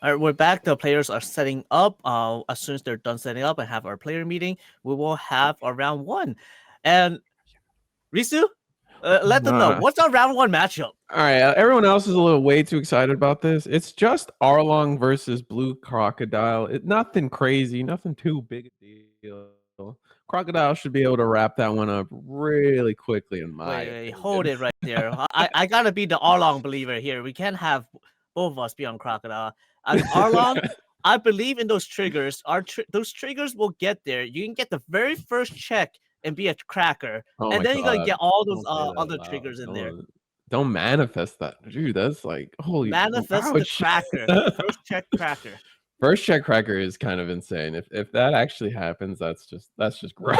All right, we're back. The players are setting up. As soon as they're done setting up and have our player meeting, we will have our round one. And Risu, let them know what's our round one matchup. All right, everyone else is a little way too excited about this. It's just Arlong versus Blue Crocodile. Nothing crazy, nothing too big a deal. Crocodile should be able to wrap that one up really quickly, in my opinion. Hold it right there. I gotta be the Arlong believer here. We can't have both of us be on Crocodile. Arlong, I believe in those triggers. Those triggers will get there. You can get the very first check and be a cracker, and then you're gonna get all those other triggers in there. Don't manifest that, dude. That's like holy. Manifest the cracker. First check cracker. First check cracker is kind of insane. If that actually happens, that's just gross.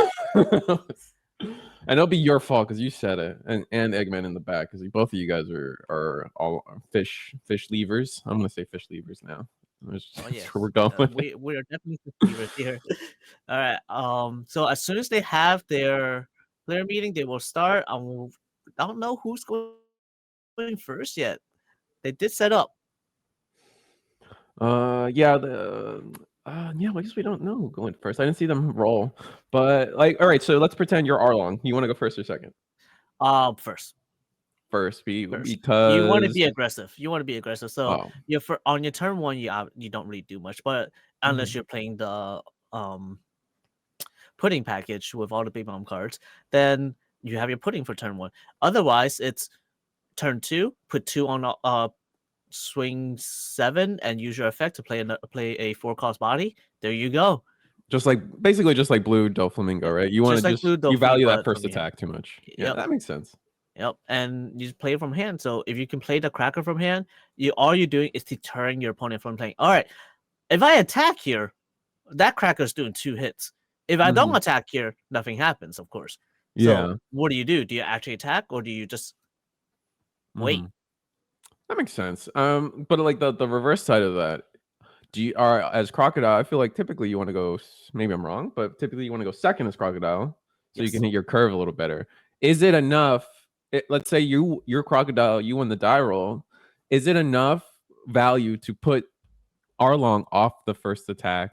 And it'll be your fault because you said it, and Eggman in the back because both of you guys are all fish levers. I'm gonna say fish levers now. That's where we're going. We are definitely fish levers here. All right. So as soon as they have their player meeting, they will start. I don't know who's going first yet. They did set up. Yeah, I guess we don't know who going first. I didn't see them roll, but like, all right. So let's pretend you're Arlong. You want to go first or second? First. Because you want to be aggressive. So on your turn one, you don't really do much, but unless you're playing the pudding package with all the big mom cards, then you have your pudding for turn one. Otherwise, it's turn two, put 2 on swing 7 and use your effect to play a 4-cost body. There you go. Basically just like blue Doflamingo, right? You want to you value that first attack too much. Yeah, that makes sense. Yep, and you just play it from hand. So if you can play the cracker from hand, all you're doing is deterring your opponent from playing. All right, if I attack here, that cracker's doing 2 hits. If I don't attack here, nothing happens, of course. So what do? Do you actually attack or do you just wait? That makes sense. But like the reverse side of that, as Crocodile, I feel like typically you want to go, maybe I'm wrong, but typically you want to go second as Crocodile so you can hit your curve a little better. Is it enough? Let's say you're Crocodile, you win the die roll. Is it enough value to put Arlong off the first attack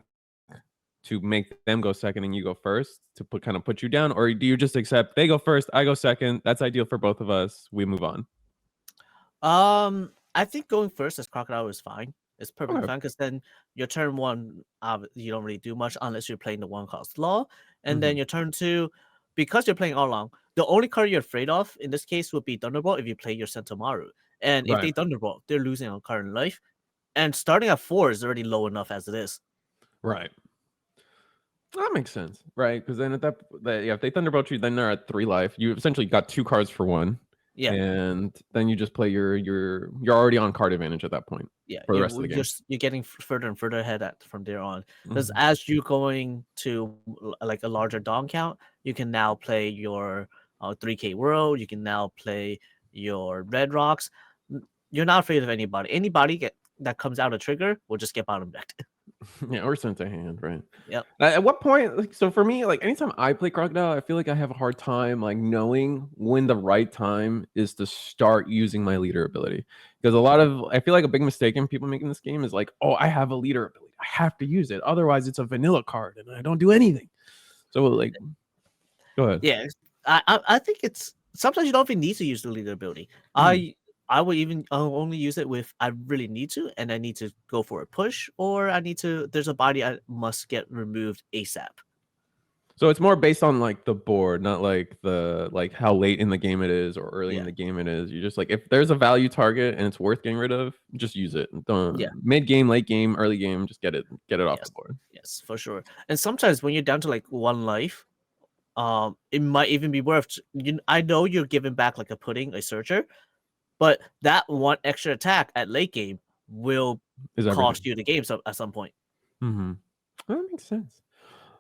to make them go second and you go first to put you down? Or do you just accept they go first, I go second? That's ideal for both of us. We move on. I think going first as Crocodile is fine. It's perfectly fine because then your turn one, you don't really do much unless you're playing the 1-cost law, and then your turn two, because you're playing Arlong, the only card you're afraid of in this case would be Thunderbolt if you play your Sentomaru. And if they Thunderbolt, they're losing a card in life, and starting at 4 is already low enough as it is. Right. That makes sense, right? Because then if they Thunderbolt you, then they're at 3 life. You essentially got 2 cards for 1. Yeah, and then you just play you're already on card advantage at that point. Yeah, for the rest of the game, you're getting further and further ahead from there on. Because as you're going to like a larger Dawn count, you can now play your 3K World. You can now play your Red Rocks. You're not afraid of anybody. Anybody that comes out a trigger will just get bottom decked. Yeah, or sent to hand, right? Yep. At what point, so for me, like anytime I play Crocodile, I feel like I have a hard time like knowing when the right time is to start using my leader ability. Because I feel like a big mistake in people making this game is like, oh, I have a leader ability, I have to use it. Otherwise, it's a vanilla card and I don't do anything. So like, go ahead. Yeah, I think it's sometimes you don't even need to use the leader ability. I would even only use it if I really need to, and I need to go for a push, or there's a body I must get removed ASAP. So it's more based on like the board, not like how late in the game it is or early in the game it is. You just like, if there's a value target and it's worth getting rid of, just use it. Don't mid game, late game, early game, just get it off the board. Yes, for sure. And sometimes when you're down to like 1 life, it might even be worth. I know you're giving back like a searcher. But that 1 extra attack at late game will cost you the game at some point. That makes sense.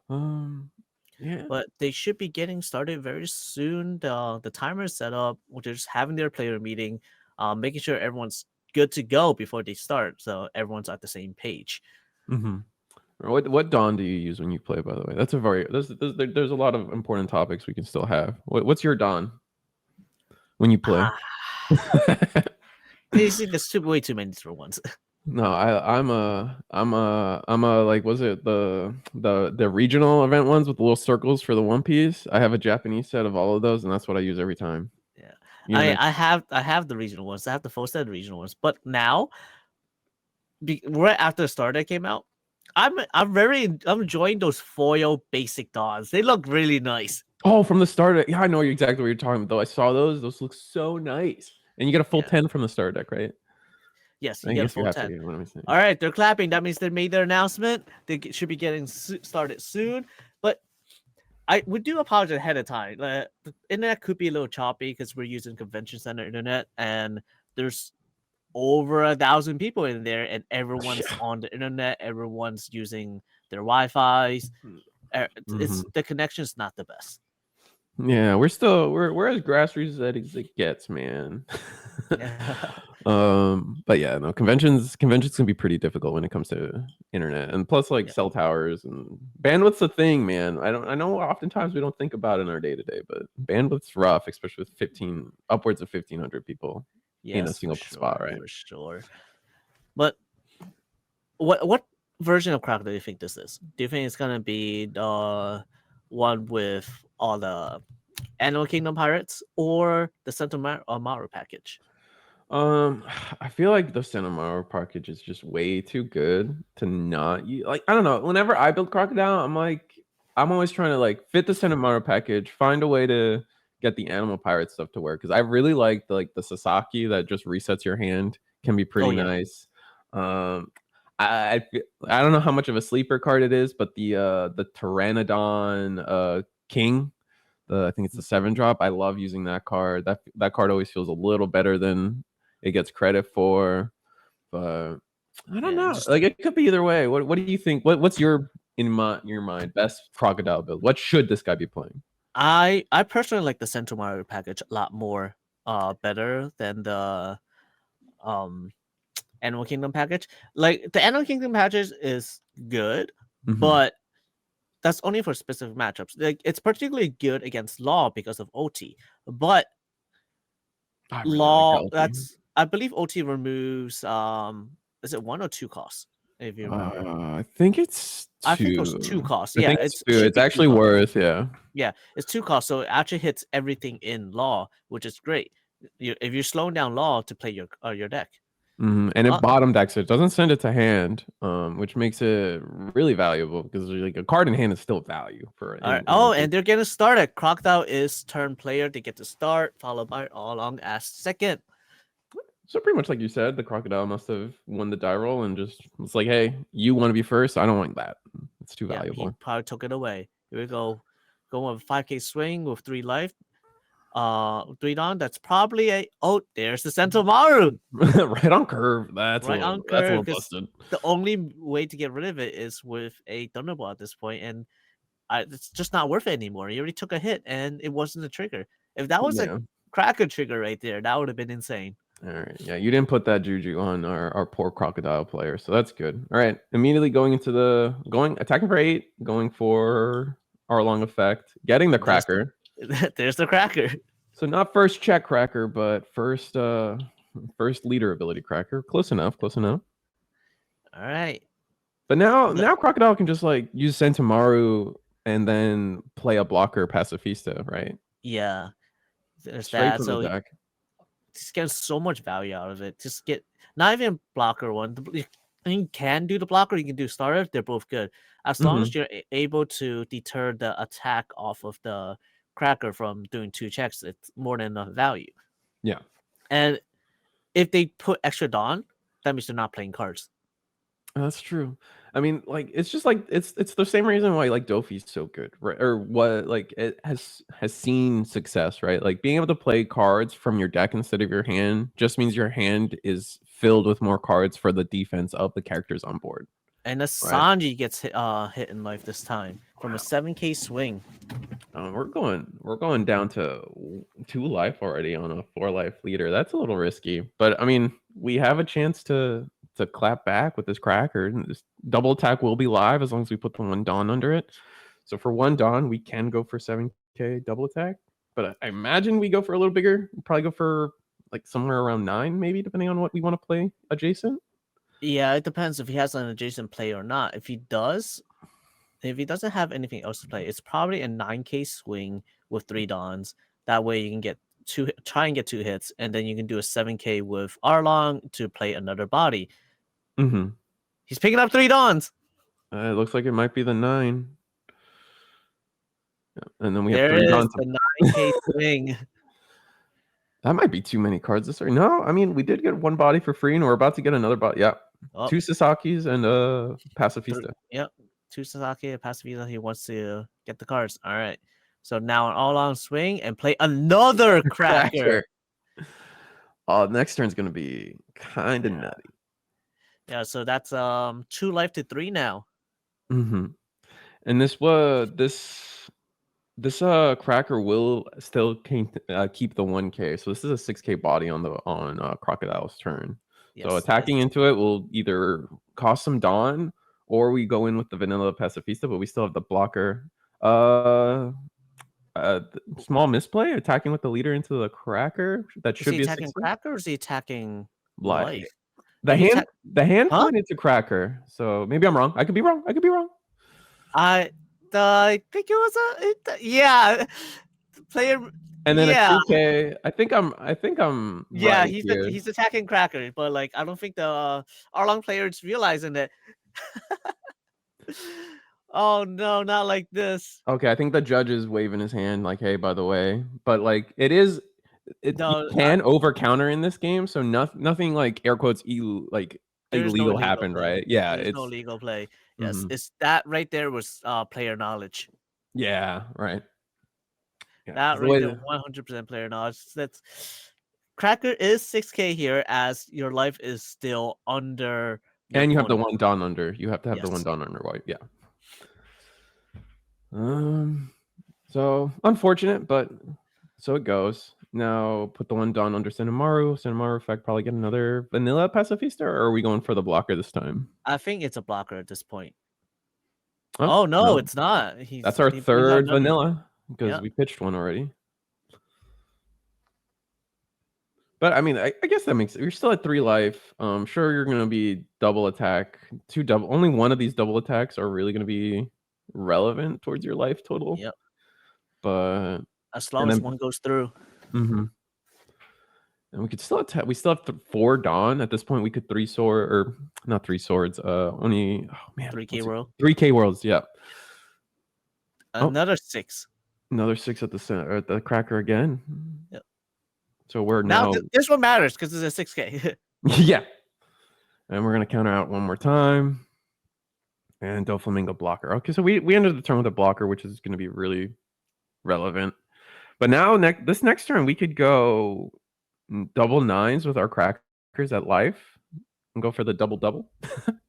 Yeah. But they should be getting started very soon. The timer is set up. They're just having their player meeting, making sure everyone's good to go before they start, so everyone's at the same page. What Dawn do you use when you play? By the way, that's there's a lot of important topics we can still have. What's your Dawn when you play? There's way too many different ones. No, I'm a like was it the regional event ones with the little circles for the One Piece? I have a Japanese set of all of those, and that's what I use every time. Yeah, You know, I have the regional ones. I have the full set of regional ones, but now right after the Star Deck came out, I'm enjoying those foil basic dons. They look really nice. oh, from the start, yeah, I know exactly what you're talking about. Though I saw those; those look so nice, and you get a full Yeah. 10 from the starter deck, right? Yes, you I get a guess you full have to. 10. What am I saying? All right, they're clapping. That means they made their announcement. They should be getting started soon. But we do apologize ahead of time. The internet could be a little choppy because we're using convention center internet, and there's over 1,000 people in there, and everyone's on the internet. Everyone's using their Wi-Fi's. It's Mhm. the connection's not the best. Yeah, we're as grassroots as it gets, man. But yeah, no, conventions can be pretty difficult when it comes to internet, and plus like Yeah. cell towers and bandwidth's a thing, man. I know oftentimes we don't think about it in our day to day, but bandwidth's rough, especially with 15 upwards of 1,500 people in a Yes, single spot, right? for sure. But what version of Croc do you think this is? Do you think it's gonna be the one with all the Animal Kingdom pirates or the Santa Maru package? Um, I feel like the Cinnamon package is just way too good to not use. Like, I don't know. Whenever I build Crocodile, I'm always trying to like fit the Cinnamon package, find a way to get the animal pirate stuff to work. Because I really like the Sasaki that just resets your hand can be Oh pretty yeah, nice. I don't know how much of a sleeper card it is, but the Pteranodon King, I think it's the 7-drop. I love using that card. That card always feels a little better than it gets credit for, but I don't yeah. know. Just Like it could be either way. What do you think? What's your mind best crocodile build? What should this guy be playing? I personally like the Santa Maru package a lot more better than the um Animal Kingdom package. Like the Animal Kingdom package is good, Mm-hmm. but that's only for specific matchups. Like it's particularly good against Law because of OT, but I really like Law Doffy. that's I believe OT removes is it 1 or 2 costs if you remember? I think it's I think it was 2 two. costs. I Yeah, think it's it two. should It's be 2 actually costs. worth, yeah. Yeah, it's 2 costs, so it actually hits everything in Law, which is great. If you're slowing down Law to play your deck. And it Uh, bottom decks it. Doesn't send it to hand, which makes it really valuable because like a card in hand is still value for all right. in Oh, OT. and they're getting started. Crocodile is turn player. They get to start, followed by Arlong as second. So pretty much like you said, the crocodile must have won the die roll and just was like, "Hey, you want to be first? I don't want that. It's too Yeah, he valuable." probably took it away. Here we go. Going with 5K swing with 3 life. 3 down. That's probably a. Oh, there's the Sentomaru. Right on curve. Right on That's a curve. little Because busted. the only way to get rid of it is with a Thunderbolt at this point, and it's just not worth it anymore. You already took a hit, and it wasn't a trigger. If that was a Yeah. cracker trigger right there, that would have been insane. All right. Yeah, you didn't put that juju on our poor crocodile player, so that's good. All right. Immediately going into attacking for 8, going for our long effect, getting the There's cracker. there's the cracker. So not first check cracker, but first leader ability cracker. Close enough, close enough. All right. But now Crocodile can just like use Sentamaru and then play a blocker Pacifista, right? Yeah, there's Straight that. from the So deck. just get so much value out of it. Just get not even blocker one. You can do the blocker. You can do starter. They're both good as long Hmm. as you're able to deter the attack off of the cracker from doing 2 checks. It's more than enough value. Yeah, And if they put extra Dawn, that means they're not playing cards. that's true. I mean, like it's just like it's the same reason why like Doffy's so good, right? Or what like it has seen success, right? Like being able to play cards from your deck instead of your hand just means your hand is filled with more cards for the defense of the characters on board, And the right? Sanji gets hit in life this time from a 7K swing. We're going down to 2 life already on a 4 life leader. That's a little risky, but I mean, we have a chance to clap back with this cracker. And this double attack will be live as long as we put the 1 Dawn under it. So for 1 Dawn, we can go for 7K double attack, but I imagine we go for a little bigger. We'll probably go for like somewhere around 9, maybe, depending on what we want to play adjacent. Yeah, it depends if he has an adjacent play or not. If he doesn't have anything else to play, it's probably a 9K swing with 3 Dons. That way you can try and get 2 hits, and then you can do a 7K with Arlong to play another body. Mm-hmm. He's picking up 3 Dons. It looks like it might be the 9. Yeah. And then we have There 3 is Dons. the 9K swing. That might be too many cards this turn. No, I mean, we did get 1 body for free, and we're about to get another body. Yeah. Oh, 2 Sasaki's and Pacifista. Yep. 2 Sasaki, a Pacifista. He wants to get the cards. All right. So now an all-on swing and play another cracker. Next turn's gonna be kind of nutty. Yeah, so that's 2 life to 3 now. Mm-hmm. And this cracker will still keep the 1K. So this is a 6K body on Crocodile's turn. Yes, so attacking into it will either cost some Dawn, or we go in with the vanilla Pacifista, but we still have the blocker. Small misplay, attacking with the leader into the cracker. That should be attacking cracker, or is he attacking life? The hand pointed to cracker, so maybe I'm wrong. I could be wrong. I think it was yeah, player. And then a 2K. I think I'm yeah, right he's attacking cracker, but like I don't think the Arlong player is realizing it. Oh no, not like this. Okay, I think the judge is waving his hand like, hey, by the way. But like you can over counter in this game, so nothing like air quotes illegal happened, right? Yeah, there's no legal play. Yes, Mm-hmm. it's that right there was player knowledge. Yeah, right. Yeah, that right there, 100% player knowledge. That's cracker is 6K here, as your life is still under. And you have the 1 Dawn under. You have to have the 1 Dawn under white. Yeah. So unfortunate, but so it goes. Now put the 1 Dawn under Senamaru. Senamaru effect, probably get another vanilla Pacifista, or are we going for the blocker this time? I think it's a blocker at this point. Oh no, it's not. That's our 3rd vanilla, because we pitched 1 already. But I mean, I guess that makes it. You're still at 3 life. Sure, you're gonna be double attack. Only 1 of these double attacks are really gonna be relevant towards your life total. Yep. But as long as 1 goes through. Mm-hmm. And we could still attack. We still have 4 Dawn at this point. We could 3 sword, or not 3 swords. Only 3K world. 3K worlds. Yeah. Another 6. Another 6 at the center, at the cracker again. Yep. So we're now this one matters because it's a 6K. Yeah. And we're gonna counter out 1 more time. And Doflamingo blocker. Okay, so we ended the turn with a blocker, which is gonna be really relevant. But now this next turn we could go double 9s with our crackers at life and go for the double. Let's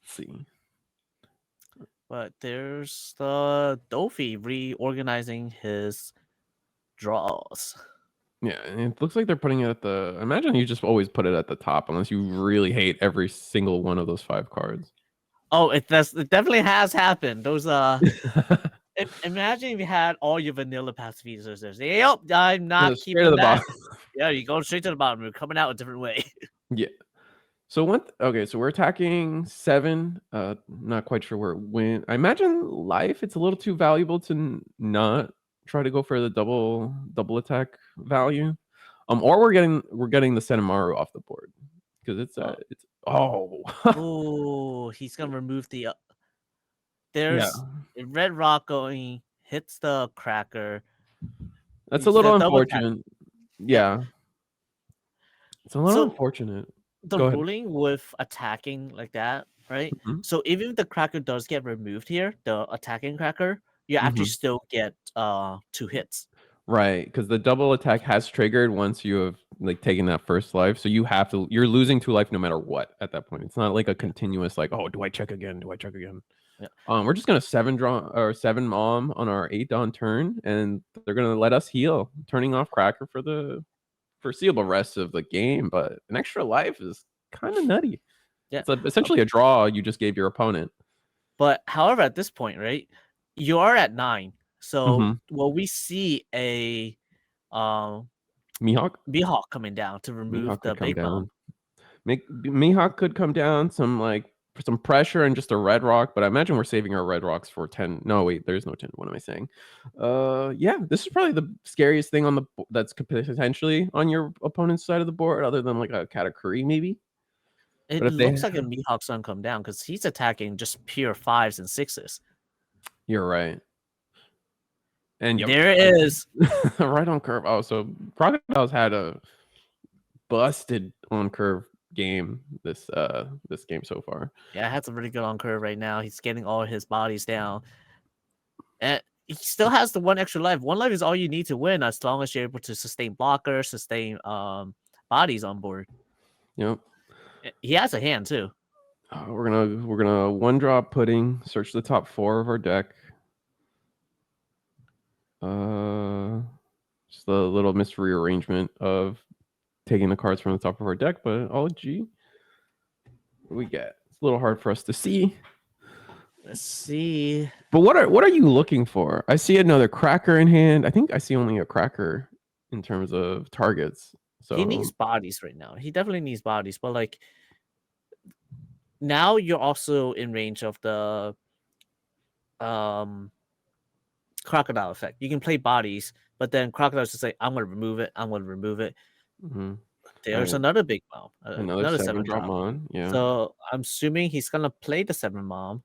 see. But there's the Doffy reorganizing his draws. Yeah, and it looks like they're putting it at the. I imagine you just always put it at the top unless you really hate every single one of those 5 cards. Oh, it definitely has happened. Those imagine if you had all your vanilla Pacifistas. Yep, I'm not keeping that. Yeah, you go straight to the bottom. You're coming out a different way. Yeah. So so we're attacking 7. Not quite sure where it went. I imagine life. It's a little too valuable to not try to go for the double attack value. Or we're getting the Senamaru off the board because it's oh, he's gonna remove the. There's a red rock going, hits the cracker. That's a little unfortunate. Yeah. It's a little unfortunate. The ruling with attacking like that, right? Mm-hmm. So even if the cracker does get removed here, the attacking cracker, you actually still get 2 hits. Right, because the double attack has triggered once you have taken that first life. So you're losing 2 life no matter what at that point. It's not like a continuous oh, do I check again? Yeah. We're just gonna 7 mom on our 8 Dawn turn, and they're gonna let us heal, turning off cracker for the foreseeable rest of the game. But an extra life is kind of nutty. Yeah, it's essentially a draw you just gave your opponent. But however, at this point, right, you are at 9. So will we see a Mihawk coming down to remove Mihawk the could come big mom. down. Mihawk could come down, some pressure and just a red rock, but I imagine we're saving our red rocks for 10. No, wait, there's no 10. What am I saying? Yeah, this is probably the scariest thing on that's potentially on your opponent's side of the board, other than like a Katakuri maybe. It But if they looks like a Mihawk's gonna come down because he's attacking just pure 5s and 6s. You're right. And there it is. Right on curve. Oh, so Crocodile's had a busted on curve game this game so far. Yeah, that's a really good on curve right now. He's getting all his bodies down. And he still has the 1 extra life. 1 life is all you need to win as long as you're able to sustain blockers, sustain bodies on board. Yep. He has a hand too. We're gonna 1-drop pudding, search the top 4 of our deck. Just a little misrearrangement of taking the cards from the top of our deck, but all G. What do we get? It's a little hard for us to see. Let's see. But what are you looking for? I see another cracker in hand. I think I see only a cracker in terms of targets. So he needs bodies right now. He definitely needs bodies, but like now you're also in range of the crocodile effect. You can play bodies, but then crocodile's just like, I'm gonna remove it. I'm gonna remove it. Mm-hmm. There's another big mom. Another 7-drop mom. Yeah. So I'm assuming he's gonna play the 7 mom.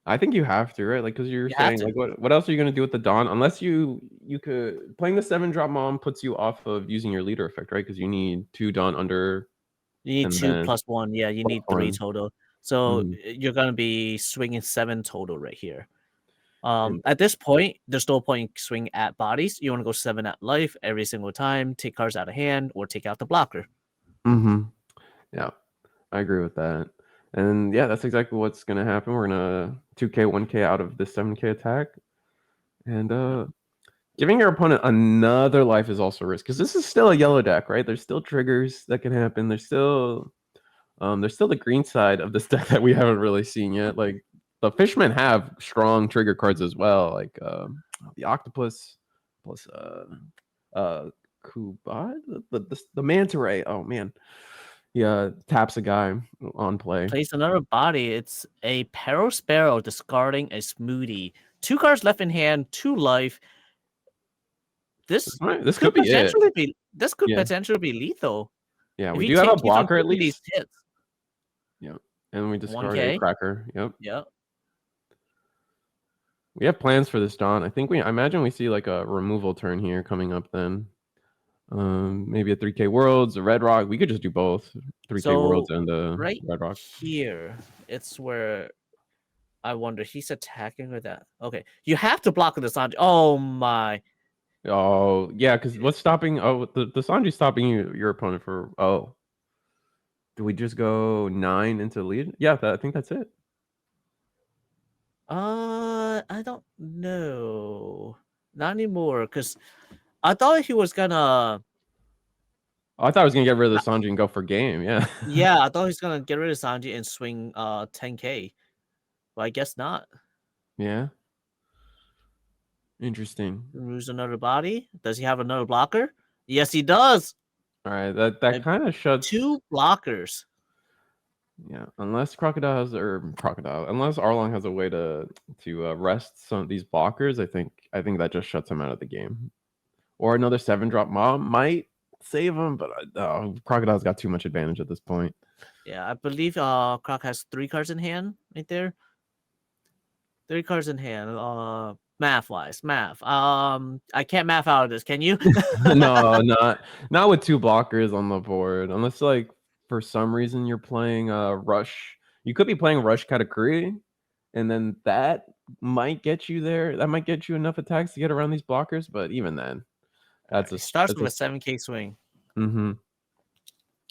I think you have to, right? Like, because you're saying, like, what else are you gonna do with the Dawn? Unless you could playing the 7-drop mom puts you off of using your leader effect, right? Because you need 2 Dawn under. You need 2 plus 1. Yeah, you need 3 total. So you're gonna be swinging 7 total right here. At this point, there's no point swing at bodies. You want to go 7 at life every single time. Take cards out of hand or take out the blocker. Yeah, I agree with that. And yeah, that's exactly what's gonna happen. We're gonna 2K, 1K out of this 7K attack, and giving your opponent another life is also a risk because this is still a yellow deck, right? There's still triggers that can happen. There's still the green side of this deck that we haven't really seen yet. Like the fishmen have strong trigger cards as well, like the octopus plus Kubat, the manta ray. Oh man. Yeah, taps a guy on play. Plays another body. It's a Peril Sparrow discarding a Smoothie. 2 cards left in hand, 2 life. This could potentially be potentially be lethal. Yeah, we do have a blocker at least. Yeah, and we discard a cracker. Yep. We have plans for this Dawn. I imagine we see like a removal turn here coming up then. Maybe a 3K Worlds, a Red Rock. We could just do both 3K Worlds and right Red Rock. Here, it's where I wonder he's attacking with that. Okay, you have to block the Sanji. Oh my. Oh yeah, because what's stopping? Oh, the Sanji's stopping your opponent for. Oh, do we just go 9 into lead? Yeah, I think that's it. I don't know. Not anymore, because I thought he was gonna. I thought I was gonna get rid of the Sanji and go for game. Yeah. Yeah, I thought he was gonna get rid of Sanji and swing 10K, but I guess not. Yeah. Interesting. Removes another body. Does he have another blocker? Yes, he does. All right, that kind of shuts 2 blockers. Yeah, unless unless Arlong has a way to rest some of these blockers, I think that just shuts him out of the game. Or another 7-drop mom might save him, but Crocodile's got too much advantage at this point. Yeah, I believe Croc has 3 cards in hand right there. 3 cards in hand. Math. I can't math out of this. Can you? No, not with 2 blockers on the board, unless like for some reason you're playing Rush. You could be playing Rush Katakuri, and then that might get you there. That might get you enough attacks to get around these blockers, but even then, starts with a 7K swing. We're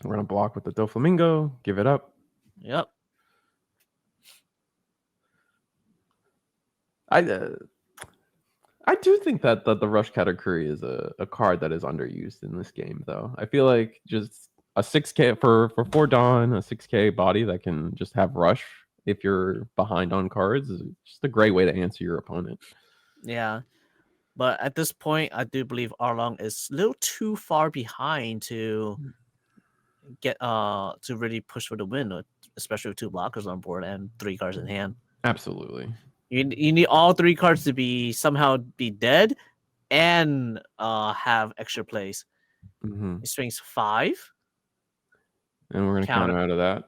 gonna block with the Doflamingo. Give it up. Yep. I do think that the Rush Katakuri is a card that is underused in this game, though. I feel like just a 6K for 4 Dawn, a 6K body that can just have Rush if you're behind on cards is just a great way to answer your opponent. Yeah. But at this point, I do believe Arlong is a little too far behind to get to really push for the win, especially with 2 blockers on board and 3 cards in hand. Absolutely. You need all 3 cards to be somehow be dead and have extra plays. He swings 5. And we're gonna counter out of that.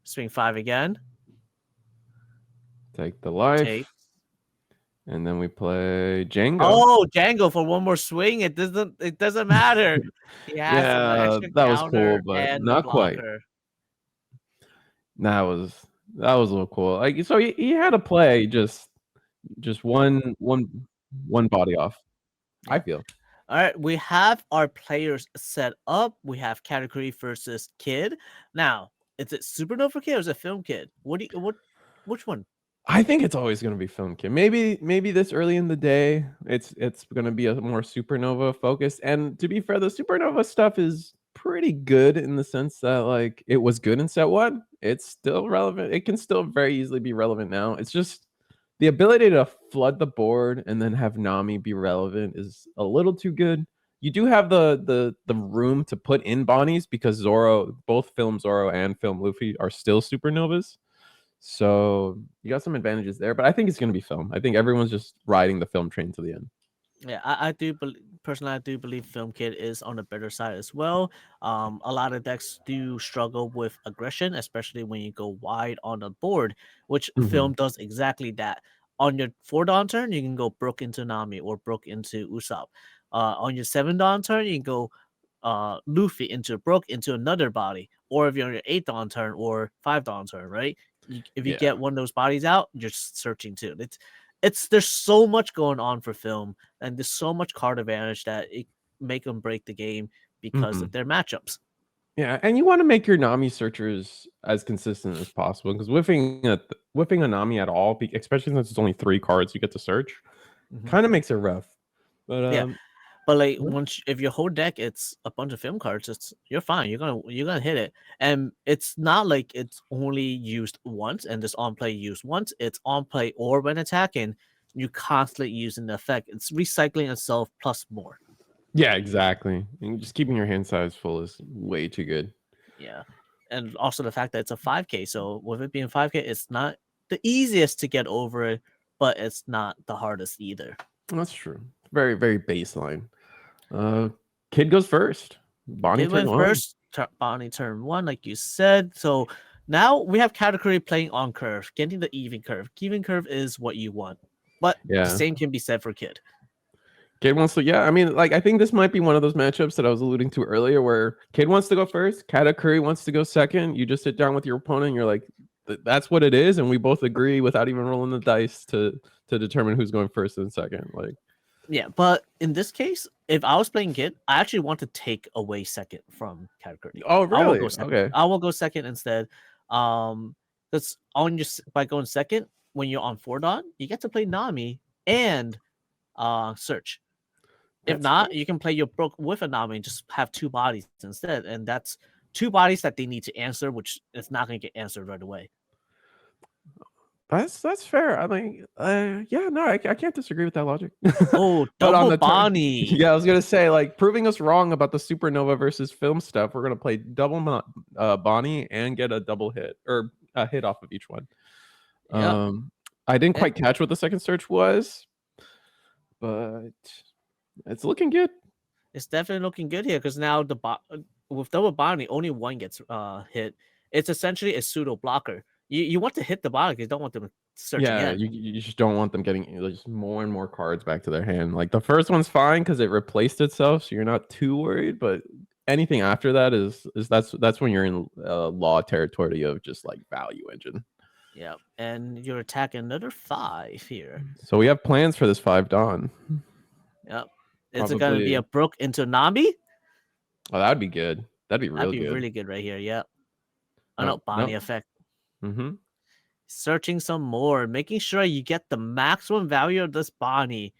Swing 5 again. Take the life. Take. And then we play Django. Oh, Django for 1 more swing. It doesn't matter. He has Yeah, that was cool, but not quite. That was a little cool. Like, so he had to play just one body off. Yeah. I feel. All right, we have our players set up. We have Katakuri versus Kid. Now, is it Supernova Kid or is it Film Kid? Which one? I think it's always going to be Film Kid. Maybe this early in the day, it's going to be a more Supernova focus. And to be fair, the Supernova stuff is pretty good in the sense that like it was good in set 1. It's still relevant. It can still very easily be relevant now. It's just the ability to flood the board and then have Nami be relevant is a little too good. You do have the room to put in Bonnies because Zoro, both Film Zoro and Film Luffy are still Supernovas. So you got some advantages there, but I think it's going to be Film. I think everyone's just riding the Film train to the end. Yeah, I do personally, I do believe Film Kid is on the better side as well. A lot of decks do struggle with aggression, especially when you go wide on the board, which Film does exactly that. On your 4 Dawn turn, you can go Brook into Nami or Brook into Usopp. On your 7 Dawn turn, you can go Luffy into Brook into another body. Or if you're on your 8 Dawn turn or 5 Dawn turn, right? If you get one of those bodies out, you're searching too. There's so much going on for Film, and there's so much card advantage that it make them break the game because of their matchups. Yeah, and you want to make your Nami searchers as consistent as possible because whiffing a Nami at all, especially since it's only 3 cards you get to search, kind of makes it rough. But yeah, but like if your whole deck it's a bunch of Film cards, you're fine. You're gonna hit it, and it's not like it's only used once and this on play used once. It's on play or when attacking, you constantly using the effect. It's recycling itself plus more. Yeah, exactly. And just keeping your hand size full is way too good. Yeah, and also the fact that it's a 5K. So with it being 5K, it's not the easiest to get over it, but it's not the hardest either. That's true. Very, very baseline. Kid goes first. Bonnie Kid went first. Bonnie turn 1, like you said. So now we have Katakuri playing on curve, getting the even curve. Even curve is what you want, but the same can be said for Kid. Kid wants to, I mean, like I think this might be one of those matchups that I was alluding to earlier, where Kid wants to go first, Katakuri wants to go second. You just sit down with your opponent, and you're like, that's what it is, and we both agree without even rolling the dice to determine who's going first and second. Like, yeah, but in this case, if I was playing Kid, I actually want to take away second from Katakuri. Oh, really? Okay. I will go second instead. That's by going second when you're on 4 Dawn, you get to play Nami and search. If not, you can play your Brook with a Nami and just have 2 bodies instead, and that's 2 bodies that they need to answer, which is not going to get answered right away. That's fair. I mean, I can't disagree with that logic. Oh, double Bonnie. Yeah, I was gonna say, like, proving us wrong about the Supernova versus Film stuff. We're gonna play double Bonnie and get a double hit or a hit off of each one. Yep. I didn't quite catch what the second search was, but it's looking good. It's definitely looking good here because now with double Bonnie, only 1 gets hit. It's essentially a pseudo blocker. You want to hit the bottom because you don't want them searching. Yeah, you just don't want them getting just more and more cards back to their hand. Like the first one's fine because it replaced itself, so you're not too worried. But anything after that is that's when you're in law territory of just like value engine. Yeah, and you're attacking another 5 here. So we have plans for this 5 Dawn. Yep. Is it going to be a Brook into Nami? Oh, that'd be good. That'd be really good right here. Yep. Bonnie effect. Searching some more, making sure you get the maximum value of this Bonnie.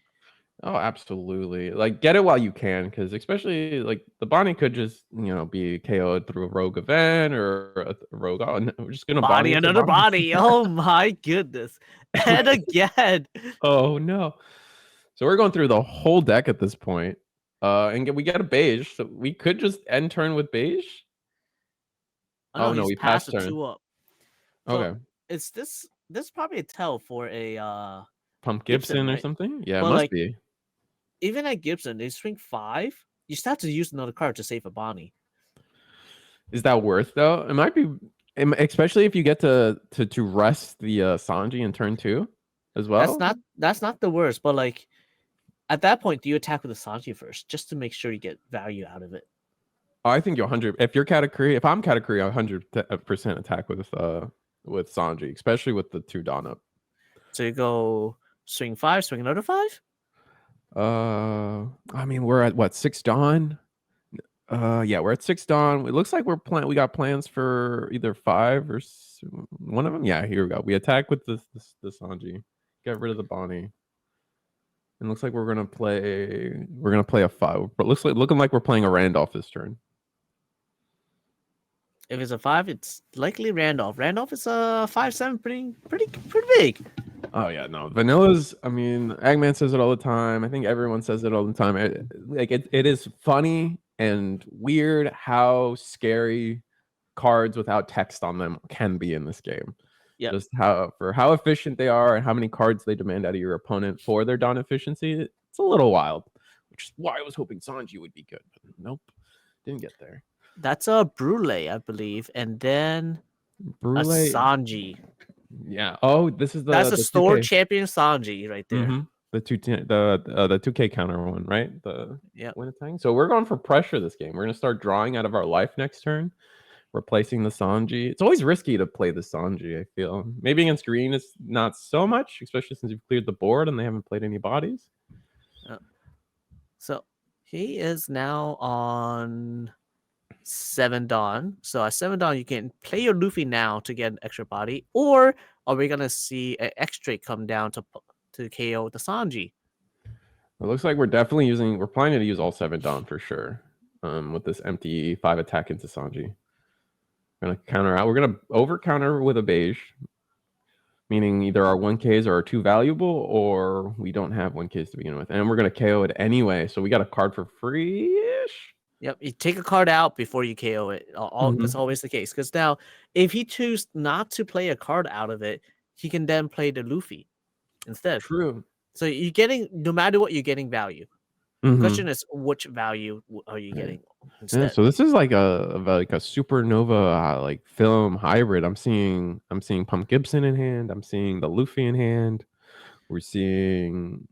Oh, absolutely. Like, get it while you can, because especially like the Bonnie could just be KO'd through a rogue event or a rogue. We're just gonna Bonnie another body. Oh my goodness! And again. Oh no. So we're going through the whole deck at this point. And we get a beige, so we could just end turn with beige. Oh, no, No, he's we passed passed the turn. 2 up. So Okay. is this is probably a tell for a Pump Gibson, Gibson or right? something? Yeah, it But must like be. even at Gibson, they swing 5. You still have to use another card to save a Bonnie. Is that worth though? It might be, especially if you get to rest the Sanji in turn 2 as well. That's not the worst, but like at that point, do you attack with the Sanji first just to make sure you get value out of it? I think you're 100. If you're Katakuri, if I'm Katakuri, 100% attack with Sanji, especially with the 2 Dawn up. So you go swing 5, swing another 5. I mean, we're at what, 6 Dawn? Yeah, we're at 6 Dawn. It looks like we got plans for either 5 or one of them. Yeah, here we go. We attack with the Sanji. Get rid of the Bonnie. And looks like we're gonna play a 5. But looking like we're playing a Randolph this turn. If it's a 5, it's likely Randolph. Randolph is a 5/7, pretty big. Oh yeah, no. Vanilla's, I mean, Eggman says it all the time. I think everyone says it all the time. It is funny and weird how scary cards without text on them can be in this game. Yeah. Just how efficient they are and how many cards they demand out of your opponent for their Dawn efficiency. It's a little wild, which is why I was hoping Sanji would be good. But nope, didn't get there. That's a Brule, I believe, and then a Sanji. Yeah. Oh, that's a store 2K. champion Sanji right there. Mm-hmm. The 2K counter one, right? Yeah. So we're going for pressure this game. We're gonna start drawing out of our life next turn, replacing the Sanji. It's always risky to play the Sanji, I feel. Maybe against green it's not so much, especially since you've cleared the board and they haven't played any bodies. So he is now on 7 Dawn. So at 7 Dawn, you can play your Luffy now to get an extra body, or are we gonna see an extra come down to KO the Sanji? It looks like we're planning to use all 7 Dawn for sure. With this empty 5 attack into Sanji. We're gonna counter out. We're gonna over counter with a beige, meaning either our 1Ks are too valuable or we don't have 1Ks to begin with, and we're gonna KO it anyway. So we got a card for free-ish. Yep, you take a card out before you KO it. That's always the case. Because now, if he chooses not to play a card out of it, he can then play the Luffy instead. True. So you're getting, no matter what, you're getting value. The question is, which value are you getting instead? Yeah, so this is like a supernova like film hybrid. I'm seeing Pump Gibson in hand. I'm seeing the Luffy in hand. We're seeing.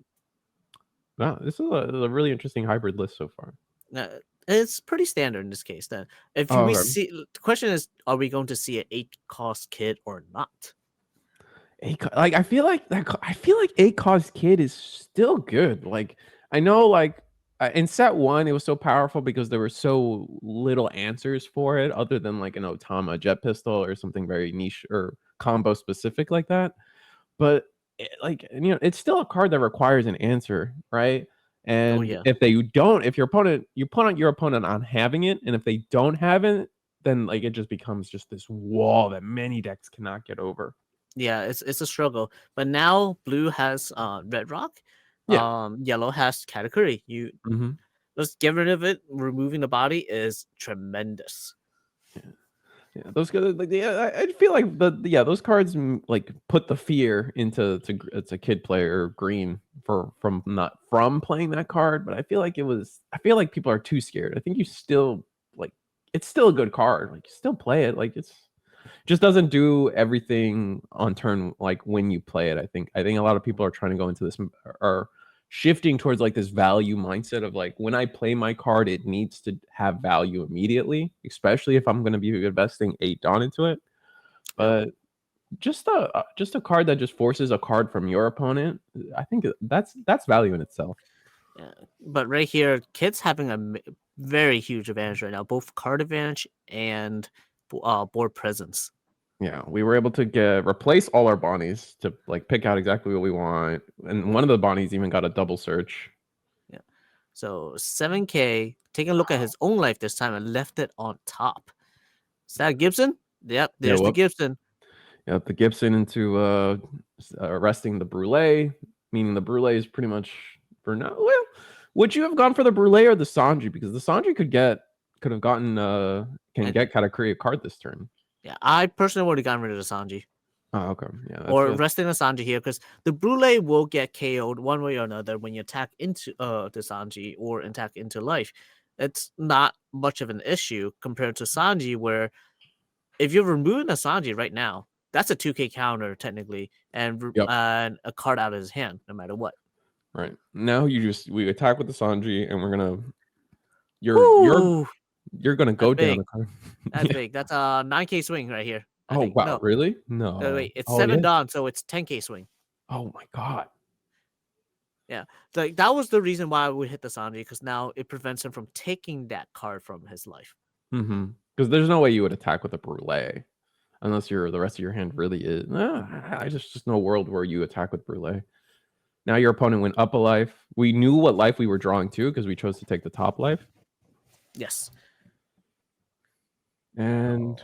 Wow, this is a really interesting hybrid list so far. It's pretty standard in this case. Then, if we see, the question is, are we going to see an 8-cost kid or not? I feel like 8-cost kid is still good. Like I know, like in set 1, it was so powerful because there were so little answers for it, other than like an Otama jet pistol or something very niche or combo specific like that. But it's still a card that requires an answer, right? And if your opponent on having it, and if they don't have it, then like it just becomes just this wall that many decks cannot get over. Yeah, it's a struggle. But now blue has Red Rock. Yeah. Yellow has Katakuri. Let's get rid of it. Removing the body is tremendous. Yeah, those guys, like, I feel like those cards like put the fear into kid player green from playing that card, but I feel like people are too scared. I think you still it's still a good card. Like you still play it. Like it's just doesn't do everything on turn like when you play it. I think a lot of people are trying to go into this are shifting towards like this value mindset of like when I play my card, it needs to have value immediately, especially if I'm going to be investing 8 Dawn into it. But just a card that just forces a card from your opponent, I think that's value in itself. Yeah, but right here, Kid's having a very huge advantage right now, both card advantage and board presence. Yeah, we were able to replace all our Bonnies to like pick out exactly what we want, and one of the Bonnies even got a double search. Yeah, so 7K. Taking a look at his own life this time and left it on top. Is that Gibson? Yep, there's the Gibson. Yep, the Gibson into arresting the Brule, meaning the Brule is pretty much for now. Well, would you have gone for the Brule or the Sanji? Because the Sanji could have gotten get Katakuri a card this turn. Yeah, I personally would have gotten rid of the Sanji. Oh, okay. Yeah, Or resting the Sanji here, because the Brule will get KO'd one way or another when you attack into the Sanji or attack into life. It's not much of an issue compared to Sanji, where if you're removing a Sanji right now, that's a 2K counter technically, and a card out of his hand, no matter what. Right. Now we attack with the Sanji, and we're gonna you're gonna go down a card. That's big. That's a 9K swing right here. I think. Wow, No. Really? No. Wait, it's 7 Dawn, so it's 10K swing. Oh my god. Yeah, like that was the reason why we hit the Sanji, because now it prevents him from taking that card from his life. Because there's no way you would attack with a Brule unless the rest of your hand really is. I just no world where you attack with Brule. Now your opponent went up a life. We knew what life we were drawing to because we chose to take the top life. Yes. And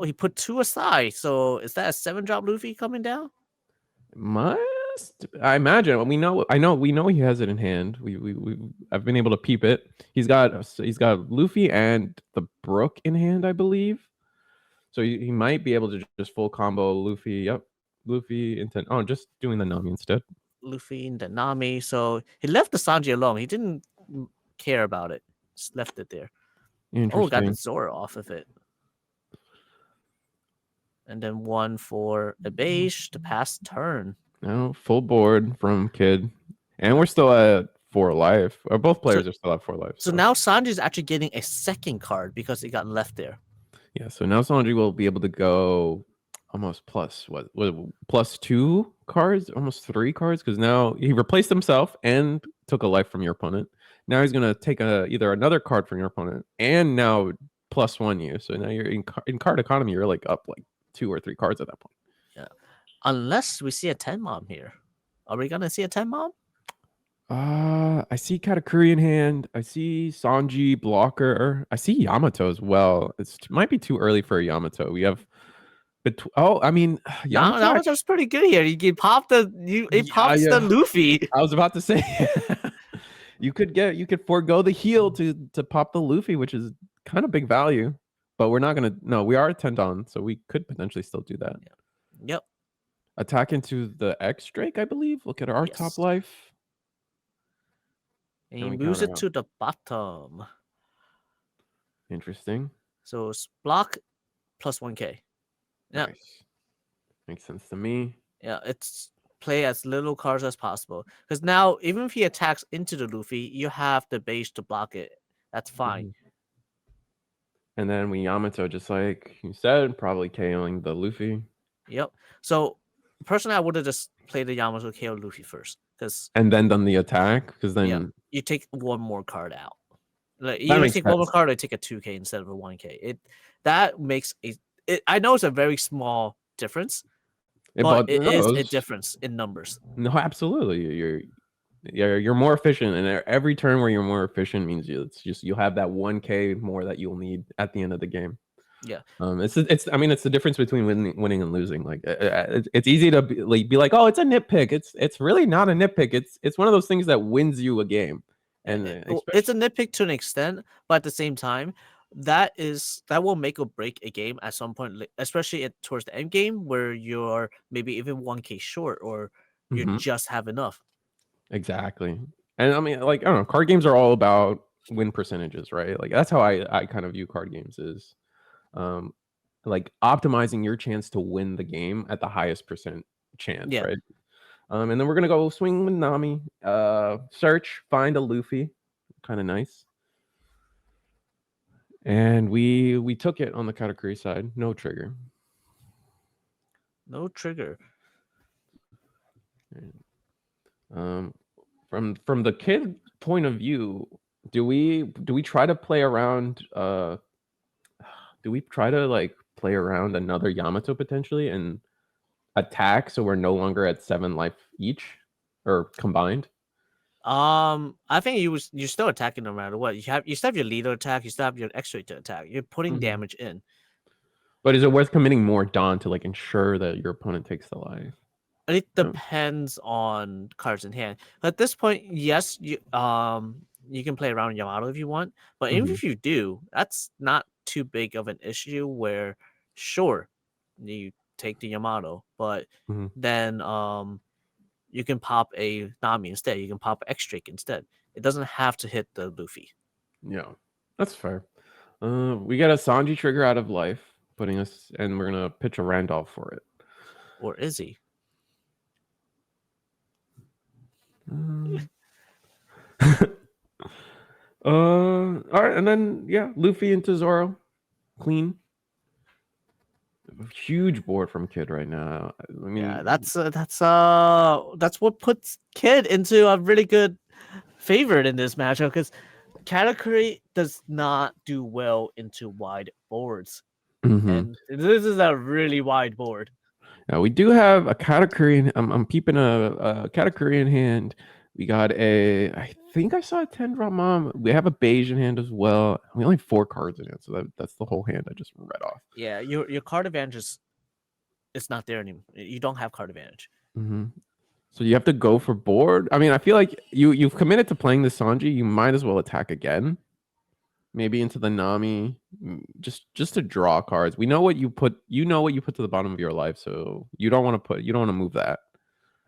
he put 2 aside. So is that a 7-drop Luffy coming down? I imagine. We know he has it in hand. I've been able to peep it. He's got Luffy and the Brook in hand, I believe. So he might be able to just full combo Luffy. Yep, Luffy into just doing the Nami instead. Luffy and the Nami. So he left the Sanji alone. He didn't care about it. Just left it there. Oh, got the Zora off of it. And then 1 for a base to pass turn. No, full board from Kid. And we're still at 4 life. Or both players are still at 4 life. So now Sanji's actually getting a second card because he got left there. Yeah, so now Sanji will be able to go almost plus 2 cards, almost 3 cards, because now he replaced himself and took a life from your opponent. Now he's gonna take either another card from your opponent and now +1 you. So now you're in card economy. You're like up like 2 or 3 cards at that point. Yeah, unless we see a 10 mom here. Are we gonna see a 10 mom? I see Katakuri in hand. I see Sanji blocker. I see Yamato as well. It might be too early for a Yamato. We have Yamato's pretty good here. He popped the the Luffy. I was about to say you could forego the heal to pop the Luffy, which is kind of big value. But we're not gonna. No, we are at 10 Dawn, so we could potentially still do that. Yep. Attack into the X Drake, I believe. Look at our top life. And he moves it to the bottom. Interesting. So it's block +1K. Yeah. Nice. Makes sense to me. Yeah, it's play as little cards as possible. Because now, even if he attacks into the Luffy, you have the base to block it. That's fine. And then we Yamato, just like you said, probably KOing the Luffy. Yep. So personally, I would have just played the Yamato KO Luffy first, and then done the attack, because then you take 1 more card out. Like you take 1 more card, or take a 2K instead of a 1K. That makes I know it's a very small difference, but it is a difference in numbers. No, absolutely. You're more efficient, and every turn where you're more efficient means you have that 1K more that you'll need at the end of the game. Yeah. It's the difference between winning and losing. Like it's easy to be like, oh, it's a nitpick. It's really not a nitpick. It's one of those things that wins you a game. And it's a nitpick to an extent, but at the same time, that will make or break a game at some point, especially towards the end game where you're maybe even 1K short, or you just have enough. Exactly. And I mean, like, I don't know, card games are all about win percentages, right? Like that's how I kind of view card games is like optimizing your chance to win the game at the highest percent chance, right? And then we're gonna go swing with Nami, search, find a Luffy, kind of nice. And we took it on the Katakuri side, no trigger. No trigger. From the Kid point of view, do we try to play around? Do we try to like play around another Yamato potentially and attack so we're no longer at 7 life each or combined? I think you're still attacking no matter what. You still have your leader attack. You still have your X-ray to attack. You're putting damage in. But is it worth committing more Dawn to like ensure that your opponent takes the life? It depends on cards in hand. At this point, yes, you can play around Yamato if you want, but even if you do, that's not too big of an issue. Where sure, you take the Yamato, but then you can pop a Nami instead. You can pop X Drake instead. It doesn't have to hit the Luffy. Yeah, that's fair. We got a Sanji trigger out of life, putting us, and we're gonna pitch a Randolph for it. Or is he? All right, and then yeah, Luffy into Zoro, clean. Huge board from Kid right now. I mean, yeah, that's what puts Kid into a really good favorite in this matchup because Katakuri does not do well into wide boards, and this is a really wide board. Now we do have a Katakuri. I'm keeping a Katakuri in hand. We got I think I saw a 10 drop mom. We have a beige in hand as well. We only have 4 cards in hand, so that's the whole hand I just read off. Yeah, your card advantage is not there anymore. You don't have card advantage. So you have to go for board. I mean, I feel like you've committed to playing the Sanji. You might as well attack again. Maybe into the Nami, just to draw cards. We know what you put. You know what you put to the bottom of your life, so you don't want to move that.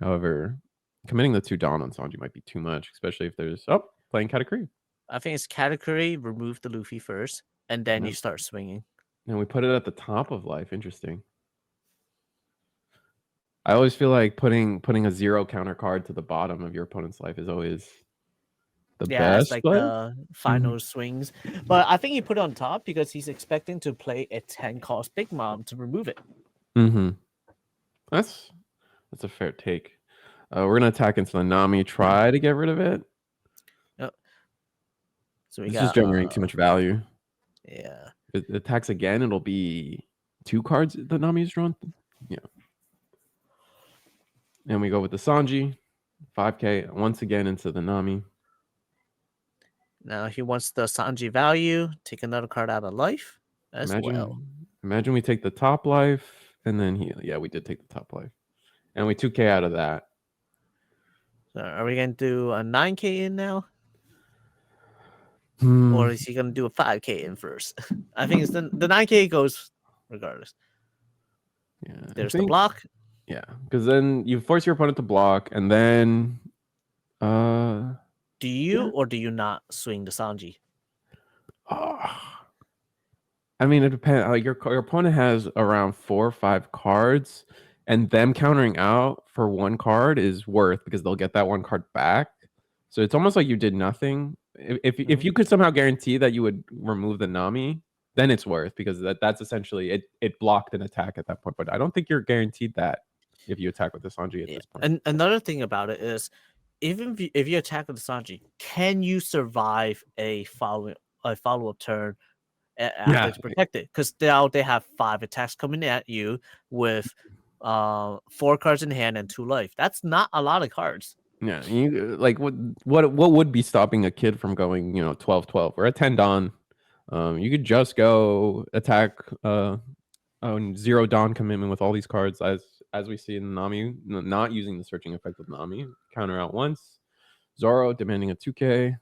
However, committing the 2 Dawn on Sanji might be too much, especially if there's playing Katakuri. I think it's Katakuri, remove the Luffy first, and then you start swinging. And we put it at the top of life. Interesting. I always feel like putting a 0 counter card to the bottom of your opponent's life is always the best. It's like the final swings. But I think he put it on top because he's expecting to play a 10 cost Big Mom to remove it. That's a fair take. We're gonna attack into the Nami, try to get rid of it. Yep. So it's just generating too much value. Yeah. If it attacks again, it'll be 2 cards the Nami is drawn. Yeah. And we go with the Sanji, 5k once again into the Nami. Now he wants the Sanji value. Take another card out of life as well. Imagine we take the top life, and then we did take the top life, and we 2k out of that. So are we going to do a 9k in now? Or is he going to do a 5k in first? I think it's the 9k goes regardless. Yeah. There's the block. Yeah, because then you force your opponent to block, and then do you or do you not swing the Sanji? I mean, it depends. Like your opponent has around 4 or 5 cards, and them countering out for 1 card is worth because they'll get that 1 card back. So it's almost like you did nothing. If you could somehow guarantee that you would remove the Nami, then it's worth because that's essentially it blocked an attack at that point. But I don't think you're guaranteed that if you attack with the Sanji at this point. And another thing about it is, even if you attack with the Sanji, can you survive a follow-up turn after it's protected? Because now they have 5 attacks coming at you with 4 cards in hand and 2 life. That's not a lot of cards. Yeah, you like what would be stopping a Kid from going 12-12? We're at 10 Dawn. You could just go attack 0 Dawn commitment with all these cards as we see in Nami, not using the searching effect with Nami. Counter out once. Zoro demanding a 2k.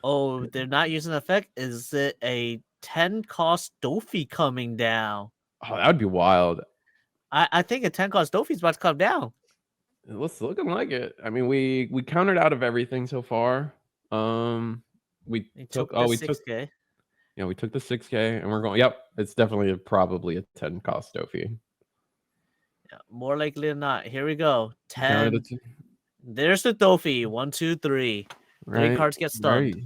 Oh, they're not using the effect? Is it a 10 cost Doffy coming down? Oh, that would be wild. I think a 10 cost Doffy is about to come down. It's looking like it. I mean, we countered out of everything so far. We took the 6k. Yeah, we took the 6k, and we're going. Yep, it's definitely probably a 10 cost Doffy. Yeah, more likely than not. Here we go. 10. There's the Doffy. 1, 2, 3. Right. 3 cards get stunned. Right.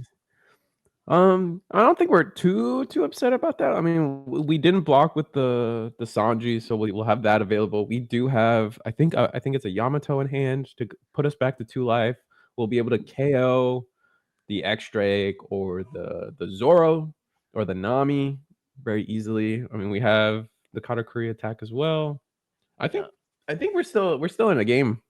I don't think we're too upset about that. I mean, we didn't block with the Sanji, so we'll have that available. We do have, I think it's a Yamato in hand to put us back to 2 life. We'll be able to KO the X Drake or the Zoro or the Nami very easily. I mean, we have the Katakuri attack as well. I think we're still in a game.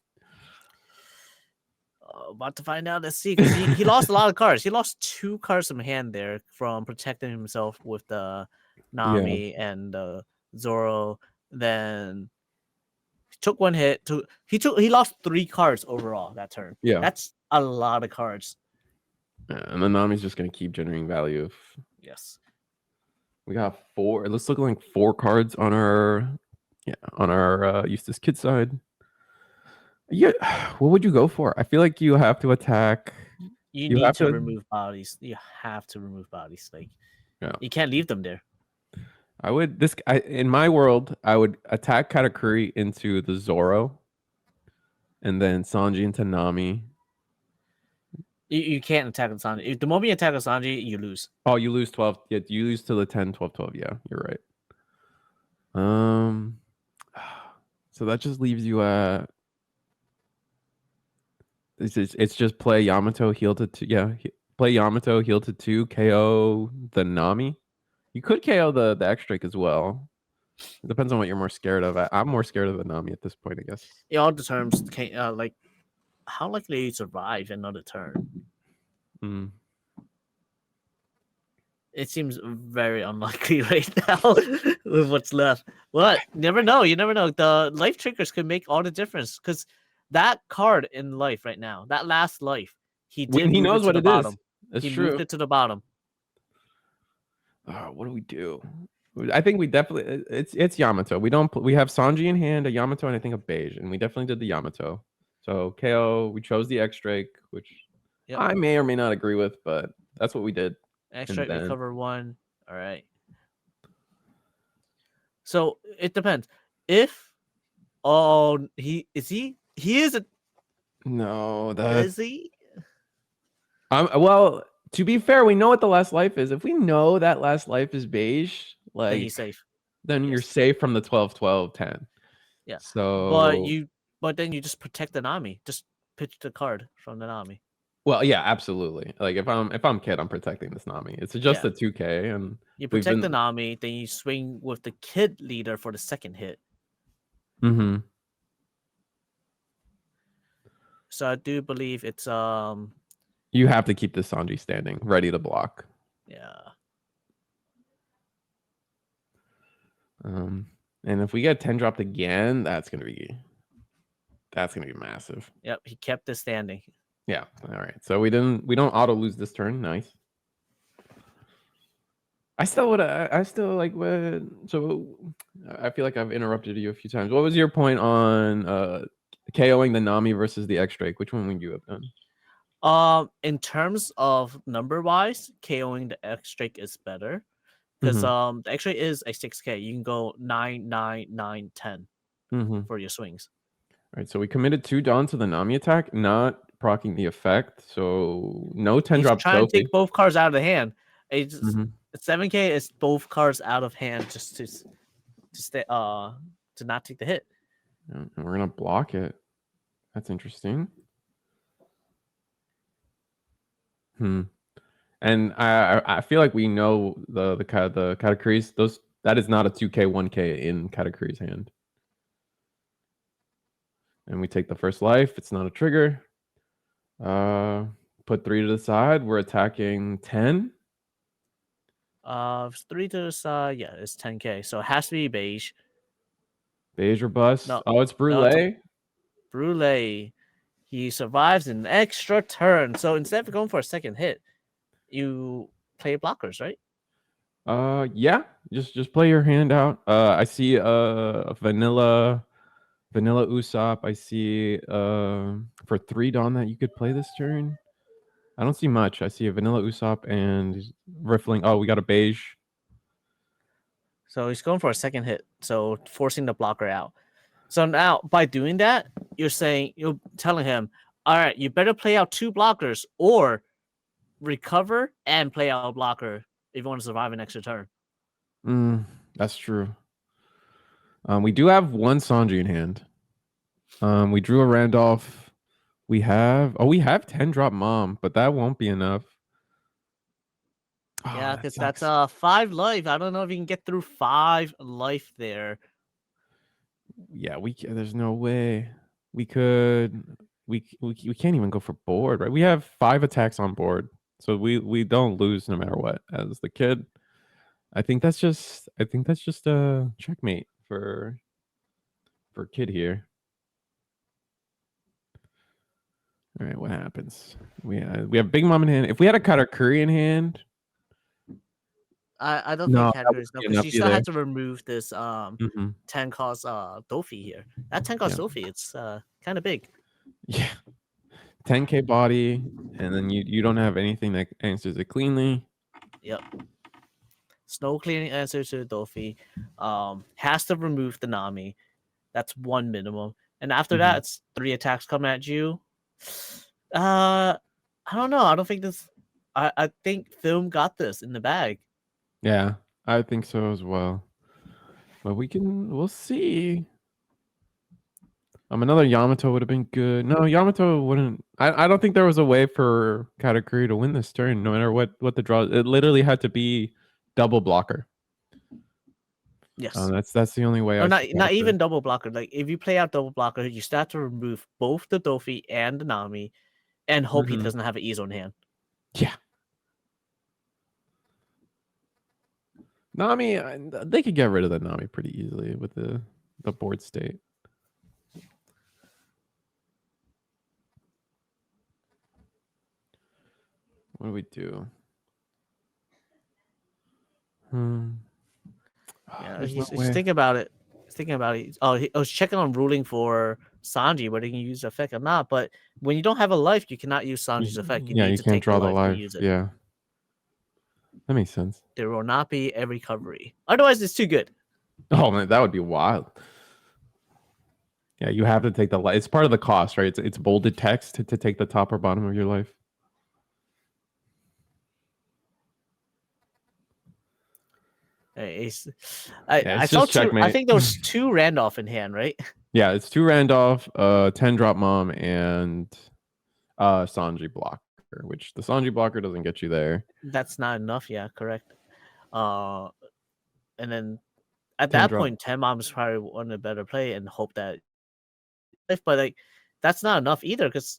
About to find out. Let's see. He lost a lot of cards. He lost 2 cards from hand there from protecting himself with the Nami and Zoro. Then took one hit. He lost 3 cards overall that turn. Yeah. That's a lot of cards. Yeah, and then Nami's just gonna keep generating value. Yes. We got 4. Let's look like 4 cards on our Eustace Kid side. Yeah, what would you go for? I feel like you have to attack. You You need have to to- remove bodies. You have to remove bodies. Like, Yeah. you can't leave them there. I would in my world, I would attack Katakuri into the Zoro, and then Sanji into Nami. You can't attack Sanji. The moment you attack Sanji, you lose. Oh, you lose 12. Yeah, you lose to the 10, 12, 12. Yeah, you're right. So that just leaves you at. It's just play Yamato, heal to 2. Yeah, play Yamato, heal to 2, KO the Nami. You could KO the X-Drake as well. It depends on what you're more scared of. I'm more scared of the Nami at this point, I guess. It all determines like how likely you survive another turn. Mm. It seems very unlikely right now with what's left. But you never know. You never know. The life triggers could make all the difference because that card in life right now, that last life, he knows what it is. That's he true. moved it to the bottom. What do we do? I think we definitely it's Yamato. We have Sanji in hand, a Yamato, and I think a beige, and we definitely did the Yamato. So KO, we chose the X-Drake, which I may or may not agree with, but that's what we did. X-Drake recover 1. All right. So it depends. If he is a no, is he? Well, to be fair, we know what the last life is. If we know that last life is beige, like then he's safe. Then you're safe from the 12, 12, 10. Yeah. So but then you just protect the Nami. Just pitch the card from the Nami. Well, yeah, absolutely. Like if I'm Kid, I'm protecting this Nami. It's just a 2K, and you protect the Nami, then you swing with the Kid leader for the second hit. Mm-hmm. So I do believe it's you have to keep the Sanji standing, ready to block. Yeah. And if we get 10 dropped again, that's gonna be massive. Yep, he kept it standing. Yeah. All right. So we don't auto lose this turn. Nice. I still like so I feel like I've interrupted you a few times. What was your point on KOing the Nami versus the X-Drake? Which one would you have done? In terms of number wise, KOing the X-Drake is better. Because the X-Drake is a 6K. You can go 9, 9, 9, 10 for your swings. All right, so we committed 2 Dawn to the Nami attack, not procking the effect. So no 10 drop. Trying to take both cards out of the hand. It's 7K is both cards out of hand just to stay to not take the hit. And we're gonna block it. That's interesting. And I feel like we know the Katakuri's. That is not a 2K 1K in Katakuri's hand. And we take the first life. It's not a trigger. Put 3 to the side. We're attacking 10. 3 to the side. Yeah, it's 10K. So it has to be beige. Beige or bust. No, it's Brulee. Brulee. He survives an extra turn. So instead of going for a second hit, you play blockers, right? Yeah. Just play your hand out. I see a vanilla Usopp. I see for 3 Dawn that you could play this turn. I don't see much. I see a vanilla Usopp and riffling. Oh, we got a beige. So he's going for a second hit, so forcing the blocker out. So now by doing that, you're telling him, all right, you better play out 2 blockers or recover and play out a blocker if you want to survive an extra turn. That's true. We do have 1 Sanji in hand. We drew a Randolph. We have 10 drop Mom, but that won't be enough. Yeah, because that's 5 life. I don't know if you can get through 5 life there. Yeah, there's no way we could. We can't even go for board, right? We have 5 attacks on board, so we don't lose no matter what. As the Kid, I think that's just a checkmate for Kid here. All right, what happens? We have Big Mom in hand. If we had a Katakuri in hand, I don't no, think that Katakuri is wouldn't be because enough you still either. had to remove this 10 cost Doffy here. That 10 cost Yeah. Doffy, it's kind of big. Yeah. 10K body, and then you don't have anything that answers it cleanly. Yep. Snow cleaning answer to Doffy. Has to remove the Nami. That's one minimum. And after that, it's 3 attacks coming at you. I don't know. I don't think this. I think Film got this in the bag. Yeah, I think so as well. But we'll see. Another Yamato would have been good. No, Yamato wouldn't. I don't think there was a way for Katakuri to win this turn, no matter what the draw. It literally had to be double blocker. Yes. That's the only way. No, not even double blocker. Like if you play out double blocker, you start to remove both the Doffy and the Nami, and hope he doesn't have an E zone hand. Yeah. Nami, they could get rid of the Nami pretty easily with the board state. What do we do? Yeah, he's thinking about it. He's thinking about it. Oh, I was checking on ruling for Sanji, whether he can use the effect or not. But when you don't have a life, you cannot use Sanji's effect. You need to can't take draw the life to use it. Yeah, that makes sense. There will not be a recovery. Otherwise, it's too good. Oh man, that would be wild. Yeah, you have to take the life. It's part of the cost, right? It's bolded text to take the top or bottom of your life. I saw two. I think there was 2 Randolph in hand, right? Yeah, it's 2 Randolph, 10 drop mom, and Sanji blocker, which the Sanji blocker doesn't get you there. That's not enough. Yeah, correct. And then at that point, 10 mom is probably one of the better play and hope that. But like, that's not enough either because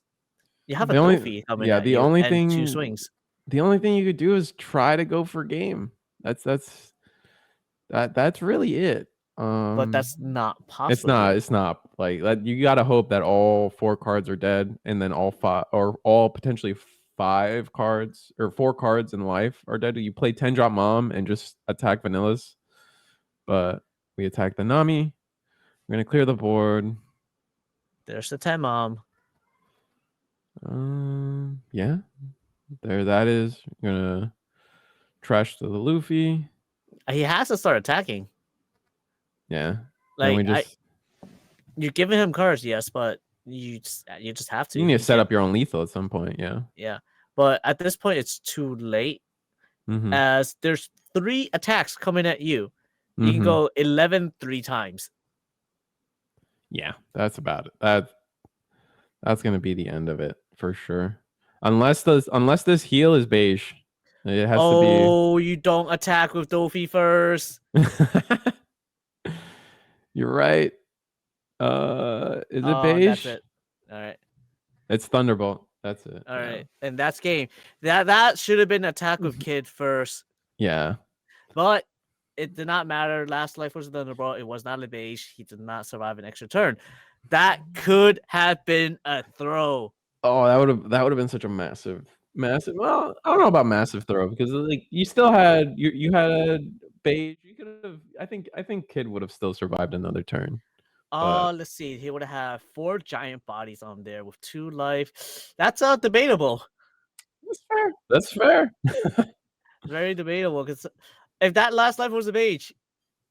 you have a Doffy coming at you and 2 swings. The only thing you could do is try to go for game. That's really it. But that's not possible. It's not like you gotta hope that all 4 cards are dead, and then all 5 or all potentially 5 cards or 4 cards in life are dead. You play 10 drop mom and just attack vanillas, but we attack the Nami. We're gonna clear the board. There's the 10 mom. Yeah, there that is. We're gonna trash to the Luffy. He has to start attacking. Yeah, like you're giving him cards, yes, but you just have to. You need to set up your own lethal at some point. Yeah, but at this point it's too late, as there's 3 attacks coming at you. You can go 11 3 times. Yeah, that's about it. That's gonna be the end of it for sure. Unless this heal is beige, it has to be. Oh, you don't attack with Doffy first. You're right. Is it beige? That's it. All right. It's Thunderbolt. That's it. All right, and that's game. That should have been attack with Kid first. Yeah. But it did not matter. Last life was Thunderbolt. It was not a beige. He did not survive an extra turn. That could have been a throw. Oh, that would have been such a massive. Well, I don't know about massive throw because like you still had you had a beige. You could have. I think Kid would have still survived another turn. Let's see. He would have 4 giant bodies on there with 2 life. That's debatable. That's fair. Very debatable because if that last life was a beige,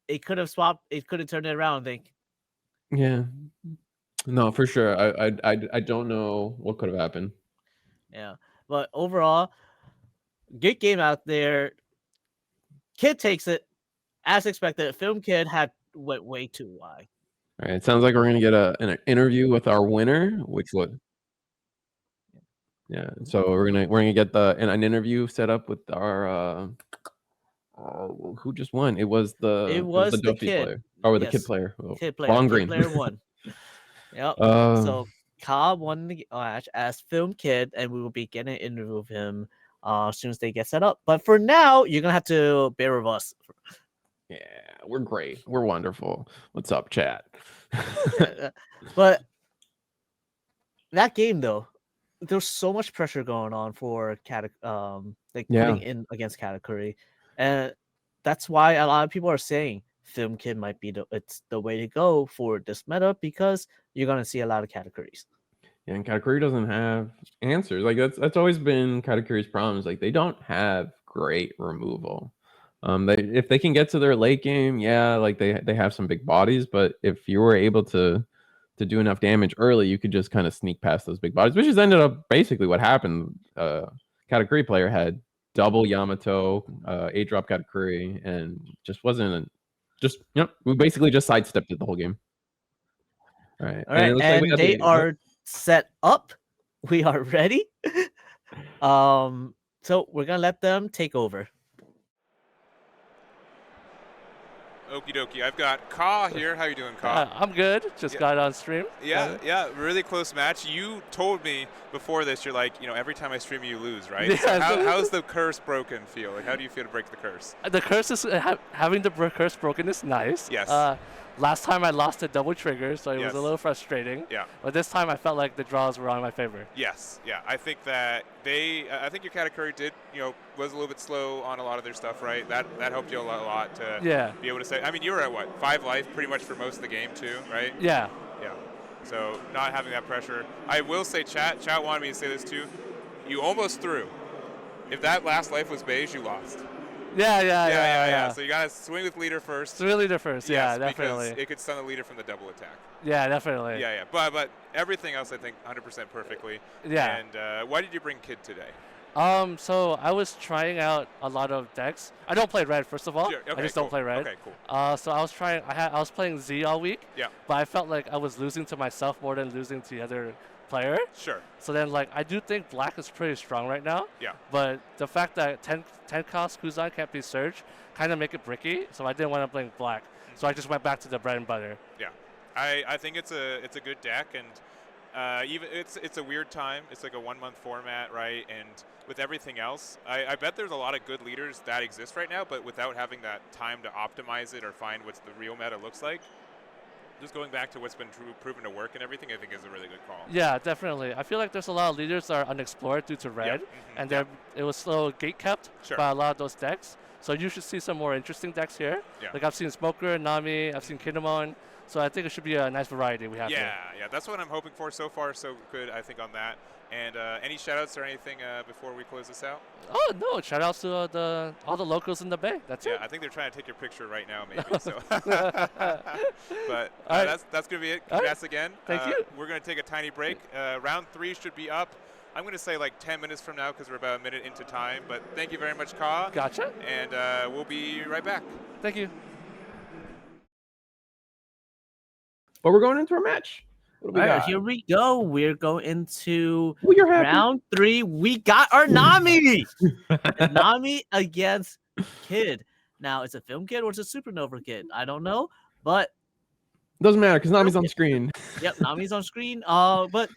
it could have swapped. It could have turned it around. I think. Yeah. No, for sure. I don't know what could have happened. Yeah, but overall, good game out there. Kid takes it as expected. Film Kid went way too wide. All right, it sounds like we're gonna get an interview with our winner, which would. Yeah, so we're gonna get an interview set up with our who just won? It was the Doffy player. Oh, the Kid player. Oh, Kid player. Long Kid green. player won. Yep. So Cobb won the match as Film Kid, and we will be getting an interview with him as soon as they get set up. But for now, you're gonna have to bear with us. Yeah, we're great. We're wonderful. What's up, chat? But that game though, there's so much pressure going on for like Yeah. putting in against Katakuri, and that's why a lot of people are saying Film Kid might be the way to go for this meta because you're gonna see a lot of Katakuris. Yeah, and Katakuri doesn't have answers. Like that's always been Katakuri's problems. Like they don't have great removal. If they can get to their late game, yeah, like they have some big bodies, but if you were able to do enough damage early, you could just kind of sneak past those big bodies, which has ended up basically what happened. Katakuri player had double Yamato, 8-drop Katakuri, and just wasn't we basically just sidestepped it the whole game. All right, All right, it looks and like they are set up. We are ready. So we're gonna let them take over. Okie dokie. I've got Ka here. How you doing, Ka? I'm good. Just got on stream. Yeah. Really close match. You told me before this, you're like, every time I stream you lose, right? Yeah. So how's the curse broken feel? Like, how do you feel to break the curse? The curse is having the curse broken is nice. Yes. Last time I lost a double trigger, so it was a little frustrating. Yeah. But this time I felt like the draws were on my favor. Yes. Yeah. I think that I think your Katakuri did, was a little bit slow on a lot of their stuff, right? That helped you a lot to be able to say. I mean, you were at what, 5 life pretty much for most of the game too, right? Yeah. Yeah. So not having that pressure. I will say, chat wanted me to say this too. You almost threw. If that last life was beige, you lost. Yeah. So you gotta swing with leader first. Swing with leader first. Yes, yeah, definitely. Because it could stun the leader from the double attack. Yeah, definitely. Yeah. But everything else, I think, 100% perfectly. Yeah. And why did you bring Kid today? So I was trying out a lot of decks. I don't play red, first of all. Sure. Okay, I just don't play red. Okay, cool. So I was trying. I was playing Z all week. Yeah. But I felt like I was losing to myself more than losing to the other player. Sure. So then, I do think black is pretty strong right now. Yeah. But the fact that 10 cost Kuzan can't be surged kind of make it bricky. So I didn't want to play black. So I just went back to the bread and butter. Yeah. I think it's a good deck, and even it's a weird time. It's like a 1-month format, right? And with everything else, I bet there's a lot of good leaders that exist right now, but without having that time to optimize it or find what the real meta looks like. Just going back to what's been proven to work and everything, I think is a really good call. Yeah, definitely. I feel like there's a lot of leaders that are unexplored due to red, and it was still gate kept by a lot of those decks. So you should see some more interesting decks here. Yeah. Like I've seen Smoker, Nami, I've seen Kinemon. So I think it should be a nice variety we have here. Yeah, that's what I'm hoping for. So far, so good, I think, on that. And any shout-outs or anything before we close this out? Oh, no. Shout-outs to all the locals in the Bay. That's it. Yeah, I think they're trying to take your picture right now, maybe. So, but that's going to be it. Congrats again. Thank you. We're going to take a tiny break. Round 3 should be up. I'm going to say like 10 minutes from now because we're about a minute into time. But thank you very much, Ka. Gotcha. And we'll be right back. Thank you. But we're going into our match. All right, here we go. We're going into happy. round 3. We got our Nami. Nami against Kid. Now, it's a film kid or it's a supernova kid. I don't know, but doesn't matter because Nami's on screen. Yep, Nami's on screen. But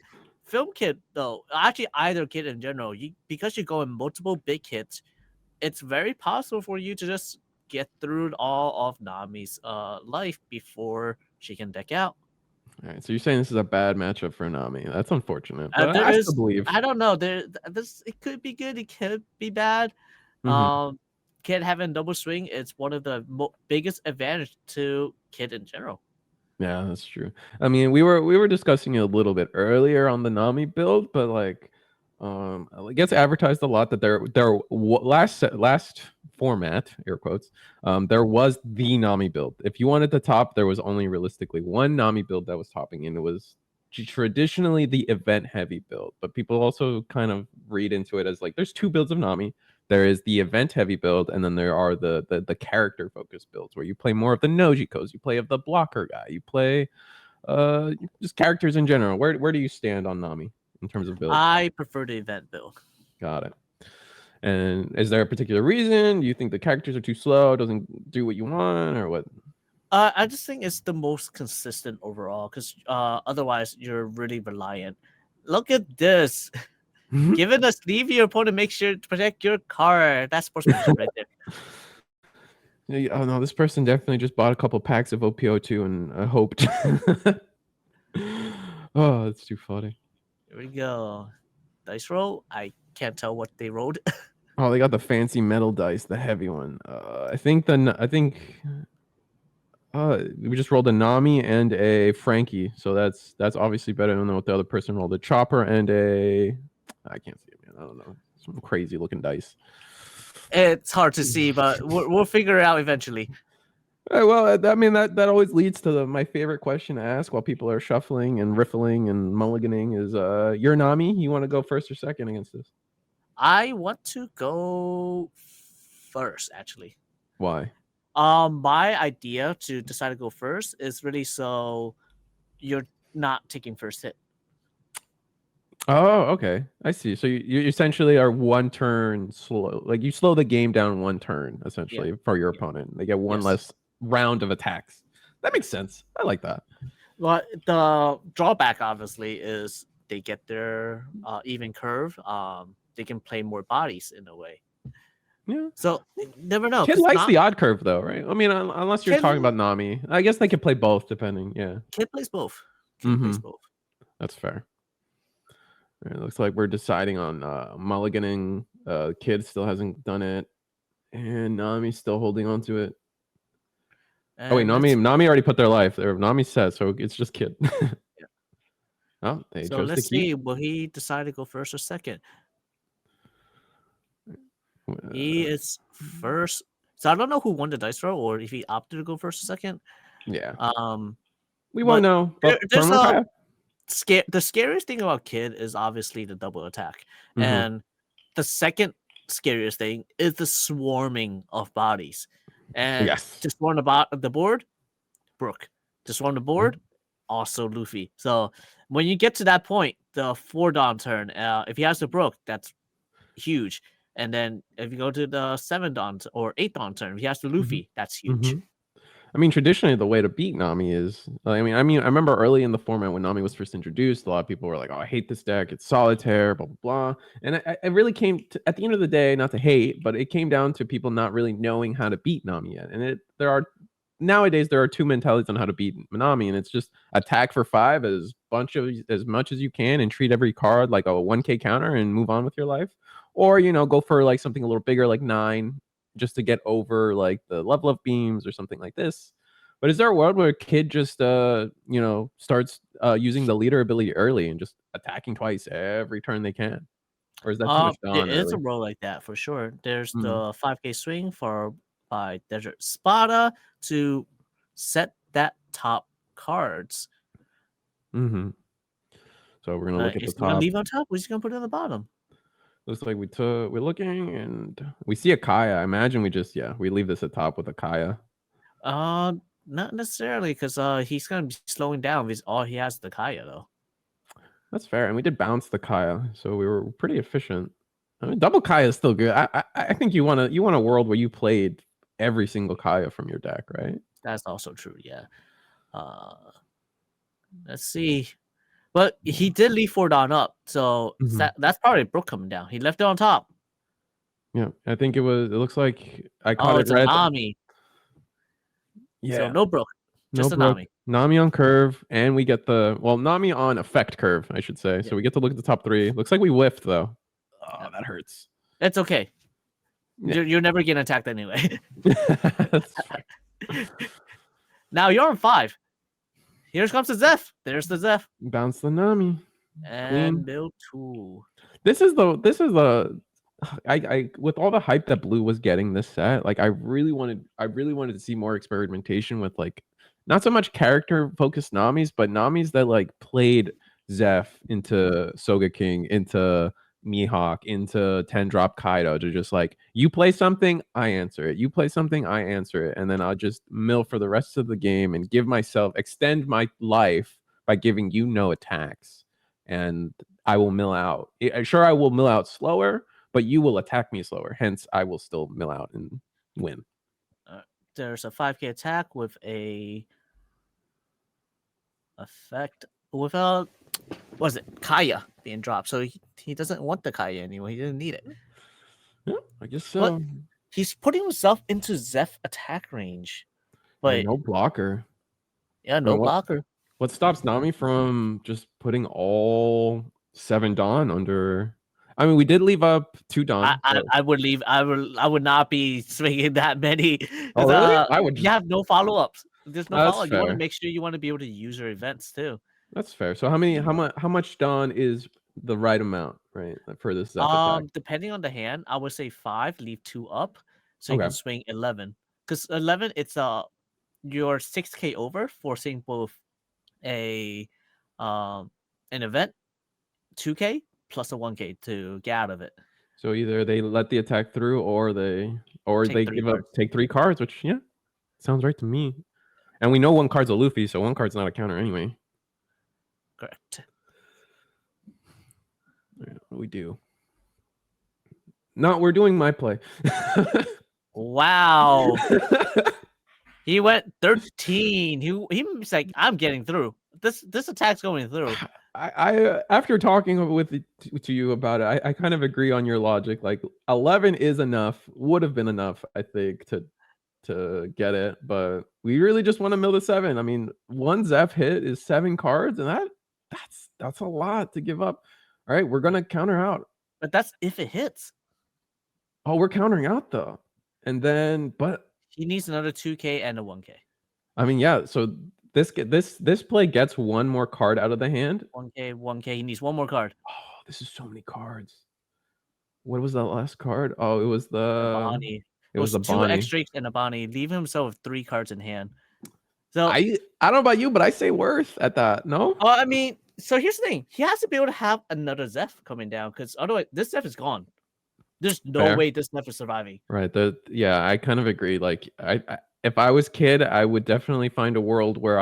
film kid though, actually either kid in general, because you go in multiple big hits, it's very possible for you to just get through all of Nami's life before she can deck out. All right, so you're saying this is a bad matchup for Nami. That's unfortunate. But I still believe. I don't know. It could be good. It could be bad. Kid having double swing is one of the biggest advantage to Kid in general. Yeah, that's true. I mean, we were discussing it a little bit earlier on the Nami build, but it gets advertised a lot that their last format, air quotes, there was the Nami build. If you wanted the top, there was only realistically one Nami build that was topping, and it was traditionally the event heavy build. But people also kind of read into it as like there's 2 builds of Nami. There is the event heavy build, and then there are the character focused builds where you play more of the Nojikos, you play of the blocker guy, you play just characters in general. Where do you stand on Nami in terms of build? I prefer the event build. Got it. And is there a particular reason? Do you think the characters are too slow, doesn't do what you want, or what? I just think it's the most consistent overall, because otherwise you're really reliant. Look at this. Given a sleeve your opponent, make sure to protect your card. That's sportsmanship right there. Oh no, this person definitely just bought a couple packs of OP02 and hoped. Oh, that's too funny. Here we go. dice roll. I can't tell what they rolled. Oh, they got the fancy metal dice, the heavy one. I think we just rolled a Nami and a Frankie, so that's obviously better than what the other person rolled. A chopper and a I can't see it, man. I don't know. Some crazy looking dice. It's hard to see, but we'll figure it out eventually. Well, I mean that always leads to my favorite question to ask while people are shuffling and riffling and mulliganing is your Nami, you want to go first or second against this? I want to go first, actually. Why? My idea to decide to go first is really so you're not taking first hit. Oh, okay. I see. So you essentially are one turn slow. Like you slow the game down one turn, essentially, for your opponent. They get one less round of attacks. That makes sense. I like that. Well, the drawback, obviously, is they get their even curve. They can play more bodies in a way. Yeah. So never know. Kid likes the odd curve though, right? I mean, unless you're talking about Nami, I guess they could play both depending. Yeah. Kid plays both. Kid plays both. That's fair. It looks like we're deciding on mulliganing. Kid still hasn't done it, and Nami's still holding on to it. And oh wait, Nami already put their life there. Nami said so. It's just Kid. Oh, they so chose let's to keep. see. Will he decide to go first or second? He is first. So I don't know who won the dice roll or if he opted to go first or second. Yeah. We won't know. But the scariest thing about Kid is obviously the double attack. And the second scariest thing is the swarming of bodies. And to swarm the board, Brook. To swarm the board, also Luffy. So when you get to that point, the 4-dawn turn, if he has the Brook, that's huge. And then if you go to the 7-dawn or 8-dawn turn, if he has the Luffy, that's huge. I mean, traditionally, the way to beat Nami is, I remember early in the format when Nami was first introduced, a lot of people were like, oh, I hate this deck. It's solitaire, blah, blah, blah. And it really came to, at the end of the day, not to hate, but it came down to people not really knowing how to beat Nami yet. And nowadays, there are two mentalities on how to beat Nami, and it's just attack for 5 as much as you can and treat every card like a 1K counter and move on with your life. Or, go for like something a little bigger, like 9, just to get over like the level up beams or something like this. But is there a world where a Kid just starts using the leader ability early and just attacking twice every turn they can? Or is that too much gone? There is a role like that for sure. There's the 5K swing by Desert Spada to set that top cards. So we're gonna look at the top. Gonna leave on top. We're just gonna put it on the bottom. Looks like we're looking and we see a Kaya. I imagine we leave this at top with a Kaya. Not necessarily, because he's gonna be slowing down because all he has is the Kaya though. That's fair, and we did bounce the Kaya, so we were pretty efficient. I mean, double Kaya is still good. I think you want a world where you played every single Kaya from your deck, right? That's also true, yeah. Let's see. But he did leave 4-dawn up, so that's probably Brook coming down. He left it on top. Yeah, I think it looks like I caught it's a Nami. Yeah. So no Brook. Just a Nami. Nami on curve, and we get Nami on effect curve, I should say. Yeah. So we get to look at the top 3. Looks like we whiffed though. Oh, that hurts. It's okay. Yeah. You're never getting attacked anyway. That's fine. Now you're on 5. Here comes the Zeph. There's the Zeph. Bounce the Nami. And Bill 2. This is the I with all the hype that Blue was getting this set, like I really wanted to see more experimentation with like not so much character focused Namis, but Namis that like played Zeph into Soga King, into Mihawk, into 10-drop Kaido, to just like, you play something, I answer it. You play something, I answer it. And then I'll just mill for the rest of the game and extend my life by giving you no attacks. And I will mill out. Sure, I will mill out slower, but you will attack me slower. Hence, I will still mill out and win. There's a 5K attack with a effect with a Kaya being dropped. So he doesn't want the Kaya anymore. He didn't need it. Yeah, I guess so. But he's putting himself into Zeph attack range. But no blocker. Yeah, no blocker. What stops Nami from just putting all 7 Dawn under. I mean, we did leave up 2 Dawn. I would leave. I would not be swinging that many. Oh, really? I would. You have no follow-ups. There's no follow-up. You want to Fair. make sure you want to be able to use your events too. That's fair. So how much Dawn is the right amount, right, for this attack? Depending on the hand, I would say 5, leave 2 up, so you can swing 11. Because 11, it's your 6K over, forcing both an event 2K plus a 1K to get out of it. So either they let the attack through, or they take 3 cards, which sounds right to me. And we know 1 card's a Luffy, so 1 card's not a counter anyway. Correct. We do. No, we're doing my play. Wow. He went 13. He's like, I'm getting through. This attack's going through. I after talking to you about it, I kind of agree on your logic. Like 11 is enough, would have been enough, I think, to get it, but we really just want to mill the 7. I mean, 1 Zeph hit is 7 cards, and that's a lot to give up. All right, we're gonna counter out. But that's if it hits. Oh, we're countering out though. And then, but he needs another 2K and a 1K. I mean, yeah, so this play gets 1 more card out of the hand. 1K. He needs 1 more card. Oh, this is so many cards. What was that last card? Oh, it was the Bonnie. It was the 2 Bonnie. extras and a Bonnie. Leave himself with 3 cards in hand. So I don't know about you, but I say worth at that. No? I mean, so here's the thing. He has to be able to have another Zeph coming down, because otherwise this Zeph is gone. There's no way this Zeph is surviving. Right. Yeah, I kind of agree. Like if I was Kid, I would definitely find a world where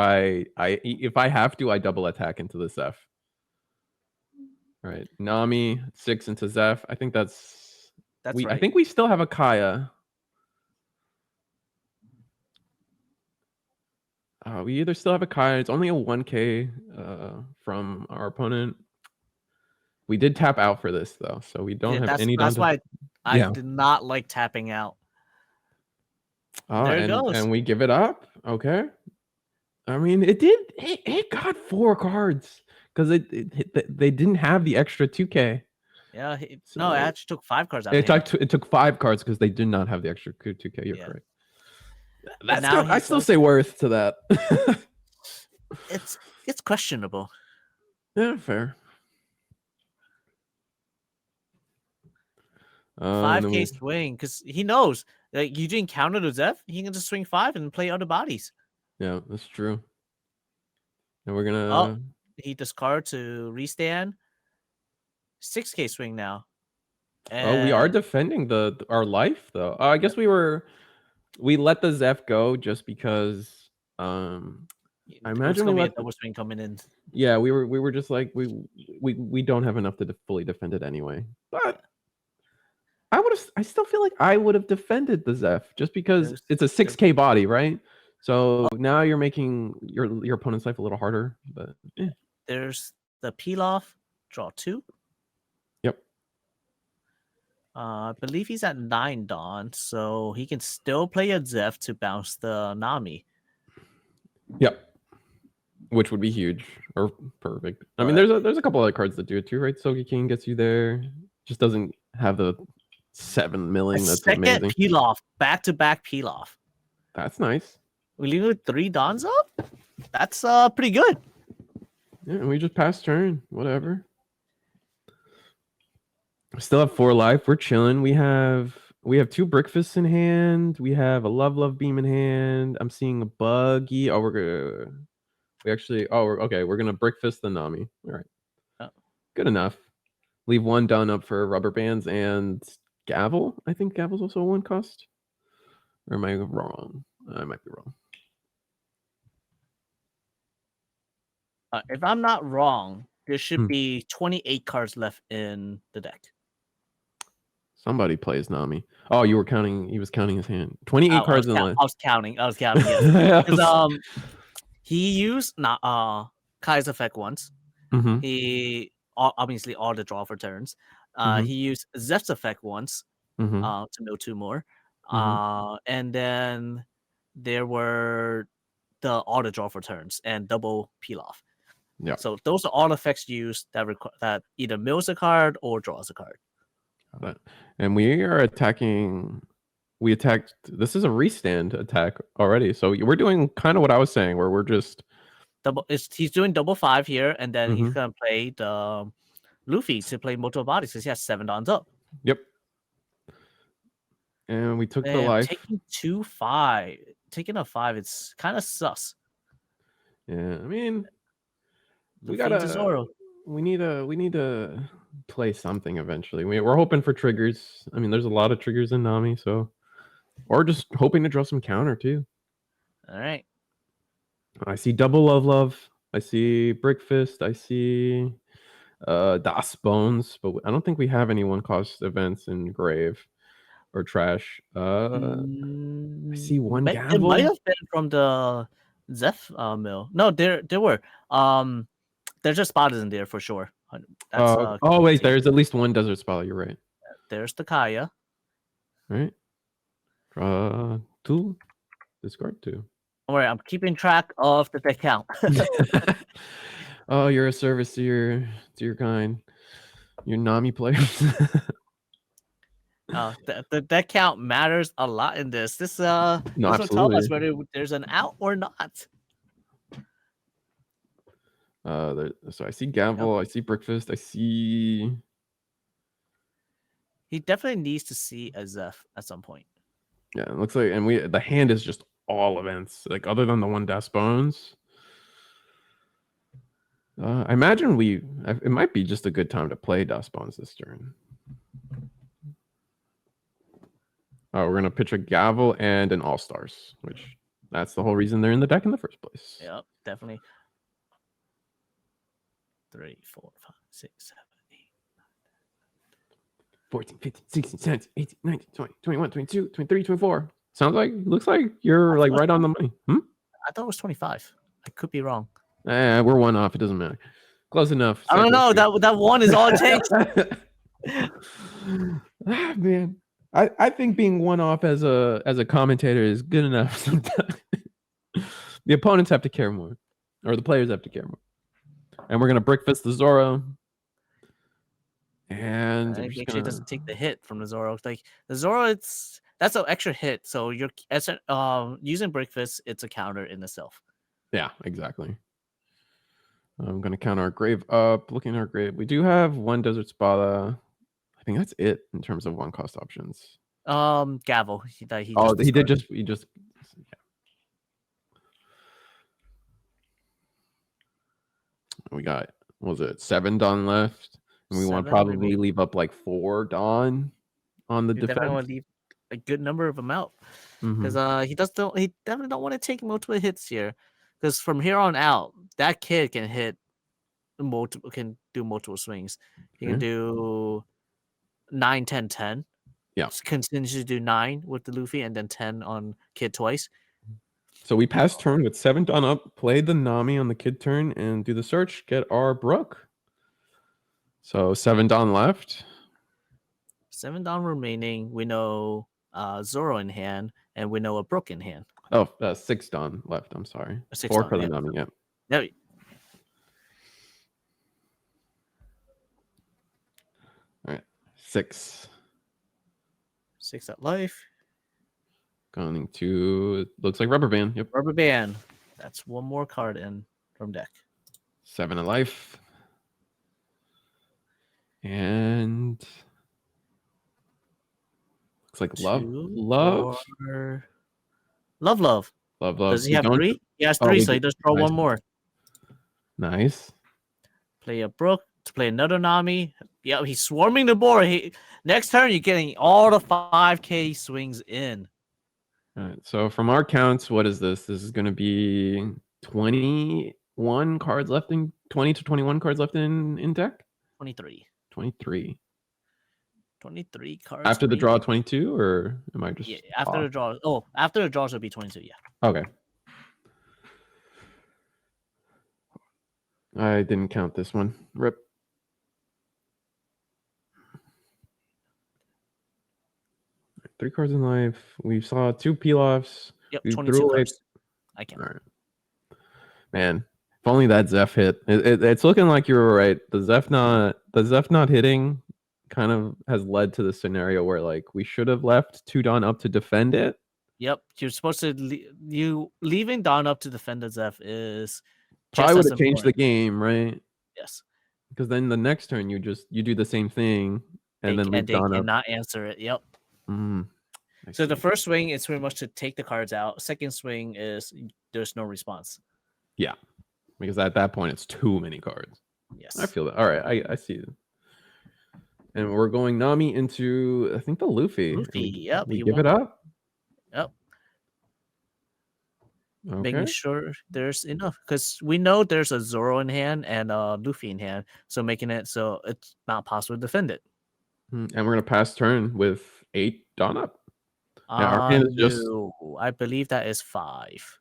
if I have to, I double attack into the Zeph. Right. Nami 6 into Zeph. I think that's right. I think we still have a Kaya. We either still have a Kaya. It's only a 1K from our opponent. We did tap out for this though, so we don't have any. That's why I did not like tapping out. There it goes. And we give it up. Okay. I mean, it got 4 cards because they didn't have the extra 2K. Yeah. No, it actually took 5 cards out. It took 5 cards because they did not have the extra 2K. You're correct. I still say worth to that. It's questionable. Yeah, fair. 5K swing, because he knows that you didn't counter the Zeph. He can just swing 5 and play other bodies. Yeah, that's true. And we're gonna. He discard to restand. 6K swing now. And we are defending our life though. I guess we let the Zeph go just because. I imagine we let double swing coming in. Yeah, we were just like we don't have enough to fully defend it anyway, but. I still feel like I would have defended the Zeph just because it's a 6K body, right? So now you're making your opponent's life a little harder. But there's the peel off, draw 2. Yep. I believe he's at 9 Dawn, so he can still play a Zeph to bounce the Nami. Yep. Which would be huge or perfect. I mean, there's a couple other cards that do it too, right? Sogi King gets you there. Just doesn't have the 7 million. That's amazing. Peel off, back-to-back peel off. That's nice. We leave with 3 Dons up. That's pretty good. Yeah, and we just pass turn. Whatever. We still have 4 life. We're chilling. We have 2 Brickfists in hand. We have a Love Beam in hand. I'm seeing a Buggy. Oh, we're gonna Brickfist the Nami. All right. Oh. Good enough. Leave 1 Dawn up for rubber bands and Gavel. I think Gavel's also a 1 cost. Or am I wrong? I might be wrong. If I'm not wrong, there should be 28 cards left in the deck. Somebody plays Nami. Oh, you were counting. He was counting his hand. 28 cards in the line. I was counting. Yes. Because he used Kai's effect once. Mm-hmm. He obviously all the draw for turns. He used Zeph's effect once to know 2 more. And then there were the auto draw for turns and double peel off. Yeah. So those are all effects used that either mills a card or draws a card. And we are attacking. We attacked. This is a restand attack already. So we're doing kind of what I was saying, where we're just he's doing double 5 here, and then he's gonna play the Luffy to play multiple bodies because he has 7 dons up. Yep. And we took the life. Taking a 5, it's kind of sus. Yeah, I mean, we need to play something eventually. We're hoping for triggers. I mean, there's a lot of triggers in Nami, so or just hoping to draw some counter too. All right. I see double love. I see brick fist. I see Das Bones, but I don't think we have any 1-cost events in grave or trash. I see one gamble. It might have been from the Zeph mill. No, there were. There's a spot in there for sure. That's, wait, there's at least one desert spot. You're right. There's the Kaya. Right. 2. Discard 2. Don't worry, I'm keeping track of the deck count. Oh, you're a service to your kind. Your Nami players. The deck count matters a lot in this. This no, will tell us whether there's an out or not. So I see Gavel, I see Brickfist, I see. He definitely needs to see a Zeph at some point. Yeah, it looks like, and the hand is just all events, like other than the one Das Bones. I imagine it might be just a good time to play Das Bones this turn. Oh, we're gonna pitch a Gavel and an All Stars, which that's the whole reason they're in the deck in the first place. Yep, definitely. 3, 4, 5, 6, 7, 8, 14, 15, 16, 17, 18, 19, 20, 21, 22, 23, 24. Looks like you're like right on the money. I thought it was 25. I could be wrong. We're 1 off. It doesn't matter. Close enough. I don't know. That 1 is all it takes. Man, I think being 1 off as a commentator is good enough sometimes. The opponents have to care more, or the players have to care more. And we're gonna brickfist the Zoro. And it actually doesn't take the hit from the Zoro. Like the Zoro, that's an extra hit. So you're using brickfist, it's a counter in itself. Yeah, exactly. I'm gonna count our grave up. Looking at our grave, we do have 1 desert spada. I think that's it in terms of 1-cost options. Gavel. He just. Yeah. We got, what was it, 7 Dawn left, and we want to probably leave up like 4 Dawn on the defense. Definitely want to leave a good number of them out because he definitely don't want to take multiple hits here. Because from here on out, that kid can do multiple swings. He can do 9, 10, 10. Yeah. Continue to do 9 with the Luffy and then 10 on kid twice. So we pass turn with 7 done up, play the Nami on the kid turn, and do the search, get our Brook. So 7 down left. 7 down remaining. We know Zoro in hand, and we know a Brook in hand. Oh, 6 down left. I'm sorry. 4 for the Nami, yeah. Yeah. All right. 6. 6 at life. Going to, looks like Rubber Band. Yep. Rubber Band. That's 1 more card in from deck. 7 at life. And looks like Love. Love. Does he have 3? He has 3, so he does draw 1 more. Nice. Play a Brook to play another Nami. Yeah, he's swarming the board. Next turn, you're getting all the 5K swings in. All right. So from our counts, what is this? This is going to be 21 cards left in 20 to 21 cards left in deck. 23. 23 cards. After the draw, 22, or am I just? Yeah, after the draw. Oh, after the draws will be 22. Yeah. Okay. I didn't count this one. Rip. Three cards in life. We saw 2 peel-offs. Yep, we 22 cards. I can't. All right. Man, If only that Zeph hit. It's looking like you were right. The Zeph not hitting kind of has led to the scenario where like we should have left 2 Dawn up to defend it. Yep, you're supposed to leaving Dawn up to defend the Zeph is probably would have changed the game, right? Yes. Because then the next turn you do the same thing and then leave Dawn up. They cannot answer it. Yep. So the first swing is pretty much to take the cards out. Second swing is there's no response. Yeah. Because at that point, it's too many cards. Yes. I feel that. All right. I see it. And we're going Nami into, I think, the Luffy. Yep. We give it up? Yep. Okay. Making sure there's enough. Because we know there's a Zoro in hand and a Luffy in hand. So making it so it's not possible to defend it. And we're going to pass turn with 8 Dawn up. Our hand is just... I believe that is 5.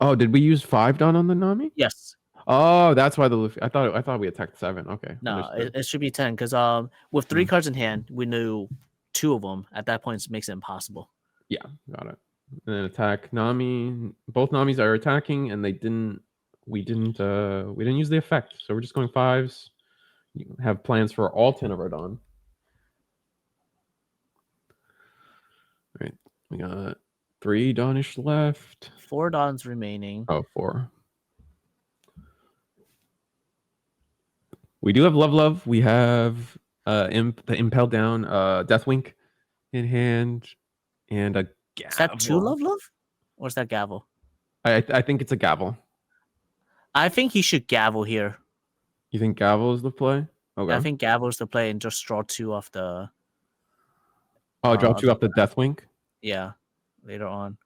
Oh, did we use 5 Dawn on the Nami? Yes. Oh, that's why the Luffy. I thought we attacked 7. Okay. No, it should be 10 because with 3 cards in hand, we knew 2 of them. At that point, it makes it impossible. Yeah, got it. And then attack Nami. Both Namis are attacking, and we didn't use the effect. So we're just going 5s. You have plans for all 10 of our Dawn. All right, we got 3 Dawnish left. 4 Dawns remaining. Oh, 4. We do have Love. We have the Impel down, Deathwink in hand, and a Gavel. Is that 2 Love? Or is that Gavel? I think it's a Gavel. I think he should Gavel here. You think Gavel is the play? Okay. I think Gavel is the play and just draw 2 off the... Oh, draw 2 off the Deathwink? Yeah, later on.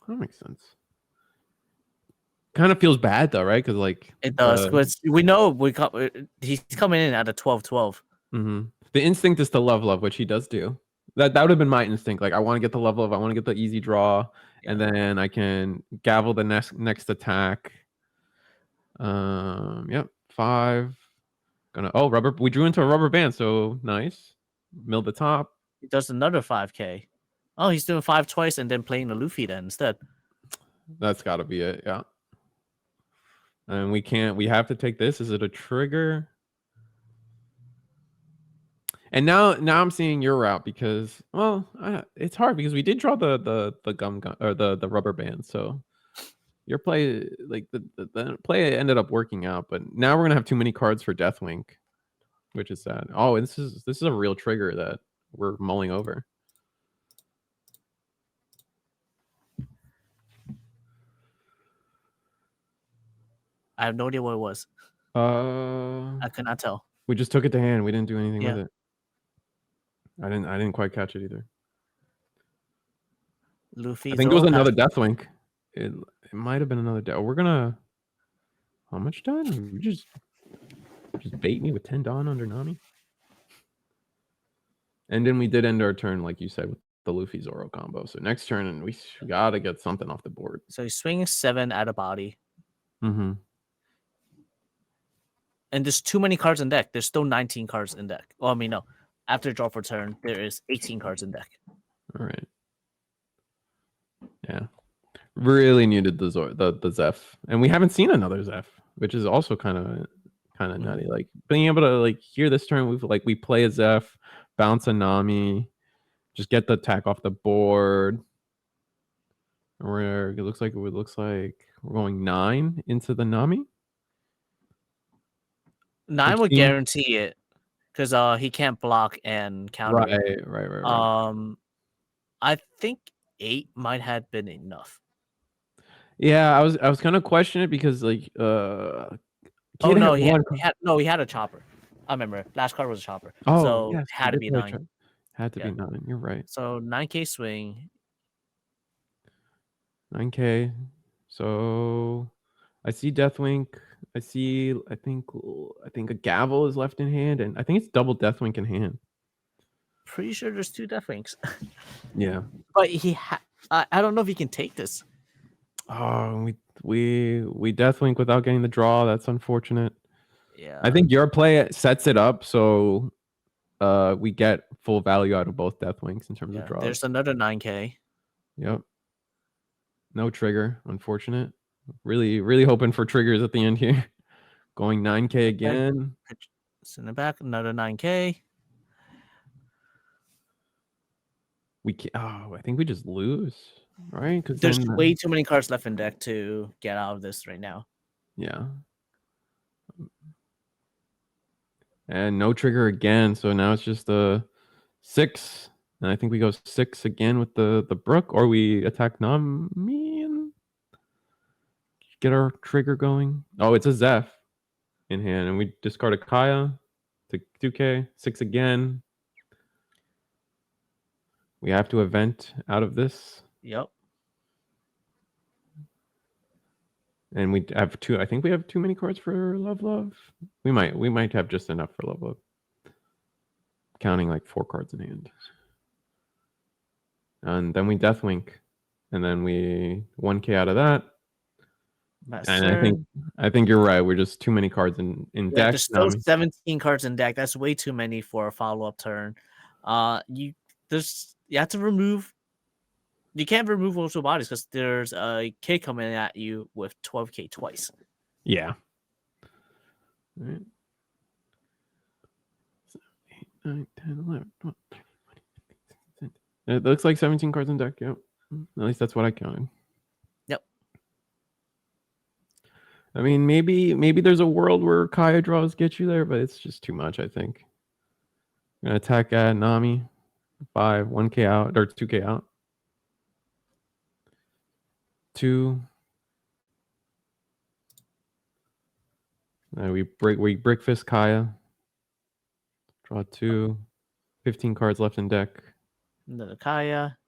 That makes sense. Kind of feels bad though, right? Because like it does. Because we know he's coming in at a 12-12. The instinct is to love, which he does do. That would have been my instinct. Like I want to get the love. I want to get the easy draw, and then I can Gavel the next attack. Yep, 5. Rubber. We drew into a rubber band, so nice. Mill the top. He does another 5K. Oh, he's doing 5 twice and then playing the Luffy then instead. That's got to be it, yeah. And we have to take this. Is it a trigger? And now I'm seeing your route because, well, it's hard because we did draw the gum or the rubber band. So your play, like the play ended up working out, but now we're gonna have too many cards for Deathwink, which is sad. Oh, this is a real trigger that we're mulling over. I have no idea what it was. I could not tell. We just took it to hand. We didn't do anything with it. I didn't quite catch it either. Luffy. I think it was another Deathwink. It might have been another Death. We're gonna. How much Dawn? You just bait me with 10 Dawn under Nami. And then we did end our turn, like you said, with the Luffy Zoro combo. So next turn, and we gotta get something off the board. So he's swinging 7 at a body. And there's too many cards in deck. There's still 19 cards in deck. Well, I mean, no. After draw for turn, there is 18 cards in deck. All right. Yeah. Really needed the Zeph. And we haven't seen another Zeph, which is also kind of nutty. Like being able to like hear this turn, we play a Zeph, bounce a Nami, just get the attack off the board. It looks like we're going 9 into the Nami. 9 would guarantee it because he can't block and counter. Right. I think 8 might have been enough. Yeah, I was kind of questioning it because like he had a chopper. I remember last card was a chopper. Oh, so yes, it had to be 9. Had to be 9. You're right. So 9K swing. 9K. So I see Deathwink. I think a Gavel is left in hand, and I think it's double Deathwink in hand. Pretty sure there's 2 Deathwinks. Yeah. But I don't know if he can take this. Oh, we Deathwink without getting the draw. That's unfortunate. Yeah. I think your play sets it up so we get full value out of both Deathwinks in terms of draws. There's another 9K. Yep. No trigger, unfortunate. Really hoping for triggers at the end here. Going 9K again. Send it back, another 9K. I think we just lose, right? Because there's way too many cards left in deck to get out of this right now. Yeah. And no trigger again, so now it's just a 6. And I think we go 6 again with the Brook, or we attack Nami and get our trigger going. Oh, it's a Zeph in hand, and we discard a Kaya to 2K, 6 again. We have to event out of this. Yep. And we have two. I think we have too many cards for Love. We might have just enough for Love. Counting like 4 cards in hand. And then we Deathwink. And then we 1K out of that. And I think you're right. We're just too many cards in deck. There's still 17 cards in deck. That's way too many for a follow-up turn. You have to remove. You can't remove multiple bodies because there's a K coming at you with 12K twice. Yeah. All right. 7, 8, 9, 10, 11, 12, 13, 14, 15, 16. It looks like 17 cards in deck. Yep. At least that's what I counted. Yep. I mean, maybe there's a world where Kaya draws get you there, but it's just too much, I think. I'm gonna attack at Nami. 5, 1K out or 2K out. 2. We brick fist Kaya. Draw 2. 15 cards left in deck. Another Kaya.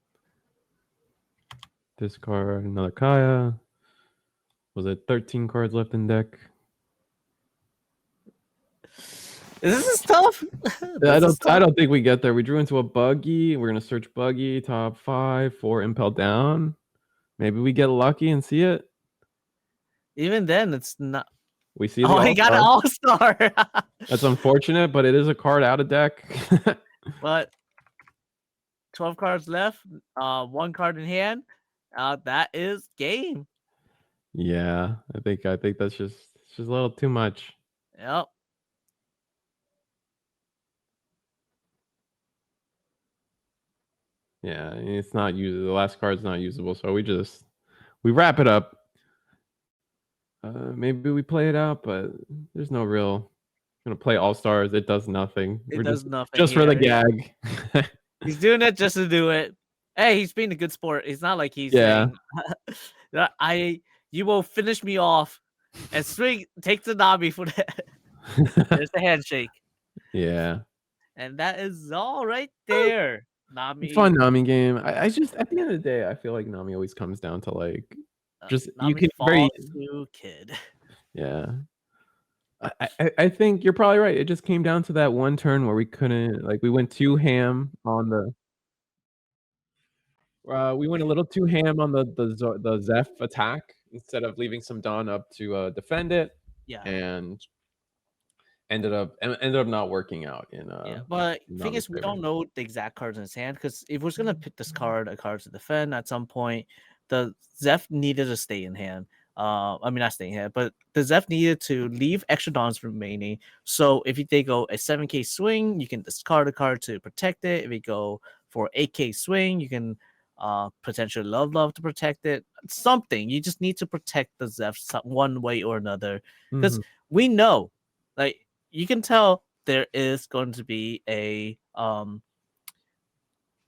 Discard another Kaya. Was it 13 cards left in deck? This is tough. I don't think we get there. We drew into a buggy. We're gonna search buggy. Top 5, 4 impel down. Maybe we get lucky and see it. Even then, it's not. We see. Oh, he got an all-star. That's unfortunate, but it is a card out of deck. But 12 cards left. 1 card in hand. That is game. Yeah, I think that's just a little too much. Yep. Yeah, it's not usable. The last card's not usable, so we wrap it up. Maybe we play it out, but there's no real. Gonna play All Stars. It does nothing. It does nothing. Just for the gag. He's doing it just to do it. Hey, he's being a good sport. It's not like he's saying, you will finish me off and take the Nami for that. There's the handshake. Yeah. And that is all right there. Nami. Fun Nami game. I just at the end of the day, I feel like Nami always comes down to like just Nami you can to Kid. Yeah. I think you're probably right. It just came down to that one turn where we couldn't we went too ham on the we went a little too ham on the Zeph attack instead of leaving some Dawn up to defend it. Yeah. And ended up not working out in but the thing is, we don't know the exact cards in his hand because if we're gonna pick this card, a card to defend at some point, the Zeph needed to stay in hand. I mean not stay in hand, but the Zeph needed to leave extra Dawns remaining. So if they go a 7K swing, you can discard a card to protect it. If you go for 8K swing, you can potentially love to protect it. Something you just need to protect the Zeph one way or another because we know, like. You can tell there is going to be a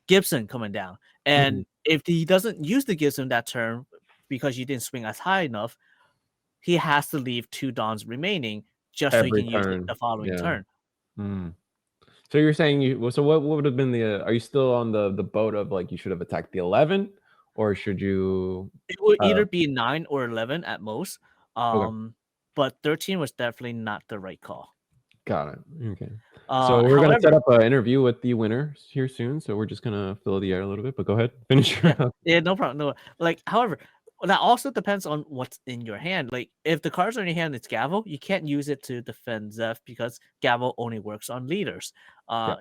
Gibson coming down. And if he doesn't use the Gibson that turn because you didn't swing as high enough, he has to leave 2 Dawns remaining just so he can use it the following turn. So you're saying so what would have been are you still on the boat of like you should have attacked the 11 or should you? It would either be 9 or 11 at most. But 13 was definitely not the right call. Got it. Okay. So we're going to set up an interview with the winner here soon. So we're just going to fill the air a little bit, but go ahead. Finish your Yeah, no problem. No, however, that also depends on what's in your hand. Like, if the cards are in your hand, it's Gavel. You can't use it to defend Zeph because Gavel only works on leaders.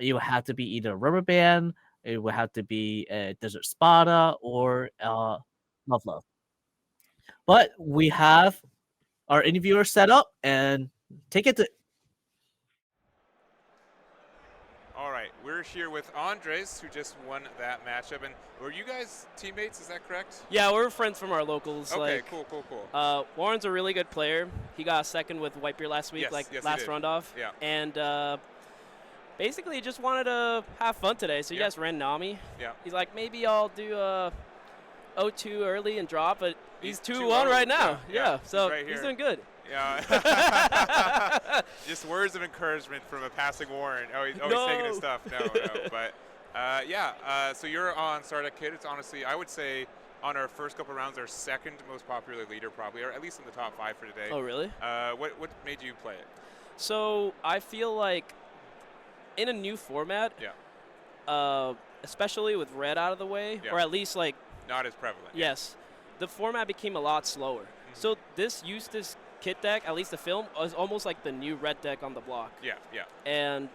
You would have to be either Rubber Band, it would have to be Desert Spada, or Love. But we have our interviewer set up, and take it to. All right, we're here with Aandroidd, who just won that matchup. And were you guys teammates? Is that correct? Yeah, we're friends from our locals. Okay, cool. Warren's a really good player. He got second with Whitebeard last week, yes, last round off. Yeah. And basically, he just wanted to have fun today, so he just ran Nami. Yeah. He's like, maybe I'll do 0-2 early and drop, but he's 2-1 2-0 right now. Yeah, so right he's doing good. Yeah. Just words of encouragement from a passing Warren. Oh, he's taking his stuff. No. But so you're on Startup Kid. It's honestly, I would say, on our first couple rounds, our second most popular leader probably, or at least in the top 5 for today. Oh, really? What made you play it? So I feel like in a new format, especially with red out of the way, or at least like not as prevalent. Yes, the format became a lot slower. So this kit deck, at least the film, was almost like the new red deck on the block. Yeah. And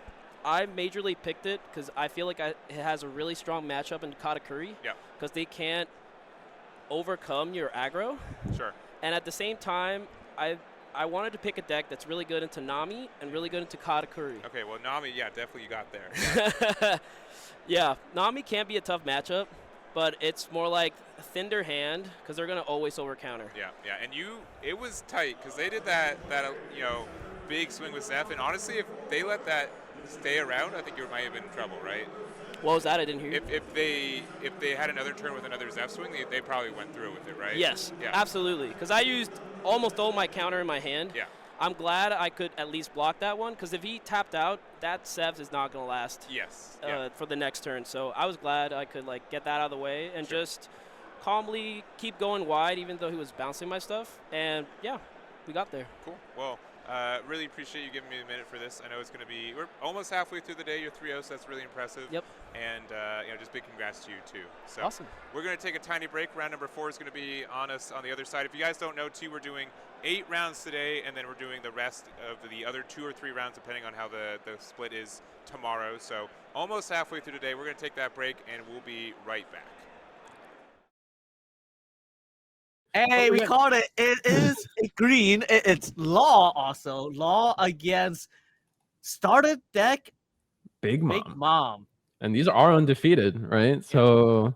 I majorly picked it because I feel like it has a really strong matchup in Katakuri. Yeah. Because they can't overcome your aggro. Sure. And at the same time, I wanted to pick a deck that's really good into Nami and really good into Katakuri. Okay, well, Nami, definitely you got there. Yeah, Nami can be a tough matchup, but it's more like a thinner hand because they're going to always overcounter. Yeah. And it was tight because they did that big swing with Zeph, and honestly, if they let that stay around, I think you might have been in trouble, right? What was that? I didn't hear you. If they had another turn with another Zeph swing, they probably went through with it, right? Yes, yeah. Absolutely. Because I used almost all my counter in my hand. Yeah. I'm glad I could at least block that one because if he tapped out, that Sevs is not going to last. Yes. For the next turn. So I was glad I could get that out of the way and just calmly keep going wide, even though he was bouncing my stuff. And yeah, we got there. Cool. Well. Really appreciate you giving me a minute for this. I know it's going to be, we're almost halfway through the day. You're 3-0, so that's really impressive. Yep. And just big congrats to you too. So awesome. We're going to take a tiny break. Round number 4 is going to be on us on the other side. If you guys don't know too, we're doing 8 rounds today, and then we're doing the rest of the other 2 or 3 rounds, depending on how the split is tomorrow. So almost halfway through today. We're going to take that break, and we'll be right back. Hey, we called it. It is a green. It's Law also. Law against started deck Big Mom. Big Mom. And these are undefeated, right? So,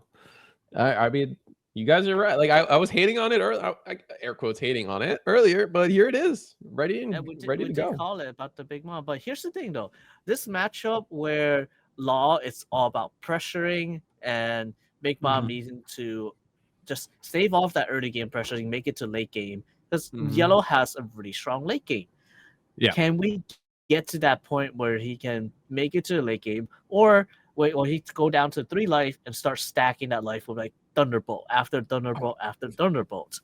I mean, you guys are right. Like, I was hating on it earlier. Air quotes hating on it earlier, but here it is. Ready to go. We call it about the Big Mom. But here's the thing, though. This matchup where Law, it's all about pressuring and Big Mom needing to just stave off that early game pressure and make it to late game. Because Yellow has a really strong late game. Yeah. Can we get to that point where he can make it to the late game? Or wait, will he go down to 3 life and start stacking that life with Thunderbolt after Thunderbolt after Thunderbolt?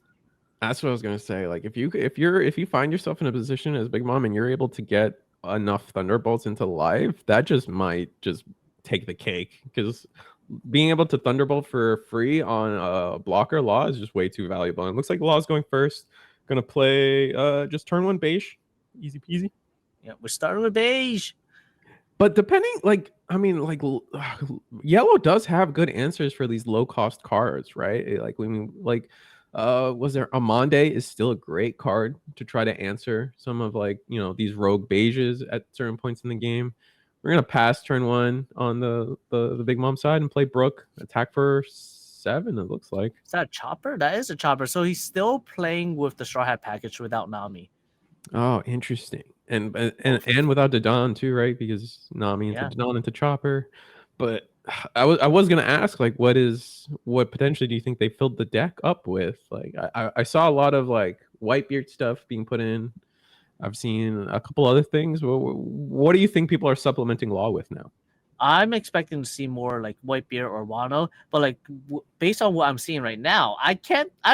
That's what I was gonna say. Like if you find yourself in a position as Big Mom and you're able to get enough Thunderbolts into life, that just might just take the cake, because being able to Thunderbolt for free on a blocker Law is just way too valuable. And it looks like Law's going first. Gonna play just turn 1 beige. Easy peasy. Yeah, we're starting with beige. But depending, Yellow does have good answers for these low cost cards, right? Was there Aandroidd is still a great card to try to answer some of these rogue beiges at certain points in the game. We're gonna pass turn 1 on the Big Mom side and play Brook. Attack for 7, it looks like. Is that a chopper? That is a chopper. So he's still playing with the Straw Hat package without Nami. Oh, interesting. And without Dodon too, right? Because Nami into Dodon into chopper. But I was gonna ask, what potentially do you think they filled the deck up with? I saw a lot of Whitebeard stuff being put in. I've seen a couple other things. What do you think people are supplementing Law with now? I'm expecting to see more Whitebeard or Wano, but based on what I'm seeing right now, I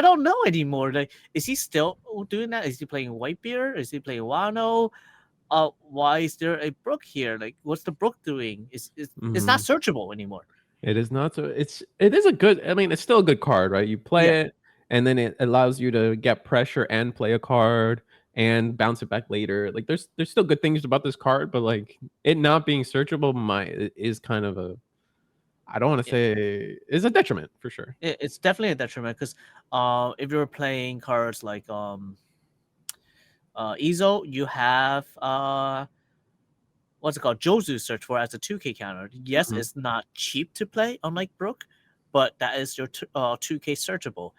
don't know anymore. Is he still doing that? Is he playing Whitebeard? Is he playing Wano? Why is there a Brook here? What's the Brook doing? It's not searchable anymore. It is not. So it is a good. I mean, it's still a good card, right? You play it, and then it allows you to get pressure and play a card and bounce it back later. There's still good things about this card, but it not being searchable is kind of I don't want to say is a detriment for sure. It's definitely a detriment because if you're playing cards like Ezo, you have what's it called? Jozu search for as a 2K counter. Yes, it's not cheap to play, unlike Brook, but that is your 2K searchable.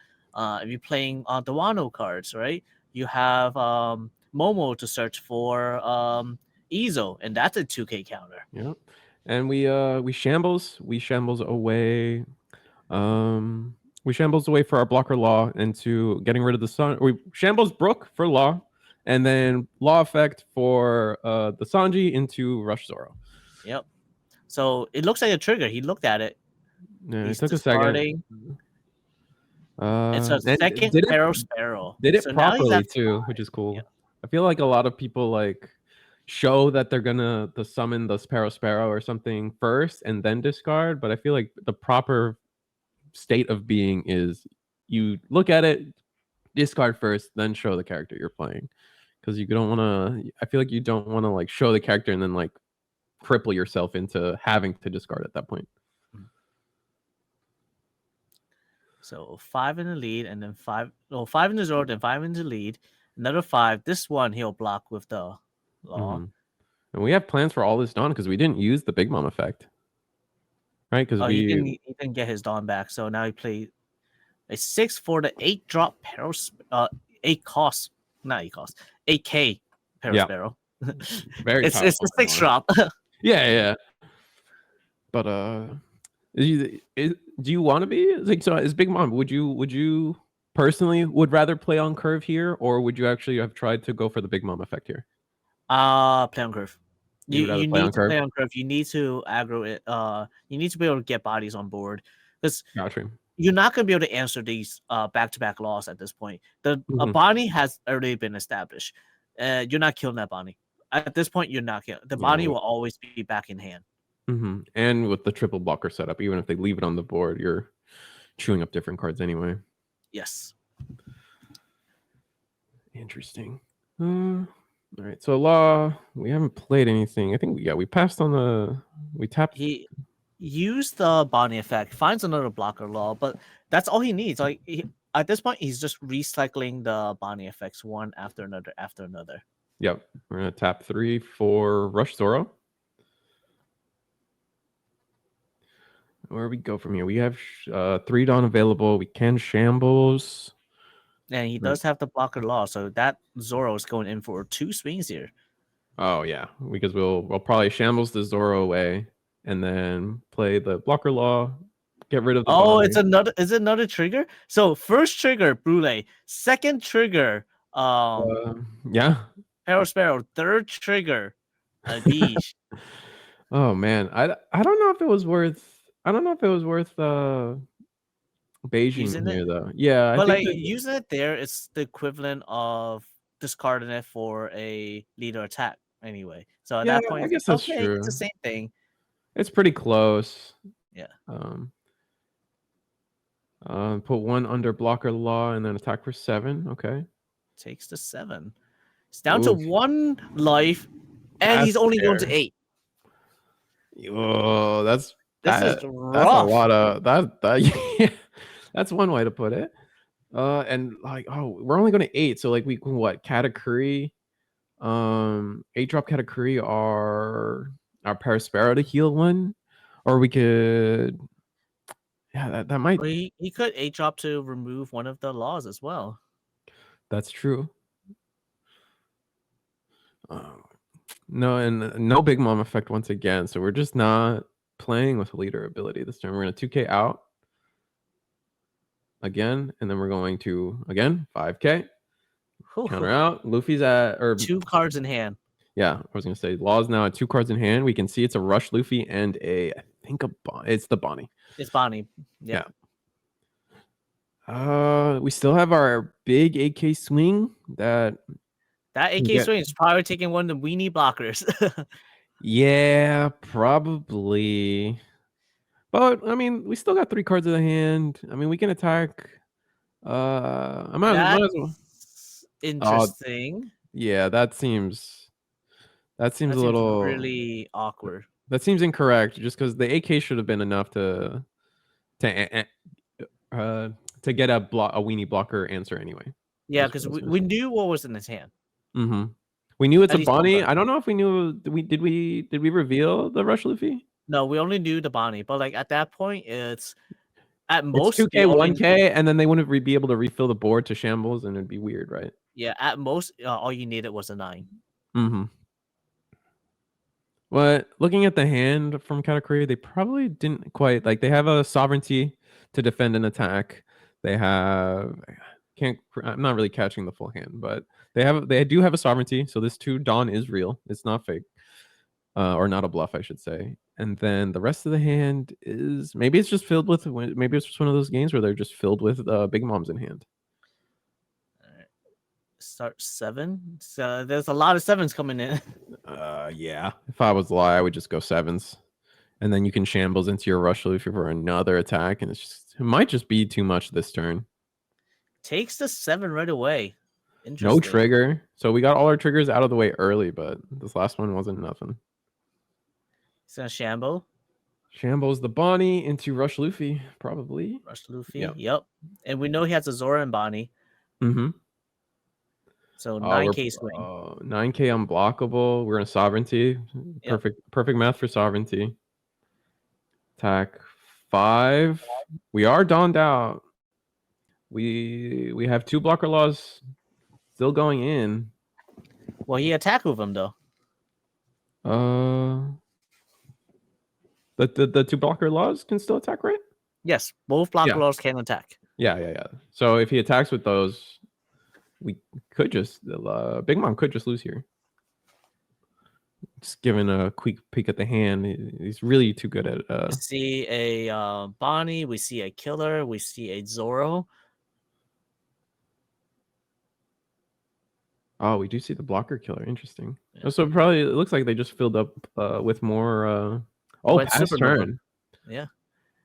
If you're playing the Wano cards, right? You have Momo to search for Ezo, and that's a 2K counter. Yeah, and we shambles away. We shambles away for our blocker Law into getting rid of the Sun. We shambles Brook for Law, and then Law effect for the Sanji into Rush Zoro. Yep. So it looks like a trigger. He looked at it. Yeah, He's it took a second. It's a second Sparrow. Did it so properly too, which is cool. Yeah. I feel like a lot of people like show that they're gonna summon the Sparrow or something first and then discard, but I feel like the proper state of being is you look at it, discard first, then show the character you're playing, because you don't want to. I feel like you don't want to like show the character and then like cripple yourself into having to discard at that point. So 5 in the lead, and then 5 in the Zoro, then 5 in the lead. Another 5. This one he'll block with the Law. And we have plans for all this Dawn because we didn't use the Big Mom effect, right? Because he didn't get his Dawn back, so now he played a 6 for the 8 drop Peril, 8 cost, not 8 cost, 8K Peril Sparrow. Very. it's a 6 drop. yeah. But do you want to be like, so as Big Mom? Would you personally would rather play on curve here, or would you actually have tried to go for the Big Mom effect here? Play on curve. You need to curve? play on curve. You need to aggro it. You need to be able to get bodies on board, because you're not going to be able to answer these back-to-back Laws at this point. The Bonnie has already been established. You're not killing that Bonnie. At this point, you're not killing. The Bonnie will always be back in hand. And with the triple blocker setup, even if they leave it on the board, you're chewing up different cards anyway. Yes. Interesting. All right, so Law, we haven't played anything. I think we passed on we tapped. He used the Bonnie effect, finds another blocker Law, but that's all he needs. Like at this point, he's just recycling the Bonnie effects one after another after another. Yep, we're gonna tap 3 for Rush Zoro. Where we go from here? We have 3 Dawn available. We can shambles. And he does have the blocker Law, so that Zoro is going in for 2 swings here. Oh yeah, because we'll probably shambles the Zoro away and then play the blocker Law, get rid of the Bonnie. Is it another trigger? So first trigger, Brule. Second trigger, Peril Sparrow. Third trigger, Beige. Oh man, I don't know if it was worth. I don't know if it was worth Beijing here though. Yeah, but like using it there, it's the equivalent of discarding it for a leader attack anyway. So at that point, I guess that's true. It's the same thing. It's pretty close. Yeah. Put 1 under blocker Law and then attack for 7. Okay. Takes the 7. It's down to 1 life, and he's only going to 8. Oh, this is rough. That's a lot of that. That's one way to put it. And like, we're only going to 8, so like we can Katakuri, 8-drop Katakuri our Paraspero to heal 1, or we could, that might. He could 8-drop to remove one of the Laws as well. That's true. No, and no Big Mom effect once again. So we're just not playing with leader ability this time. We're going to 2K out again, and then we're going to again 5K counter out. Luffy's at 2 cards in hand. Yeah, I was going to say Law's now at 2 cards in hand. We can see it's a Rush Luffy and it's the Bonnie. It's Bonnie. Yeah. We still have our big AK swing that AK swing is probably taking one of the weenie blockers. Yeah, probably. But I mean, we still got 3 cards in the hand. I mean, we can attack. I might as well. Interesting. Yeah, that seems a little really awkward. That seems incorrect. Just because the AK should have been enough to get a weenie blocker answer anyway. Yeah, because we knew what was in his hand. Mm-hmm. We knew it's At a least one Bonnie. card. I don't know if we knew. Did we reveal the Rush Luffy? No, we only knew the Bonnie, but like at that point, it's at most It's 2K, 1K, and then they wouldn't be able to refill the board to shambles, and it'd be weird, right? Yeah, at most, all you needed was a 9. Mm-hmm. But looking at the hand from Katakuri, they probably didn't quite like. They have a sovereignty to defend an attack. They have I'm not really catching the full hand, but they do have a sovereignty. So this 2 Dawn is real. It's not fake, or not a bluff, I should say. And then the rest of the hand is maybe it's just filled with. Maybe it's just one of those games where they're just filled with big moms in hand. Start 7. So there's a lot of 7s coming in. Yeah. If I was lie, I would just go 7s, and then you can shambles into your Rush Luffy for another attack, and it might just be too much this turn. Takes the 7 right away. No trigger. So we got all our triggers out of the way early, but this last one wasn't nothing. He's gonna shamble. Shambles the Bonnie into Rush Luffy, probably. Rush Luffy. Yep. And we know he has a Zora and Bonnie. Mm-hmm. So 9K swing. 9K unblockable. We're in sovereignty. Perfect math for sovereignty. Attack 5. We are dawned out. We have 2 blocker laws still going in. Well, he attacked with them though. The 2 blocker laws can still attack, right? Yes, both blocker laws can attack. Yeah. So if he attacks with those, we could just Big Mom could just lose here. Just giving a quick peek at the hand, he's really too good at. We see a Bonnie, we see a Killer, we see a Zoro. Oh, we do see the blocker Killer. Interesting. Yeah. So probably it looks like they just filled up with more. Pass turn. Yeah,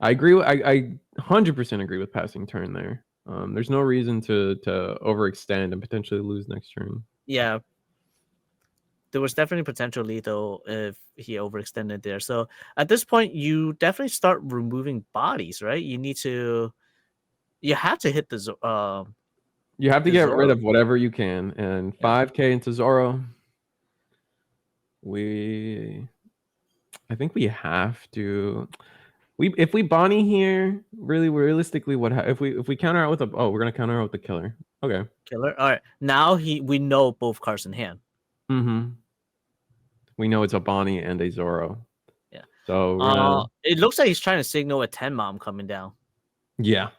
I agree. I 100% agree with passing turn there. There's no reason to overextend and potentially lose next turn. Yeah. There was definitely potential lethal if he overextended there. So at this point, you definitely start removing bodies, right? You have to hit the you have to get rid of whatever you can. And 5K into Zoro. I think we have to. If we Bonnie here, really realistically, if we counter out with we're gonna counter out with the Killer. Okay. Killer. All right. Now we know both cards in hand. Mm-hmm. We know it's a Bonnie and a Zoro. Yeah. So it looks like he's trying to signal a 10 mom coming down. Yeah.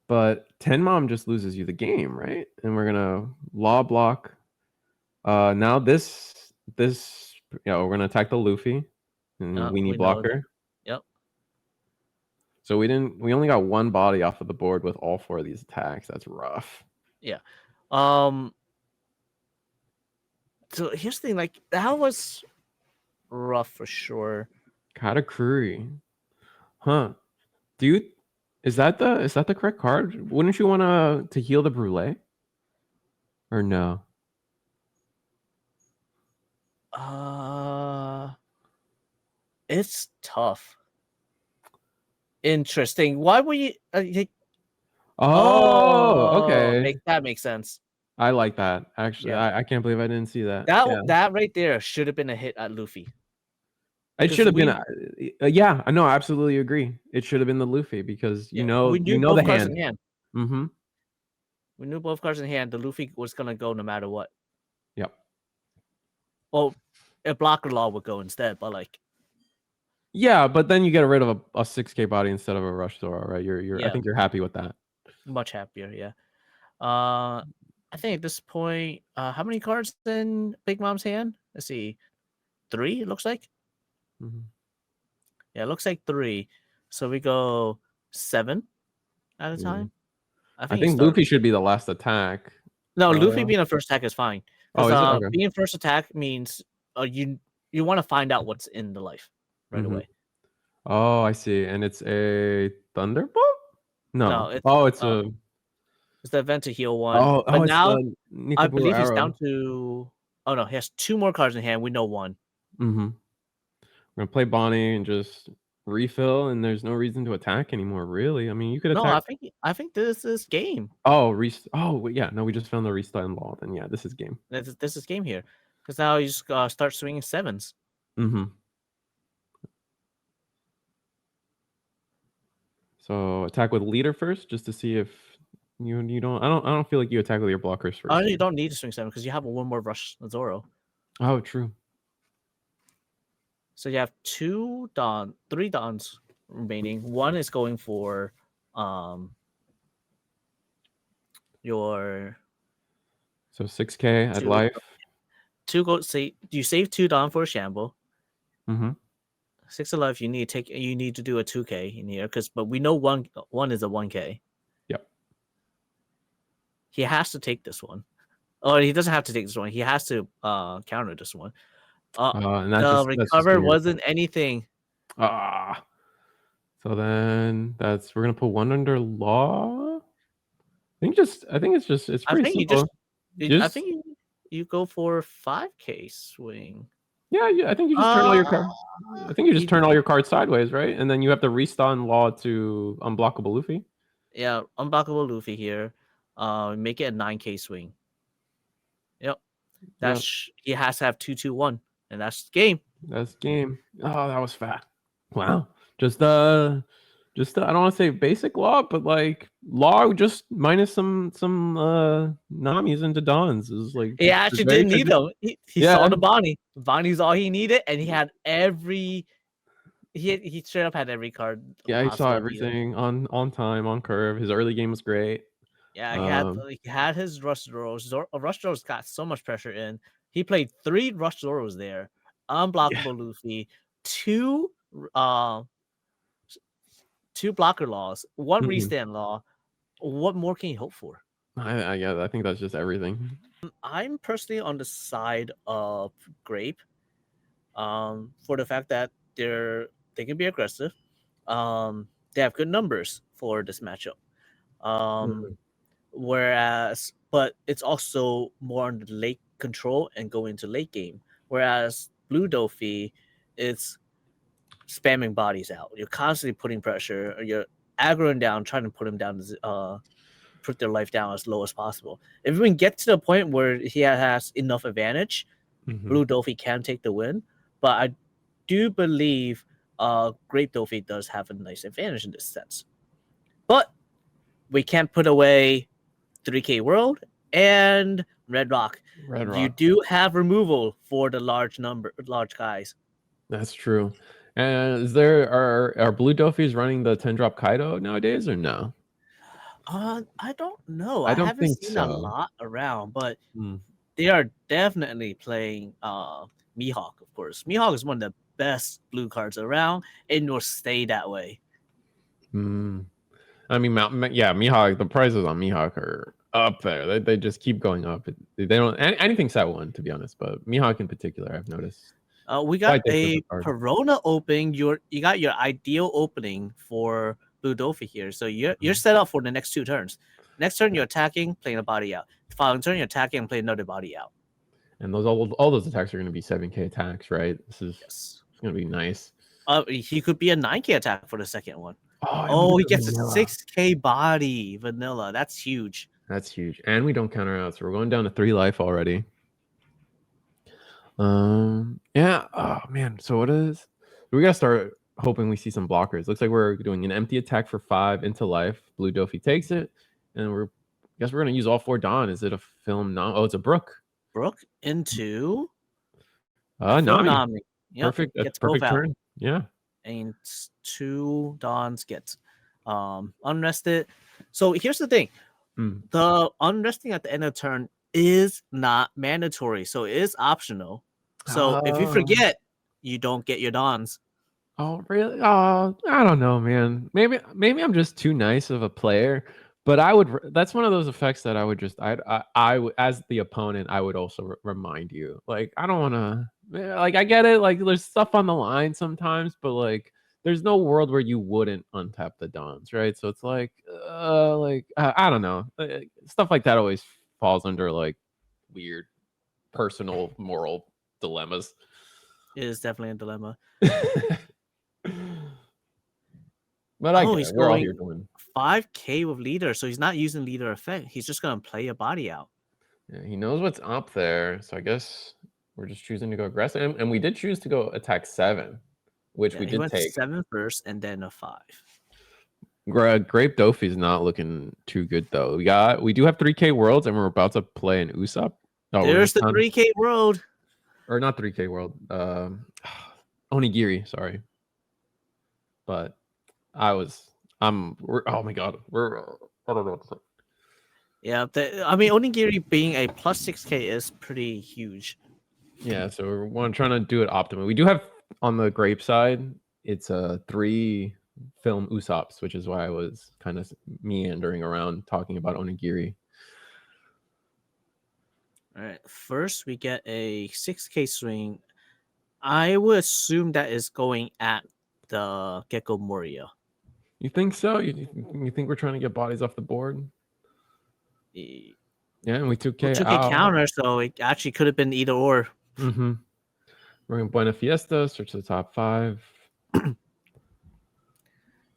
But 10 mom just loses you the game, right? And we're gonna law block. Now this we're gonna attack the Luffy and weenie blocker. Yep. So we only got 1 body off of the board with all 4 of these attacks. That's rough. Yeah. So here's the thing, like that was rough for sure. Katakuri. Huh. Is that the correct card? Wouldn't you want to heal the Brulee? Or no? It's tough. Interesting. Why were you okay. That makes sense. I like that. Actually, I can't believe I didn't see that. That right there should have been a hit at Luffy. It should have been. Yeah, I know. I absolutely agree. It should have been the Luffy because you know the hand. Mm-hmm. We knew both cards in hand. The Luffy was gonna go no matter what. Yep. Well, a blocker law would go instead, but like. Yeah, but then you get rid of a 6K body instead of a Rush Zoro, right? I think you're happy with that. Much happier, yeah. I think at this point, how many cards in Big Mom's hand? Let's see, 3. It looks like. Mm-hmm. Yeah, it looks like 3. So we go 7 at a time. I think Luffy should be the last attack. No, Luffy being the first attack is fine. Okay. Being first attack means you want to find out what's in the life right away. Oh, I see. And it's a Thunderbolt? No. It's the event to heal 1. Oh, but now I believe arrow. He's down to. Oh no, he has 2 more cards in hand. We know 1. Mm-hmm. We're gonna play Bonnie and just refill, and there's no reason to attack anymore, really. I mean, you could No, attack. I think this is game. Oh, wait, yeah. No, we just found the restart law. Then yeah, this is game. This is game here, because now you just start swinging 7s. Mm-hmm. So attack with leader first, just to see if you don't. I don't feel like you attack with your blockers first. Oh, you don't need to swing 7 because you have one more rush Zoro. Oh, true. So you have 3 Dons remaining. One is going for your. So 6K at life. 2 go say you save 2 Don for a Shamble. Mm-hmm. 6 alive. You need to do a 2K in here but we know one is a 1K. Yep. He has to take this one. Oh, he doesn't have to take this one. He has to counter this one. And the recover wasn't anything. So then we're gonna put 1 under law. I think it's pretty simple. I think you go for 5K swing. Yeah, I think you just turn all your cards. I think you just turn all your cards sideways, right? And then you have to restun law to unblockable Luffy. Yeah, unblockable Luffy here. Make it a 9K swing. Yep. He has to have 2-2-1, and that's game. That's game. Oh, that was fat. Wow. Just I don't want to say basic law, but like law just minus some Namis into Dons is like. He actually didn't need them. He saw the Bonnie. Bonnie's all he needed, and he had every. He straight up had every card. Yeah, he saw everything on time, on curve. His early game was great. Yeah, he had his Rush Zoros. Rush Zoros got so much pressure in. He played 3 Rush Zoros there. Unblockable Luffy, 2 blocker laws, 1 restand law. What more can you hope for? I think that's just everything. I'm personally on the side of Grape, for the fact that they can be aggressive. They have good numbers for this matchup. Whereas, but it's also more on the late control and go into late game. Whereas Blue Doffy, it's spamming bodies out. You're constantly putting pressure. You're aggroing down, trying to put them down, put their life down as low as possible. If we can get to the point where he has enough advantage, Blue Doffy can take the win. But I do believe Great Doffy does have a nice advantage in this sense. But we can't put away 3K World and Red Rock. You do have removal for the large guys. That's true. And are Blue Doffys running the 10-drop Kaido nowadays or no? I don't know. I haven't seen a lot around, but they are definitely playing Mihawk, of course. Mihawk is one of the best blue cards around, and will stay that way. I mean, Mihawk, the prices on Mihawk are up there. They just keep going up. They don't anything set 1, to be honest, but Mihawk in particular, I've noticed. We got a Perona opening. You got your ideal opening for Blue Doffy here. So you're set up for the next 2 turns. Next turn you're attacking, playing a body out. The following turn you're attacking and playing another body out. And all those attacks are going to be 7K attacks, right? This is going to be nice. He could be a 9K attack for the second one. He gets a 6K body vanilla. That's huge. That's huge. And we don't counter out, so we're going down to 3 life already. Yeah. Oh man. So we gotta start hoping we see some blockers. Looks like we're doing an empty attack for 5 into life. Blue Doffy takes it, and guess we're gonna use all 4 Dawn. Is it a film? Oh, it's a Brook. Brook into Nami. Yep. Perfect. That's perfect turn. Yeah. And 2 Dawns get unrested. So here's the thing. The unresting at the end of the turn is not mandatory, so it is optional. So if you forget, you don't get your Dawns. Oh really? Oh, I don't know, man. Maybe I'm just too nice of a player, but that's one of those effects that I would just I as the opponent I would also remind you. Like I don't want to, like I get it, like there's stuff on the line sometimes, but like there's no world where you wouldn't untap the Dawns, right? So it's like I don't know, stuff like that always falls under like weird personal moral dilemmas. It is definitely a dilemma. But I Oh, get he's it. We're all going here to win. 5K with leader, so he's not using leader effect. He's just gonna play a body out. Yeah, he knows what's up there, so I guess we're just choosing to go aggressive, and we did choose to go attack 7, which we He did went take. 7 first and then a 5. Grape Doffy's not looking too good though. We do have 3K worlds, and we're about to play an Usopp. Oh, There's the 3K world. Or not 3K world. Onigiri, sorry. But oh my god, I don't know what to say. Yeah, I mean, Onigiri being a plus 6K is pretty huge. Yeah, so we're trying to do it optimally. We do have on the Grape side, it's 3 film Usopps, which is why I was kind of meandering around talking about Onigiri. All right, first we get a 6K swing. I would assume that is going at the Gecko Moria. You think so? You think we're trying to get bodies off the board? Yeah, and we took K 2K counter, so it actually could have been either or. Mm-hmm. We're in Buena Fiesta, search the top 5.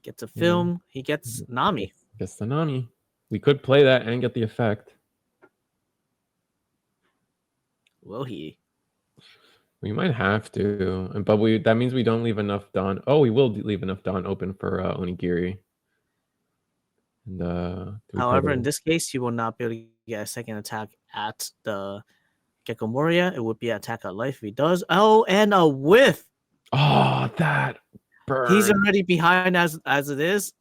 Gets a film. He gets Nami. Gets the Nami. We could play that and get the effect. Will he? We might have to, but that means we don't leave enough Dawn. Oh, we will leave enough Dawn open for Onigiri. And however, in this case, he will not be able to get a second attack at the Gecko Moria. It would be an attack at life if he does. Oh, and a whiff. Oh, that burn. He's already behind as it is.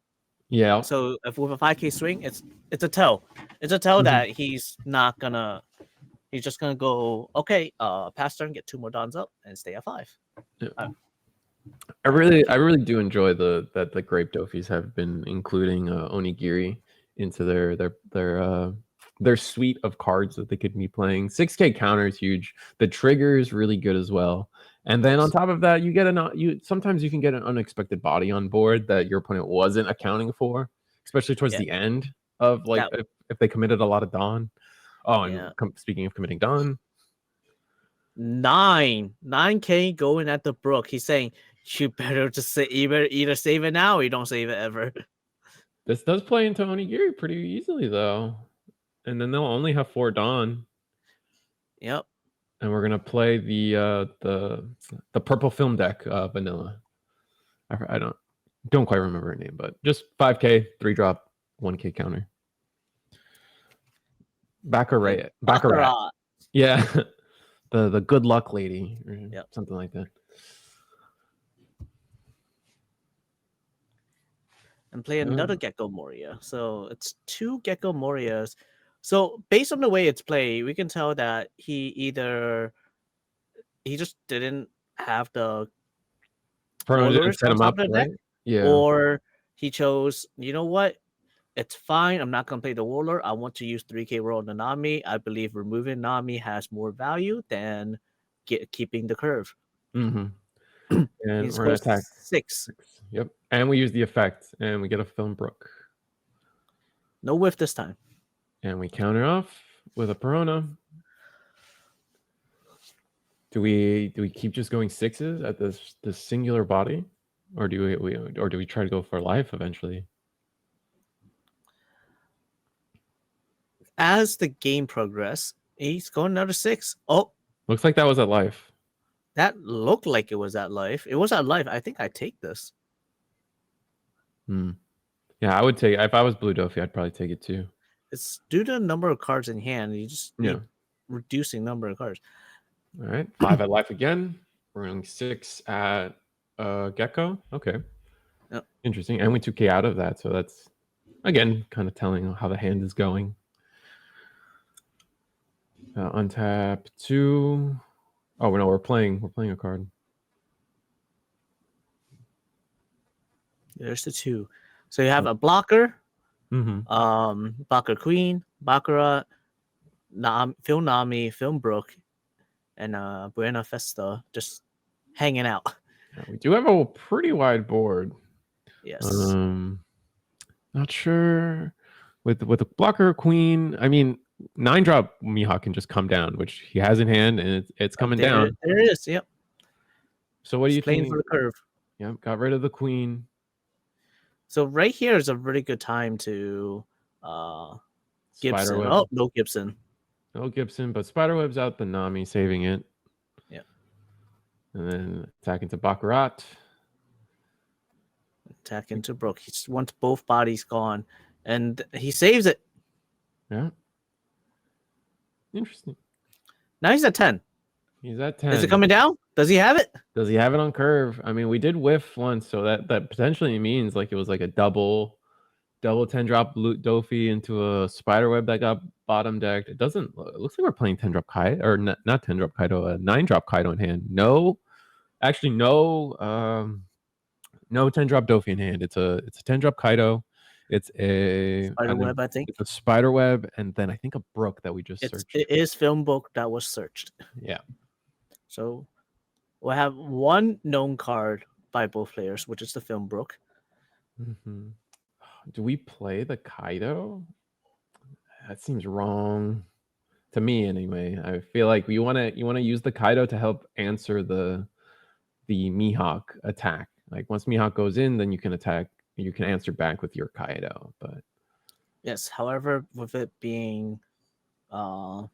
Yeah. So if with a 5K swing, it's a tell. It's a tell that he's not gonna. He's just gonna go, okay, pass turn, get 2 more Dons up, and stay at 5. Yeah. I really do enjoy that the Grape Doffys have been including Onigiri into their suite of cards that they could be playing. 6K counter is huge. The trigger is really good as well. And then on top of that, sometimes you can get an unexpected body on board that your opponent wasn't accounting for, especially towards the end of if they committed a lot of Dawn. Oh, and speaking of committing Dawn, 9K going at the Brook. He's saying you better just either save it now or you don't save it ever. This does play into Onigiri pretty easily though, and then they'll only have 4 Dawn. Yep. And we're gonna play the purple film deck vanilla. I don't quite remember her name, but just 5K 3-drop 1K counter. Baccarat. Yeah. the good luck lady or something like that. And play another Gecko Moria. So it's 2 Gecko Morias. So based on the way it's played, we can tell that he just didn't have the set him up, right? Yeah. Or he chose, you know what? It's fine. I'm not going to play the Warlord. I want to use 3K roll on the Nami. I believe removing Nami has more value than keeping the curve. Mm-hmm. And we're going to attack 6. Yep. And we use the effect, and we get a film Brook. No whiff this time. And we counter off with a Perona. Do we keep just going 6s at this singular body, or do we try to go for life eventually? As the game progresses, he's going another 6. Oh, looks like that was at life. That looked like it was at life. It was at life. I think I'd take this. Yeah, I would take. If I was Blue Doffy, I'd probably take it too. It's due to the number of cards in hand. You just need reducing number of cards. All right, 5 at life again. We're going 6 at Gecko. Okay. Yep. Interesting. And we took K out of that, so that's again kind of telling how the hand is going. Untap 2. Oh no, we're playing a card. There's the 2. So you have a blocker, blocker Queen, Baccarat, Film Nami, Film Brook, and Buena Festa just hanging out. Yeah, we do have a pretty wide board. Yes. Not sure with the blocker Queen. I mean, 9-drop Mihawk can just come down, which he has in hand, and it's coming down. There it is. Yep. So what do you playing think? for the curve. Yeah, got rid of the queen. So right here is a really good time to Gibson. Spiderweb. Oh, no Gibson. No Gibson, but Spiderweb's out the Nami, saving it. Yeah. And then attack into Baccarat. Attack into Brook. He just wants both bodies gone. And he saves it. Yeah. Interesting. Now he's at 10. He's at 10. Is it coming down? Does he have it? Does he have it on curve? I mean, we did whiff once, so that potentially means like it was like a double 10 drop Doffy into a Spiderweb that got bottom decked. It looks like we're playing 10 drop Kaido, or not 10 drop Kaido, a 9 drop Kaido in hand. No 10 drop Doffy in hand. It's a 10 drop Kaido. It's a Spiderweb, I think. It's a Spiderweb, and then I think a Brook that we just searched. It is Film Book that was searched. Yeah. So we'll have one known card by both players, which is the Film Brook. Mm-hmm. Do we play the Kaido? That seems wrong to me, anyway. I feel like you want to use the Kaido to help answer the Mihawk attack. Like once Mihawk goes in, then you can attack. You can answer back with your Kaido. But yes, however, with it being 10k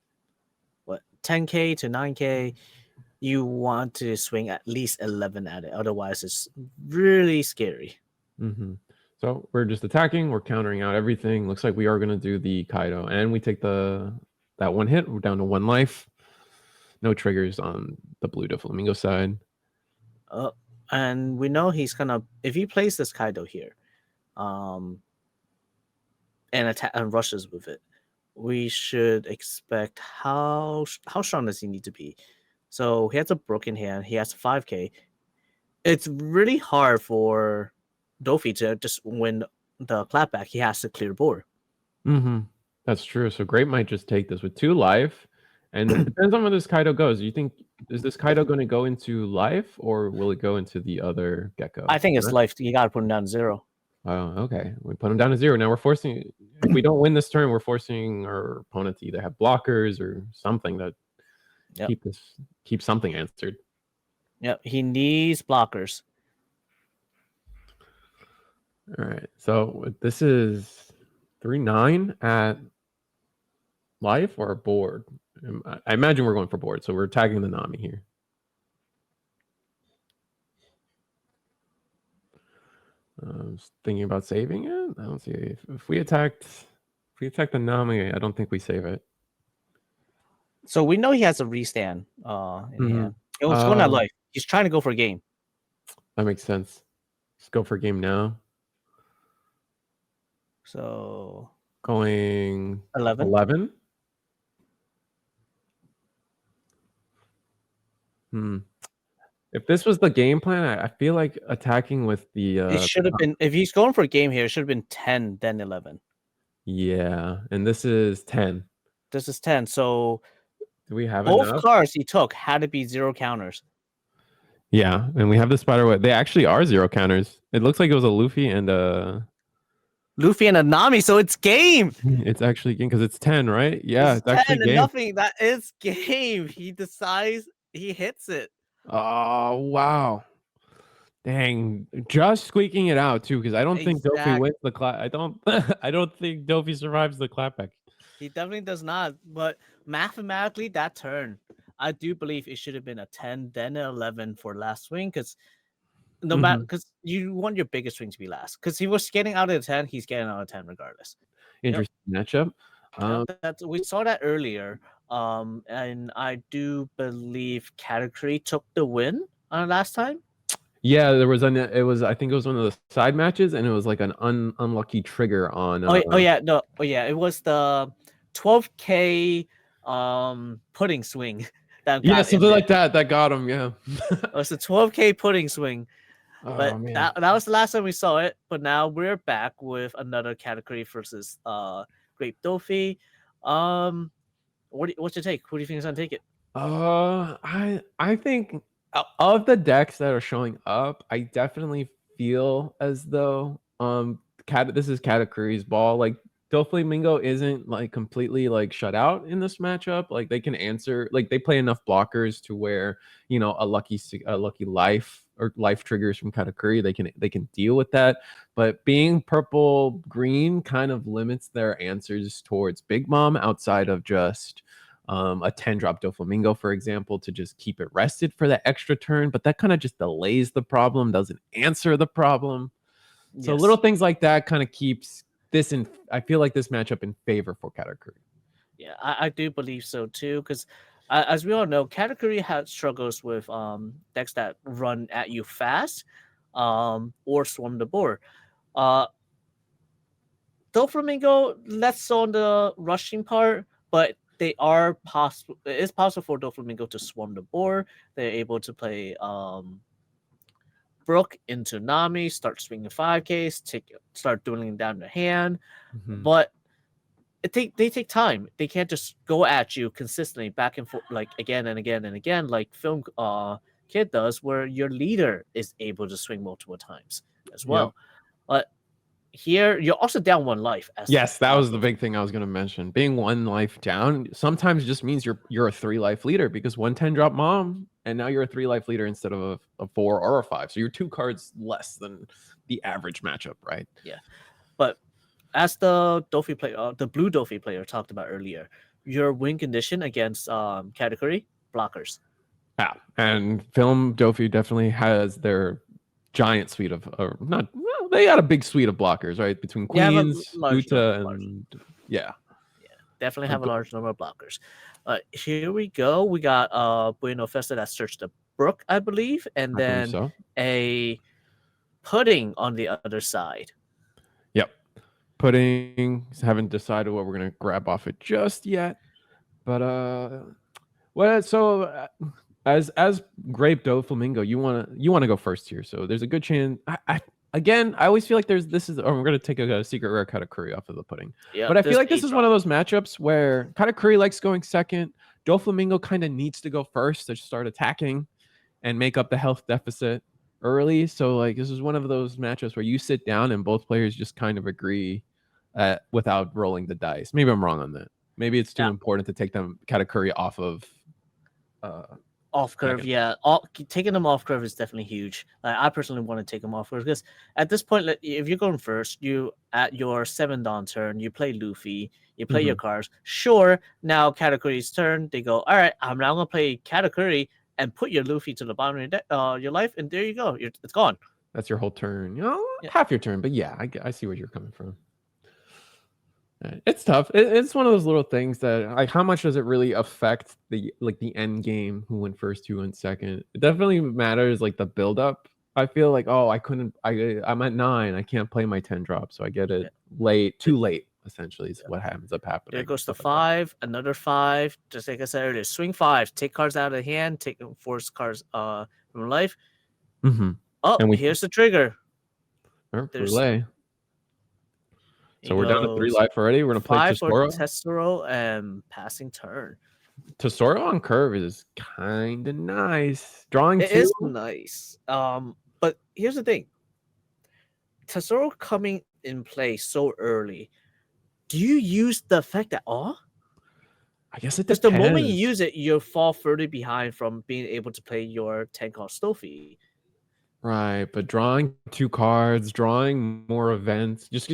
to 9k, you want to swing at least 11 at it. Otherwise, it's really scary. Mm-hmm. So we're just attacking. We're countering out everything. Looks like we are going to do the Kaido. And we take that one hit. We're down to 1 life. No triggers on the Blue Doflamingo side. And we know he's going to... If he plays this Kaido here and attack and rushes with it, we should expect how strong does he need to be? So he has a broken hand. He has 5k. It's really hard for Doffy to just win the clapback. He has to clear board. Mm-hmm. That's true. So Great might just take this with 2 life. And it depends on where this Kaido goes. Do you think, is this Kaido going to go into life, or will it go into the other Gecko? I think it's life. You got to put him down to 0. Oh, okay. We put him down to 0. Now we're forcing, if we don't win this turn, we're forcing our opponent to either have blockers or something that keep something answered. Yep, he needs blockers. All right. So this is 3-9 at life or board. I imagine we're going for board, so we're tagging the Nami here. I was thinking about saving it. I don't see if we attack the Nami. I don't think we save it. So we know he has a restand in hand. It was going at life. He's trying to go for a game. That makes sense. Let's go for a game now. So going 11. If this was the game plan, I feel like attacking with the it should have been, if he's going for a game here, it should have been 10 then 11. Yeah, and this is 10. This is 10. So do we have both enough? cards he took had to be 0 counters. Yeah, and we have the Spiderweb. They actually are 0 counters. It looks like it was a Luffy and a Nami, so it's game. It's actually game because it's 10, right? Yeah, it's actually 10 game. Nothing. That is game. He decides, he hits it. Oh wow! Dang, just squeaking it out too, because I don't think Doffy wins the clap. I don't think Doffy survives the clapback. He definitely does not. But mathematically, that turn, I do believe it should have been a 10, then an 11 for last swing, because no matter, because you want your biggest swing to be last. Because he was getting out of the 10, he's getting out of 10 regardless. Interesting matchup. We saw that earlier. And I do believe Katakuri took the win last time. Yeah, there was I think it was one of the side matches, and it was like an unlucky trigger on. It was the 12k pudding swing. Something like that got him. Yeah, it was a 12k pudding swing. But that was the last time we saw it. But now we're back with another Katakuri versus Grape Doffy. What's your take? Who do you think is gonna take it? I think of the decks that are showing up, I definitely feel as though this is Katakuri's ball. Like Doflamingo isn't like completely like shut out in this matchup. Like they can answer, like they play enough blockers to where, you know, a lucky life or life triggers from Katakuri, they can deal with that. But being purple green kind of limits their answers towards Big Mom outside of just a 10-drop Doflamingo, for example, to just keep it rested for that extra turn. But that kind of just delays the problem, doesn't answer the problem. So little things like that kind of keeps this in. I feel like this matchup in favor for Katakuri. Yeah, I do believe so too, because as we all know, Katakuri has struggles with decks that run at you fast, or swarm the board. Doflamingo less on the rushing part, but they are possible. It's possible for Doflamingo to swarm the board. They're able to play Brook into Nami, start swinging 5Ks, start dwindling down the hand. But they take time. They can't just go at you consistently back and forth, like again and again and again, like Film Kid does, where your leader is able to swing multiple times as well. But here you're also down 1 life. Yes, that was the big thing I was going to mention. Being 1 life down sometimes just means you're a 3-life leader, because 1 10-drop mom, and now you're a 3-life leader instead of a 4 or a 5. So you're 2 cards less than the average matchup, right? Yeah, but as the Doffy player, the blue Doffy player talked about earlier, your win condition against Katakuri blockers. Yeah, and Film Doffy definitely has their giant suite of they got a big suite of blockers, right? Between Queens, Uta, and definitely have a large number of blockers. Here we go. We got Bueno Festa that searched the Brook, I believe, and then a Pudding on the other side. Yep. Pudding, haven't decided what we're gonna grab off it just yet. But as Grape Doflamingo, you wanna go first here. So there's a good chance. I always feel like we're gonna take a secret rare Katakuri off of the Pudding. But I feel like this is one of those matchups where Katakuri likes going second. Doflamingo kind of needs to go first to start attacking and make up the health deficit early. So like this is one of those matchups where you sit down and both players just kind of agree without rolling the dice. Maybe I'm wrong on that. Maybe it's too important to take them Katakuri off of off curve. Taking them off curve is definitely huge. I personally want to take them off curve because at this point, if you're going first, you at your 7 dawn turn, you play Luffy, you play your cards. Sure, now Katakuri's turn, they go, all right, I'm now gonna play Katakuri and put your Luffy to the bottom of your life, and there you go, it's gone. That's your whole turn. You know, half your turn, but yeah, I see where you're coming from. It's tough. It's one of those little things that, like, how much does it really affect the end game? Who went first, who went second? It definitely matters, like the build up. I feel like, I'm at 9. I can't play my 10 drop, so I get it too late. Essentially, is what ends up happening. There goes the 5, another 5. Just like I said earlier, swing 5, take cards out of the hand, force cards from life. Oh, and here's the trigger. Relay. So we're down to 3 life already. We're gonna play Tesoro. Tesoro and passing turn. Tesoro on curve is kind of nice. Drawing it 2 is nice. But here's the thing. Tesoro coming in play so early. Do you use the effect at all? I guess it depends. depends. The moment you use it, you fall further behind from being able to play your 10 cost Doffy. Right, but drawing 2 cards, drawing more events, just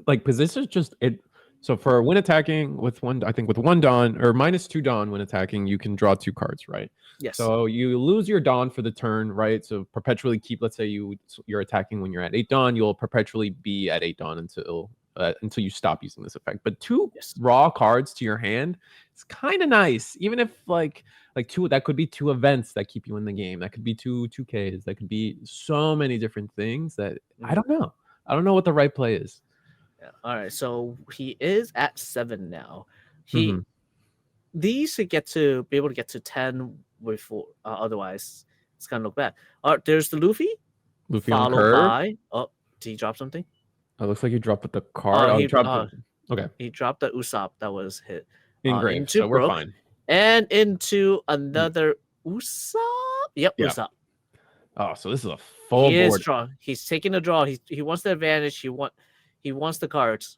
like positions, just it. So for win attacking with 1 dawn or -2 dawn when attacking, you can draw 2 cards, right? Yes. So you lose your dawn for the turn, right? So perpetually keep. Let's say you're attacking when you're at 8 dawn, you'll perpetually be at 8 dawn until you stop using this effect. But 2 raw cards to your hand, it's kind of nice. Even if like 2, that could be 2 events that keep you in the game. That could be 2 2Ks. That could be so many different things that I don't know. I don't know what the right play is. Yeah. All right. So he is at 7 now. These should be able to get to 10 before. Otherwise, it's gonna look bad. There's the Luffy. Luffy on curve. By. Oh, did he drop something? It looks like he dropped the card. He dropped okay. He dropped the Usopp that was hit. Engraved, so we're fine. And into another Usopp. Yep, yeah. Usopp. Oh, so this is a full board. He's taking the draw. He wants the advantage. He wants the cards.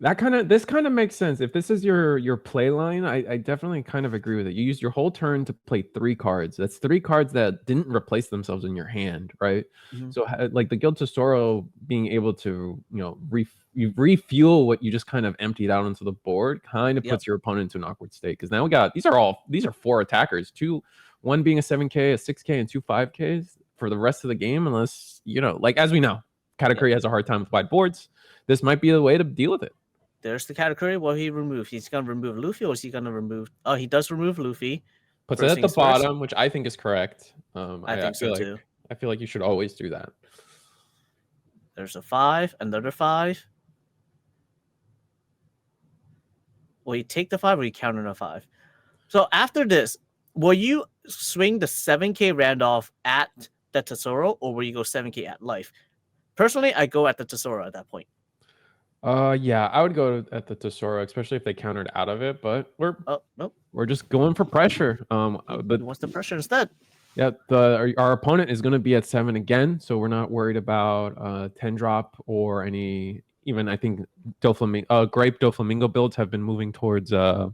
This kind of makes sense. If this is your play line, I definitely kind of agree with it. You used your whole turn to play 3 cards. That's 3 cards that didn't replace themselves in your hand, right? So like the Guild Tesoro being able to, refuel what you just kind of emptied out onto the board kind of puts your opponent into an awkward state, because now we got these are 4 attackers, one being a 7K, a 6K, and 2 5Ks for the rest of the game, unless like as we know, Katakuri has a hard time with wide boards. This might be the way to deal with it. There's the Katakuri. What he removed? He's gonna remove Luffy, or is he gonna remove? Oh, he does remove Luffy. Puts it at the bottom, which I think is correct. I think so too. I feel like you should always do that. There's a 5, another 5. Will you take the 5 or you counter a 5? So after this, will you swing the 7K Randolph at the Tesoro, or will you go 7K at life? Personally, I go at the Tesoro at that point. Yeah, I would go at the Tesoro, especially if they countered out of it. But we're just going for pressure. But what's the pressure instead? Yeah, our opponent is going to be at 7 again, so we're not worried about 10 drop or any. Even I think Grape Doflamingo builds have been moving towards 9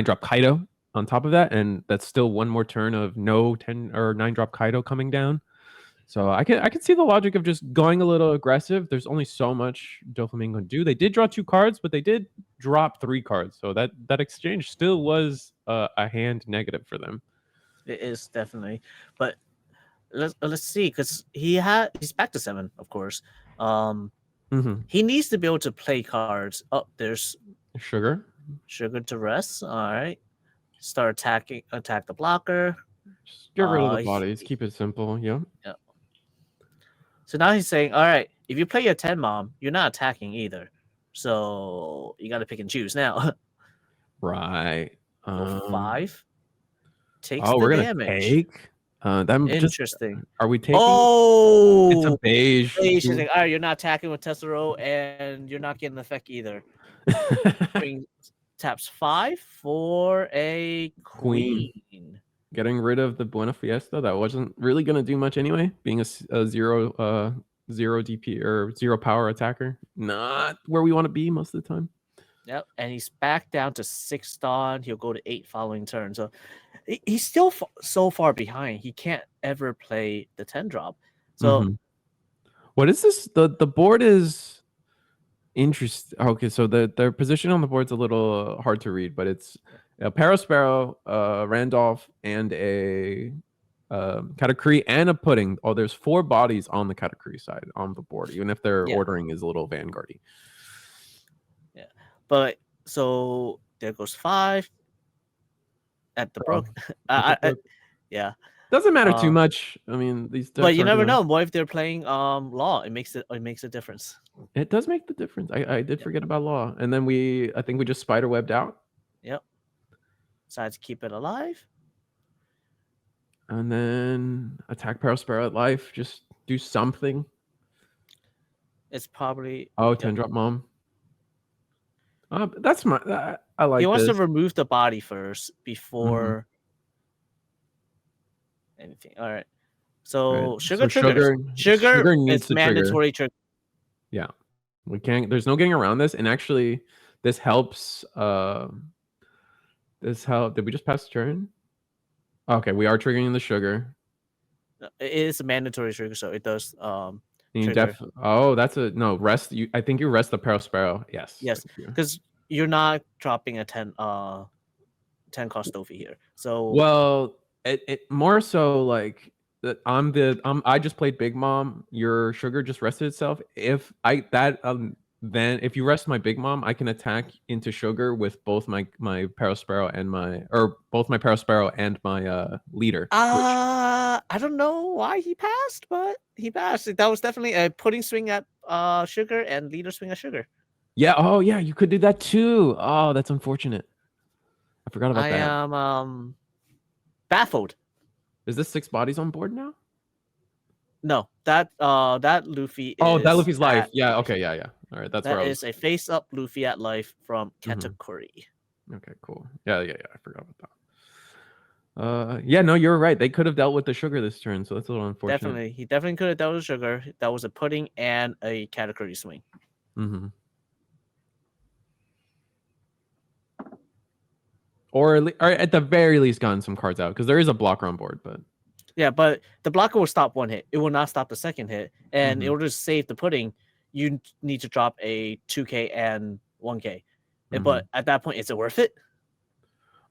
drop Kaido on top of that, and that's still one more turn of no 10 or 9 drop Kaido coming down. So I can see the logic of just going a little aggressive. There's only so much Doflamingo can do. They did draw 2 cards, but they did drop 3 cards. So that exchange still was a hand negative for them. It is definitely, but let's see, because he's back to 7, of course. He needs to be able to play cards. Oh, there's Sugar to rest. All right, start attack the blocker. Just get rid of the bodies. Keep it simple. Yeah. So now he's saying, all right, if you play your 10 mom, you're not attacking either. So you got to pick and choose now. Right. 5 takes we're the gonna damage. Take. Interesting. Are we taking? Oh, it's a beige. He's like, all right, you're not attacking with Tesoro, and you're not getting the effect either. Taps 5 for a queen. Getting rid of the Buena Fiesta, that wasn't really going to do much anyway, being a 0 DP or 0 power attacker. Not where we want to be most of the time. Yep, and he's back down to 6 Dawn. He'll go to 8 following turn. So he's still so far behind. He can't ever play the 10 drop. So what is this? The board is interesting. Okay, so their position on the board's a little hard to read, but it's a Parasparrow, Randolph, and a Katakuri and a Pudding. Oh, there's 4 bodies on the Katakuri side on the board, even if their ordering is a little vanguardy. Yeah, but so there goes 5 at the brook. Yeah, doesn't matter too much. I mean, these. But you never know. What if they're playing Law? It makes a difference. It does make the difference. I did forget about Law, and then I think we just spiderwebbed out. Yep. Decides to keep it alive. And then attack Parasparrow at life. Just do something. It's probably 10 drop mom. That's I like. He wants to remove the body first before anything. All right. So sugar needs mandatory trigger. Yeah, we can't. There's no getting around this, and actually, this helps. Did we just pass the turn? Okay, we are triggering the sugar. It is a mandatory trigger, so it does. That's a no rest. I think you rest the Parasparrow. Yes, because you're not dropping a 10 cost Doffy here. So well, it more so like that. I just played Big Mom. Your sugar just rested itself. Then if you rest my Big Mom, I can attack into sugar with both my Parasparrow and my leader. I don't know why he passed, but he passed. That was definitely a pudding swing at sugar and leader swing at sugar. Yeah. Oh yeah, you could do that too. Oh, that's unfortunate. I forgot about that. I am baffled. Is this 6 bodies on board now? No, that Luffy. That Luffy's life. Yeah. Okay. Yeah. All right. That's that is a face-up Luffy at life from Katakuri. Okay. Cool. Yeah. I forgot about that. Yeah. No, you're right. They could have dealt with the sugar this turn, so that's a little unfortunate. He definitely could have dealt with sugar. That was a pudding and a Katakuri swing. or at the very least gotten some cards out because there is a blocker on board. But yeah, but the blocker will stop one hit. It will not stop the second hit. And in order to save the pudding, you need to drop a 2K and 1K. But at that point, is it worth it?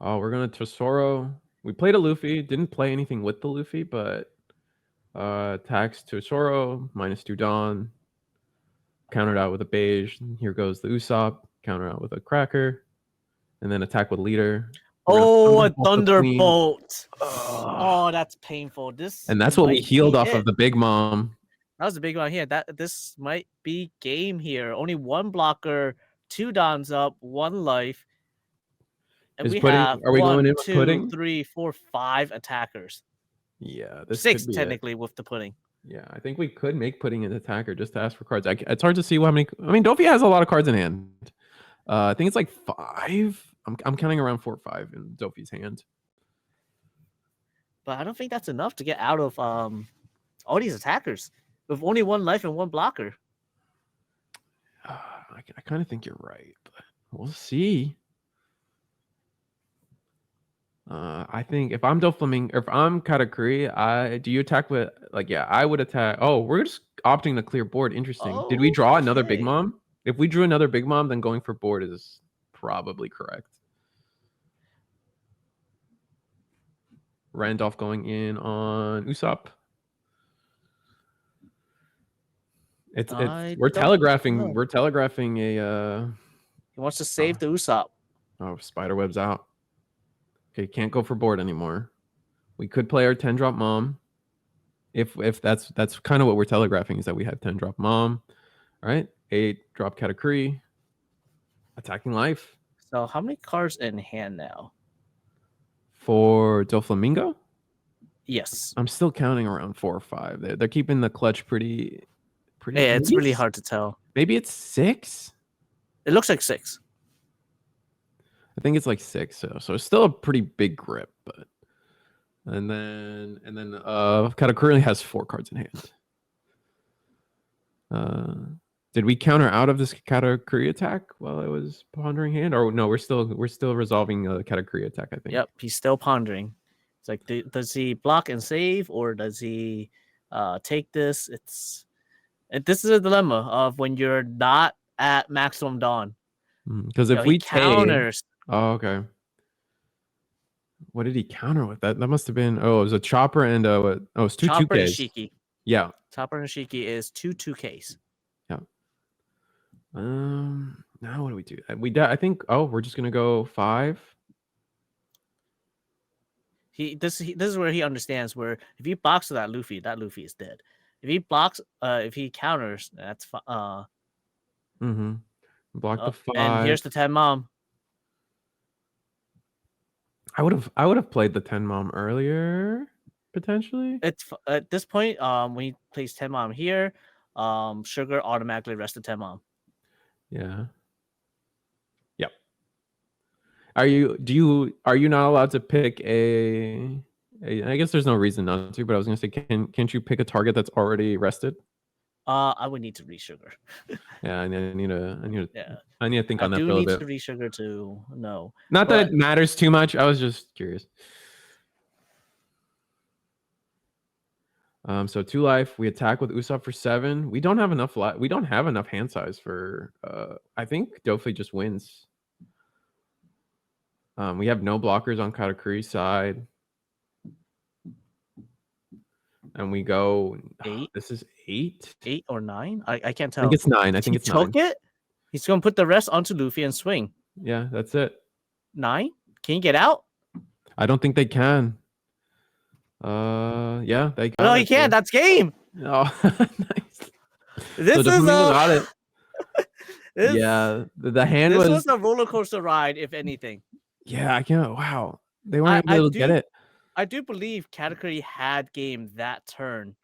Oh, we're gonna Tesoro. We played a Luffy. Didn't play anything with the Luffy, but attacks Tesoro -2 Dawn. Countered out with a beige. Here goes the Usopp. Counter out with a cracker, and then attack with leader. Oh, a thunderbolt! Oh, that's painful. And that's what we healed off of the Big Mom. That was a big one here. This might be game here. Only one blocker, 2 Dons up, 1 life. And we have are we going in with 2, pudding? 3, 4, 5 attackers. Yeah, this 6 could be technically with the pudding. Yeah, I think we could make pudding an attacker just to ask for cards. It's hard to see how many. I mean, Doffy has a lot of cards in hand. I think it's like 5. I'm counting around 4 or 5 in Doffy's hand. But I don't think that's enough to get out of all these attackers with only 1 life and 1 blocker. I kind of think you're right, but we'll see. I think if I'm Doflamingo, if I'm Katakuri, do you attack with I would attack. Oh, we're just opting to clear board. Interesting. Did we draw another Big Mom? If we drew another Big Mom, then going for board is probably correct. Randolph going in on Usopp. We're telegraphing a he wants to save the Usopp. Oh, Spiderweb's out. Okay, can't go for board anymore. We could play our 10-drop Mom. If that's kind of what we're telegraphing, is that we have 10-drop Mom. All right, 8-drop Katakuri. Attacking life. So how many cards in hand now? For Doflamingo? Yes. I'm still counting around 4 or 5. They're keeping the clutch pretty. Yeah, it's really hard to tell. Maybe it's 6. It looks like 6. I think it's like 6. So it's still a pretty big grip, but and then Katakuri has 4 cards in hand. Did we counter out of this Katakuri attack while I was pondering hand? Or no, we're still resolving the Katakuri attack, I think. Yep, he's still pondering. It's like, does he block and save, or does he take this? This is a dilemma of when you're not at maximum Dawn. Because if we counters. Oh, okay. What did he counter with? That must have been. Oh, it was a Chopper and what? Oh, it's 2 Chopper 2Ks. And Shiki. Yeah. Chopper and Shiki is 2 2Ks. Yeah. Now what do we do? I think. Oh, we're just gonna go 5. This is where he understands where if he blocks that Luffy is dead. If he blocks, if he counters, that's Block the 5. And here's the 10 Mom. I would have played the 10 Mom earlier, potentially. It's at this point, when he plays 10 Mom here, Sugar automatically rests the 10 Mom. Yeah. Yep. Are you not allowed to pick a I guess there's no reason not to, but I was gonna say, can't you pick a target that's already rested? I would need to resugar. Yeah, I need to think on that a little bit. I do need to resugar to know. Not that it matters too much. I was just curious. So 2 life. We attack with Usopp for 7. We don't have enough we don't have enough hand size for. I think Doffy just wins. We have no blockers on Katakuri's side. And we go 8. This is 8? 8 or 9? I can't tell. I think it's 9. I think it's 9. Took it? He's going to put the rest onto Luffy and swing. Yeah, that's it. 9? Can you get out? I don't think they can. Yeah, they can. No, he can't. That's game. Oh, nice. This so is got it. Yeah, the hand was a roller coaster ride, if anything. Yeah, I can't. Wow. They weren't able to get it. I do believe Katakuri had game that turn.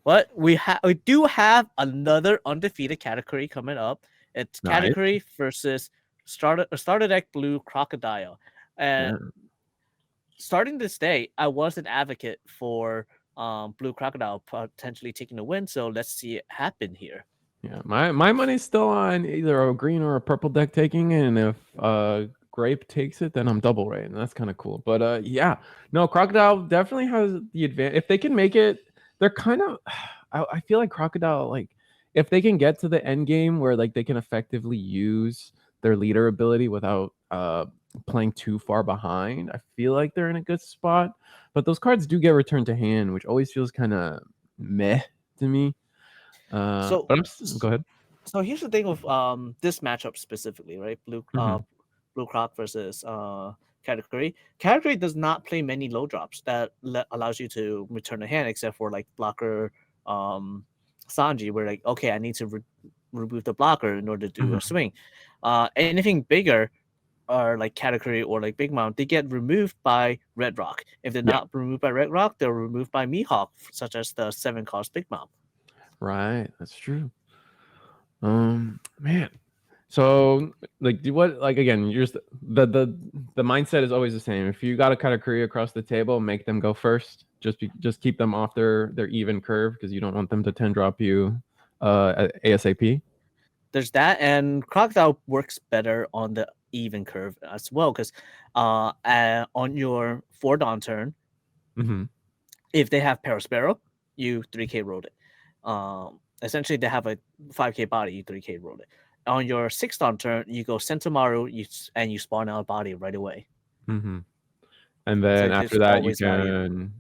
But we do have another undefeated Katakuri coming up. It's Katakuri versus Starter Deck Blue Crocodile. And starting this day, I was an advocate for Blue Crocodile potentially taking the win. So let's see it happen here. Yeah, my money's still on either a green or a purple deck taking, and if Grape takes it, then I'm double right, and that's kind of cool. But yeah, no, Crocodile definitely has the advantage. If they can make it, they're kind of. I feel like Crocodile, like if they can get to the end game where like they can effectively use their leader ability without playing too far behind, I feel like they're in a good spot. But those cards do get returned to hand, which always feels kind of meh to me. So Go ahead. So here's the thing with this matchup specifically, right? Blue Croc versus Katakuri. Katakuri does not play many low drops that allows you to return a hand, except for like blocker Sanji, where like, okay, I need to remove the blocker in order to do a swing. Anything bigger, or like Katakuri or like Big Mom, they get removed by Red Rock. If they're not removed by Red Rock, they're removed by Mihawk, such as the 7-cost Big Mom. Right, that's true. Man, so like again, you're just the mindset is always the same. If you got a Katakuri across the table, make them go first. Just keep them off their even curve, because you don't want them to 10-drop you ASAP. There's that, and Crocodile works better on the even curve as well, because on your 4-Dawn turn, if they have Paraspero, you 3K rolled it. Essentially, they have a 5K body, you 3K roll it. On your 6th turn, you go Sentimaru, and you spawn out a body right away. And then after that, you can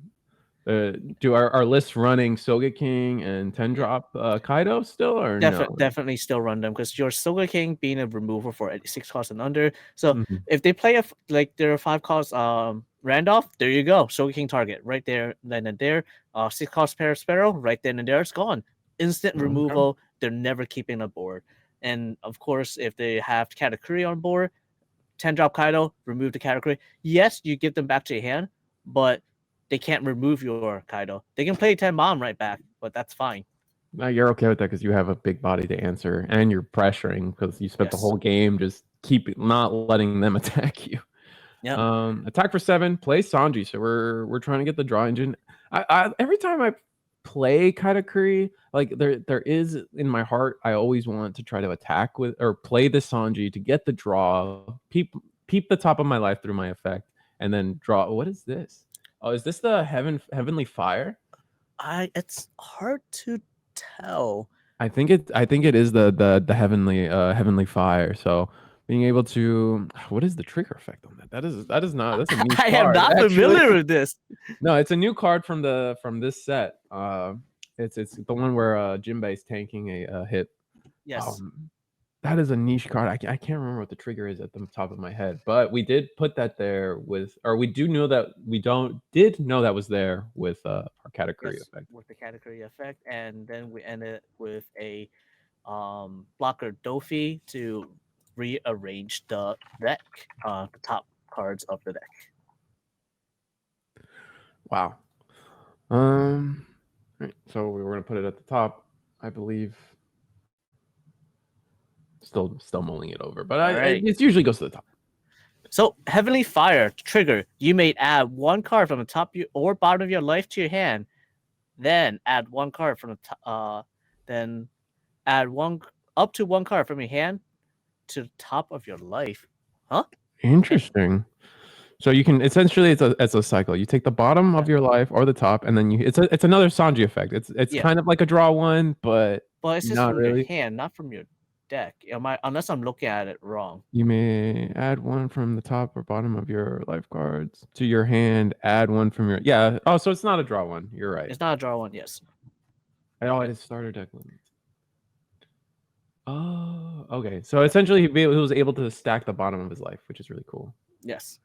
do our list running Sogeking and 10-drop Kaido still, or no? Definitely still run them, because your Sogeking being a removal for 6 costs and under. So if they play their 5 cost Randolph, there you go. Sogeking target right there, then and there. 6 cost Paraspero, right then and there, it's gone. Instant removal. They're never keeping a board. And of course, if they have Katakuri on board, 10-drop Kaido, remove the Katakuri. Yes, you give them back to your hand, but they can't remove your Kaido. They can play 10 bomb right back, but that's fine. Now you're okay with that because you have a big body to answer, and you're pressuring because you spent the whole game just not letting them attack you. Yeah. Attack for 7, play Sanji. So we're trying to get the draw engine. I every time I play Katakuri, like there is in my heart, I always want to try to attack with or play the Sanji to get the draw, peep the top of my life through my effect, and then draw. What is this? Oh, is this the heavenly fire? It's hard to tell. I think it is the heavenly fire. So being able to, what is the trigger effect on that? That's a new card. I am not familiar with this. No, it's a new card from this set. It's the one where Jinbei's tanking a hit. Yes. That is a niche card. I can't remember what the trigger is at the top of my head, but we did put that there we did know that was there with our Katakuri effect. With the Katakuri effect, and then we ended with a blocker Doffy to rearrange the deck, the top cards of the deck. Wow. Right, so we were gonna put it at the top, I believe. Still mulling it over, but it usually goes to the top. So Heavenly Fire trigger, you may add 1 card from the top or bottom of your life to your hand, then add 1 card from the top, then add up to 1 card from your hand to the top of your life. Huh? Interesting. So you can essentially it's a cycle. You take the bottom of your life or the top, and then it's another Sanji effect. It's kind of like a draw one, but it's just not from really. your hand, not from your deck. Unless I'm looking at it wrong. You may add 1 from the top or bottom of your life cards to your hand. Add 1 from your Oh, so it's not a draw one. You're right. It's not a draw one. Yes. It's starter deck limit. Oh, okay. So essentially, he was able to stack the bottom of his life, which is really cool. Yes.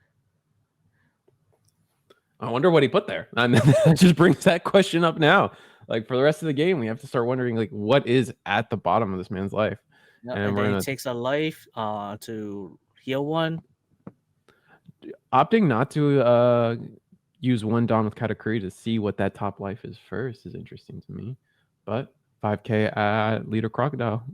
I wonder what he put there. And that just brings that question up now. Like for the rest of the game, we have to start wondering like what is at the bottom of this man's life. Yep, and then he takes a life to heal 1. Opting not to use 1 Dawn with Katakuri to see what that top life is first is interesting to me. But 5K at Leader Crocodile.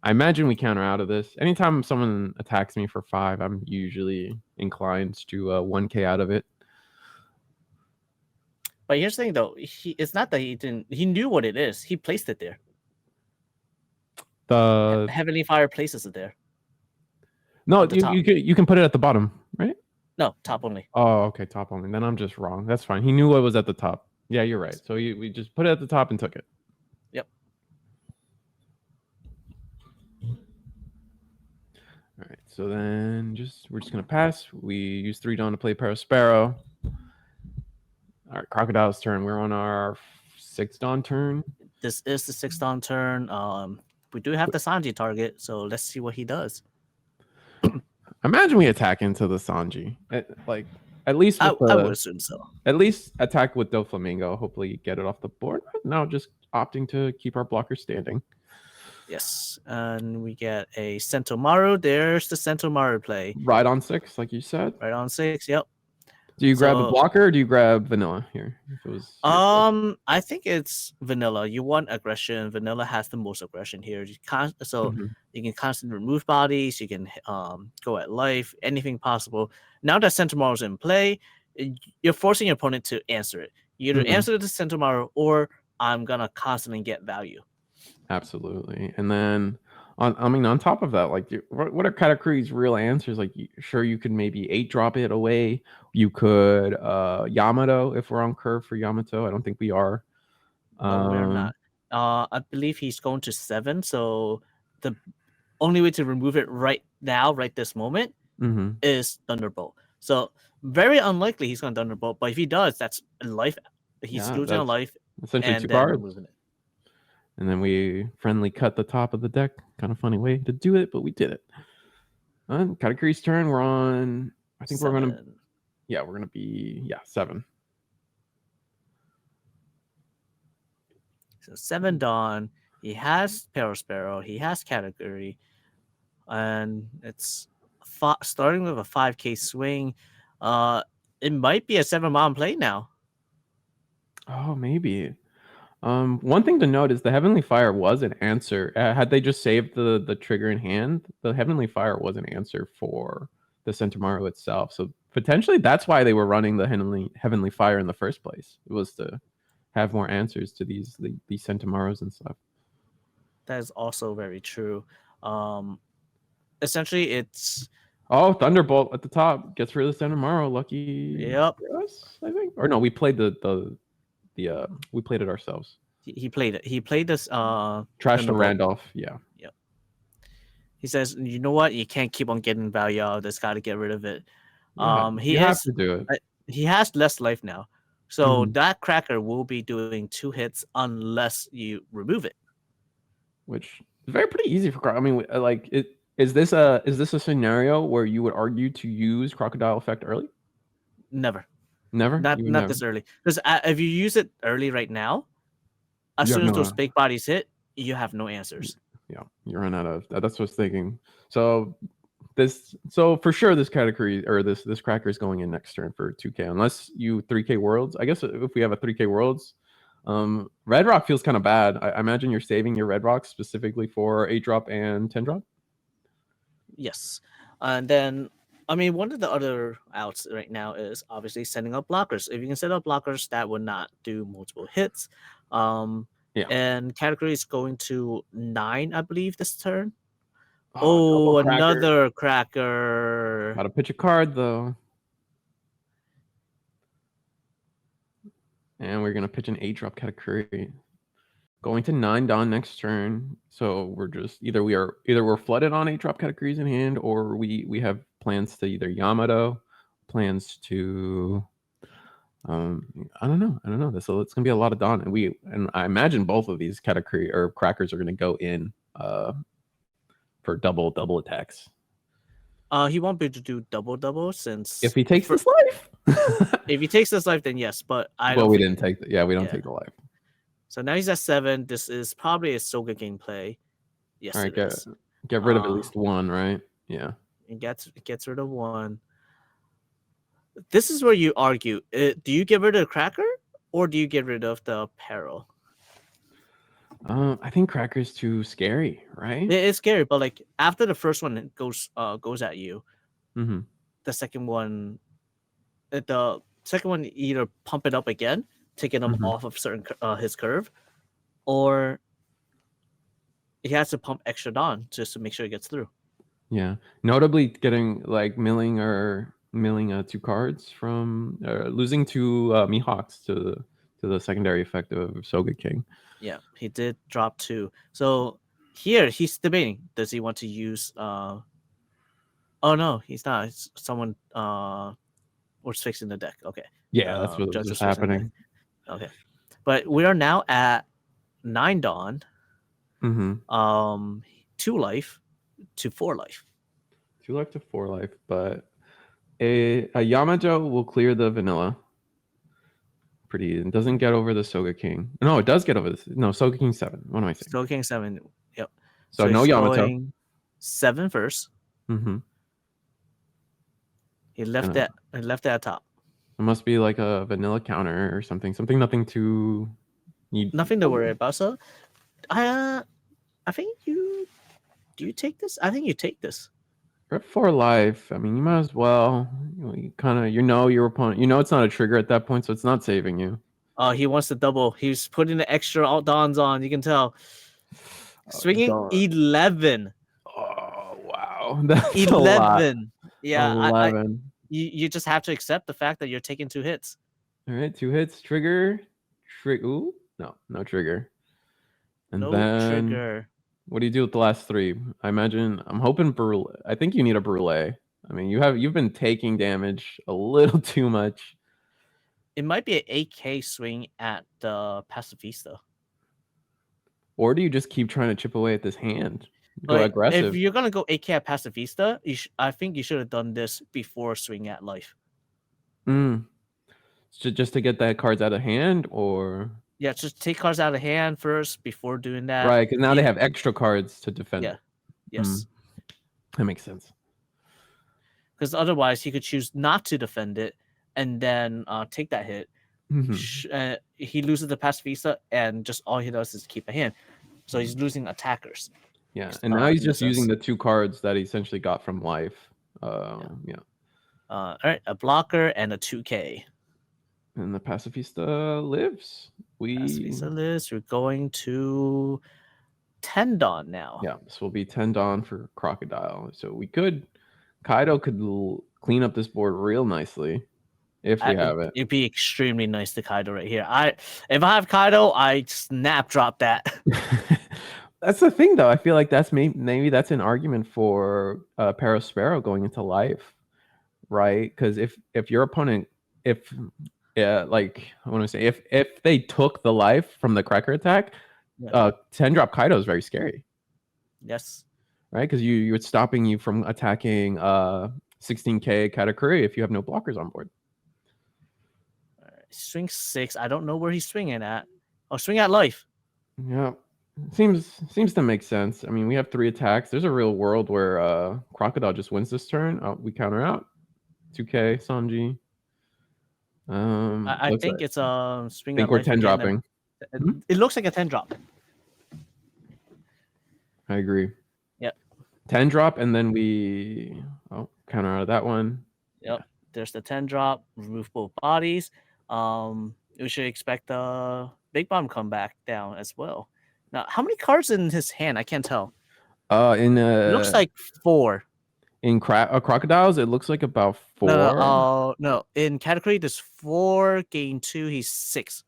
I imagine we counter out of this. Anytime someone attacks me for 5, I'm usually inclined to 1K out of it. But here's the thing, though. It's not that he didn't. He knew what it is. He placed it there. The Heavenly Fire places it there. No, At the top. you can put it at the bottom, right? No, top only. Oh, okay, top only. Then I'm just wrong. That's fine. He knew what was at the top. Yeah, you're right. So we just put it at the top and took it. Yep. All right. So then we're just gonna pass. We use 3 Dawn to play Espira. All right, Crocodile's turn. We're on our 6 Dawn turn. This is the 6 Dawn turn. We do have the Sanji target, so let's see what he does. Imagine we attack into the Sanji. At least I would assume so. At least attack with Doflamingo. Hopefully get it off the board. No, just opting to keep our blocker standing. Yes, and we get a Sentomaru. There's the Sentomaru play. Right on 6, like you said. Right on 6. Yep. Do you grab the blocker or do you grab vanilla here? If it was I think it's vanilla. You want aggression. Vanilla has the most aggression here. You can't, so you can constantly remove bodies. You can go at life, anything possible. Now that Sentomaru's in play, you're forcing your opponent to answer it. You either answer the Sentomaru or I'm gonna constantly get value. Absolutely. And then on top of that, like, what are Katakuri's real answers? Like, sure, you could maybe 8-drop it away. You could Yamato if we're on curve for Yamato. I don't think we are. No, we're not. I believe he's going to 7. So the only way to remove it right now, right this moment, is Thunderbolt. So very unlikely he's going to Thunderbolt. But if he does, that's a life. He's losing a life. Essentially 2 cards. And then we friendly cut the top of the deck. Kind of funny way to do it, but we did it. Katakuri's turn. We're on. I think 7. We're gonna. Yeah, we're gonna be 7. So 7 Dawn. He has Espira. He has Katakuri, and it's starting with a 5K swing. It might be a 7-bomb play now. Oh, maybe. One thing to note is the Heavenly Fire was an answer. Had they just saved the trigger in hand, the Heavenly Fire was an answer for the Sentomaru itself. So potentially that's why they were running the Heavenly Fire in the first place. It was to have more answers to these Sentomarus and stuff. That is also very true. Essentially, it's Thunderbolt at the top gets rid of the Sentomaru. Lucky. Yep. Us, I think. Or no, we played we played it ourselves. He played it. He played this Trash to Randolph. Yeah. Yep. He says, you know what? You can't keep on getting value out of this. Got to get rid of it. He has to do it. He has less life now. So that cracker will be doing 2 hits unless you remove it. Which is pretty easy for Crocodile. I mean, like, is this a scenario where you would argue to use Crocodile effect early? Never. Never? Not this early. Because if you use it early right now, as soon as those big bodies hit, you have no answers. Yeah, you run out of. That's what I was thinking. So for sure this Katakuri or this cracker is going in next turn for 2K unless you 3K Worlds. I guess if we have a 3K Worlds, Red Rock feels kind of bad. I imagine you're saving your Red Rock specifically for 8-drop and 10-drop. Yes, and then. I mean, one of the other outs right now is obviously setting up blockers. If you can set up blockers, that would not do multiple hits. And Katakuri is going to 9, I believe, this turn. Another cracker. Gotta pitch a card, though. And we're going to pitch an 8-drop Katakuri. Going to 9 Dawn next turn. So we're just either we're flooded on 8-drop Katakuris in hand, or we have plans to either Yamato, plans to I don't know. So it's gonna be a lot of Dawn, and I imagine both of these Katakuri or crackers are gonna go in for double attacks. He won't be able to do double since if he takes this life. If he takes this life, then yes. But we didn't take we don't take the life. So now he's at 7. This is probably a Soga gameplay. Yes, all right, get rid of at least 1, right? Yeah. It gets rid of 1. This is where you argue. Do you get rid of the cracker or do you get rid of the peril? I think cracker's too scary, right? It's scary, but like after the first one goes at you, the second one either pump it up again, taking him off of his curve, or he has to pump extra Dawn just to make sure it gets through. Yeah, notably getting like milling 2 cards from losing to Mihawks to the secondary effect of Soga King. Yeah, he did drop 2. So here he's debating. Does he want to use? Oh no, he's not. It's someone was fixing the deck. Okay. Yeah, that's what Judge was fixing the deck. happening. Okay, but we are now at 9 Dawn. Mm-hmm. 2 life to 4 life. 2 life to 4 life, but a Yamato will clear the vanilla. Pretty. It doesn't get over the Soga King. No, it does get over this. No, Soga King 7. What am I saying? Soga King 7. Yep. So no he's Yamato. going 7 first. Mm-hmm. He left that. He left that top. It must be like a vanilla counter or something. Nothing to need. Nothing to worry about. So, I think you. Do you take this? I think you take this. Rep 4 life. I mean, you might as well. You kind of, your opponent. It's not a trigger at that point, so it's not saving you. Oh, he wants to double. He's putting the extra alt dawns on. You can tell. Swinging 11. Oh wow, that's 11. Yeah, 11. You just have to accept the fact that you're taking 2 hits. All right, 2 hits. Trigger. Ooh, no trigger. And no then trigger. What do you do with the last 3? I'm hoping Brule. I think you need a Brule. I mean, you've been taking damage a little too much. It might be an 8K swing at the Pacifista. Or do you just keep trying to chip away at this hand? Go aggressive. If you're gonna go 8K at Pacifista, I think you should have done this before swing at life. Just to get that cards out of hand, or yeah, just take cards out of hand first before doing that. Right, because now they have extra cards to defend. Yeah. Yes. That makes sense. Because otherwise, he could choose not to defend it and then take that hit. He loses the Pacifista, and just all he does is keep a hand. So he's losing attackers. Yeah, and now he's just using the 2 cards that he essentially got from life. Yeah. All right, a blocker and a 2K. And the Pacifista lives. Pacifista lives. We're going to 10 Dawn now. Yeah, this will be 10 Dawn for Crocodile. So Kaido could clean up this board real nicely if we have it. It'd be extremely nice to Kaido right here. If I have Kaido, I snap drop that. That's the thing, though. I feel like that's maybe that's an argument for Perospero going into life, right? Because if your opponent, like I want to say, if they took the life from the Cracker attack, 10 drop Kaido is very scary. Yes. Right, because you're stopping you from attacking 16K Katakuri if you have no blockers on board. All right, swing 6. I don't know where he's swinging at. Oh, swing at life. Yeah, seems to make sense. I mean, we have 3 attacks. There's a real world where Crocodile just wins this turn. We counter out 2K Sanji. I think it's swing. I think we're 10 dropping. It looks like a 10 drop. I agree. Yep. 10 drop, and then we counter out of that one. Yep. There's the 10 drop. Remove both bodies. We should expect the Big Bomb come back down as well. Now, how many cards in his hand? I can't tell. It looks like 4. In Crocodiles, it looks like about 4. No. In Katakuri, there's 4. Gain 2. He's 6.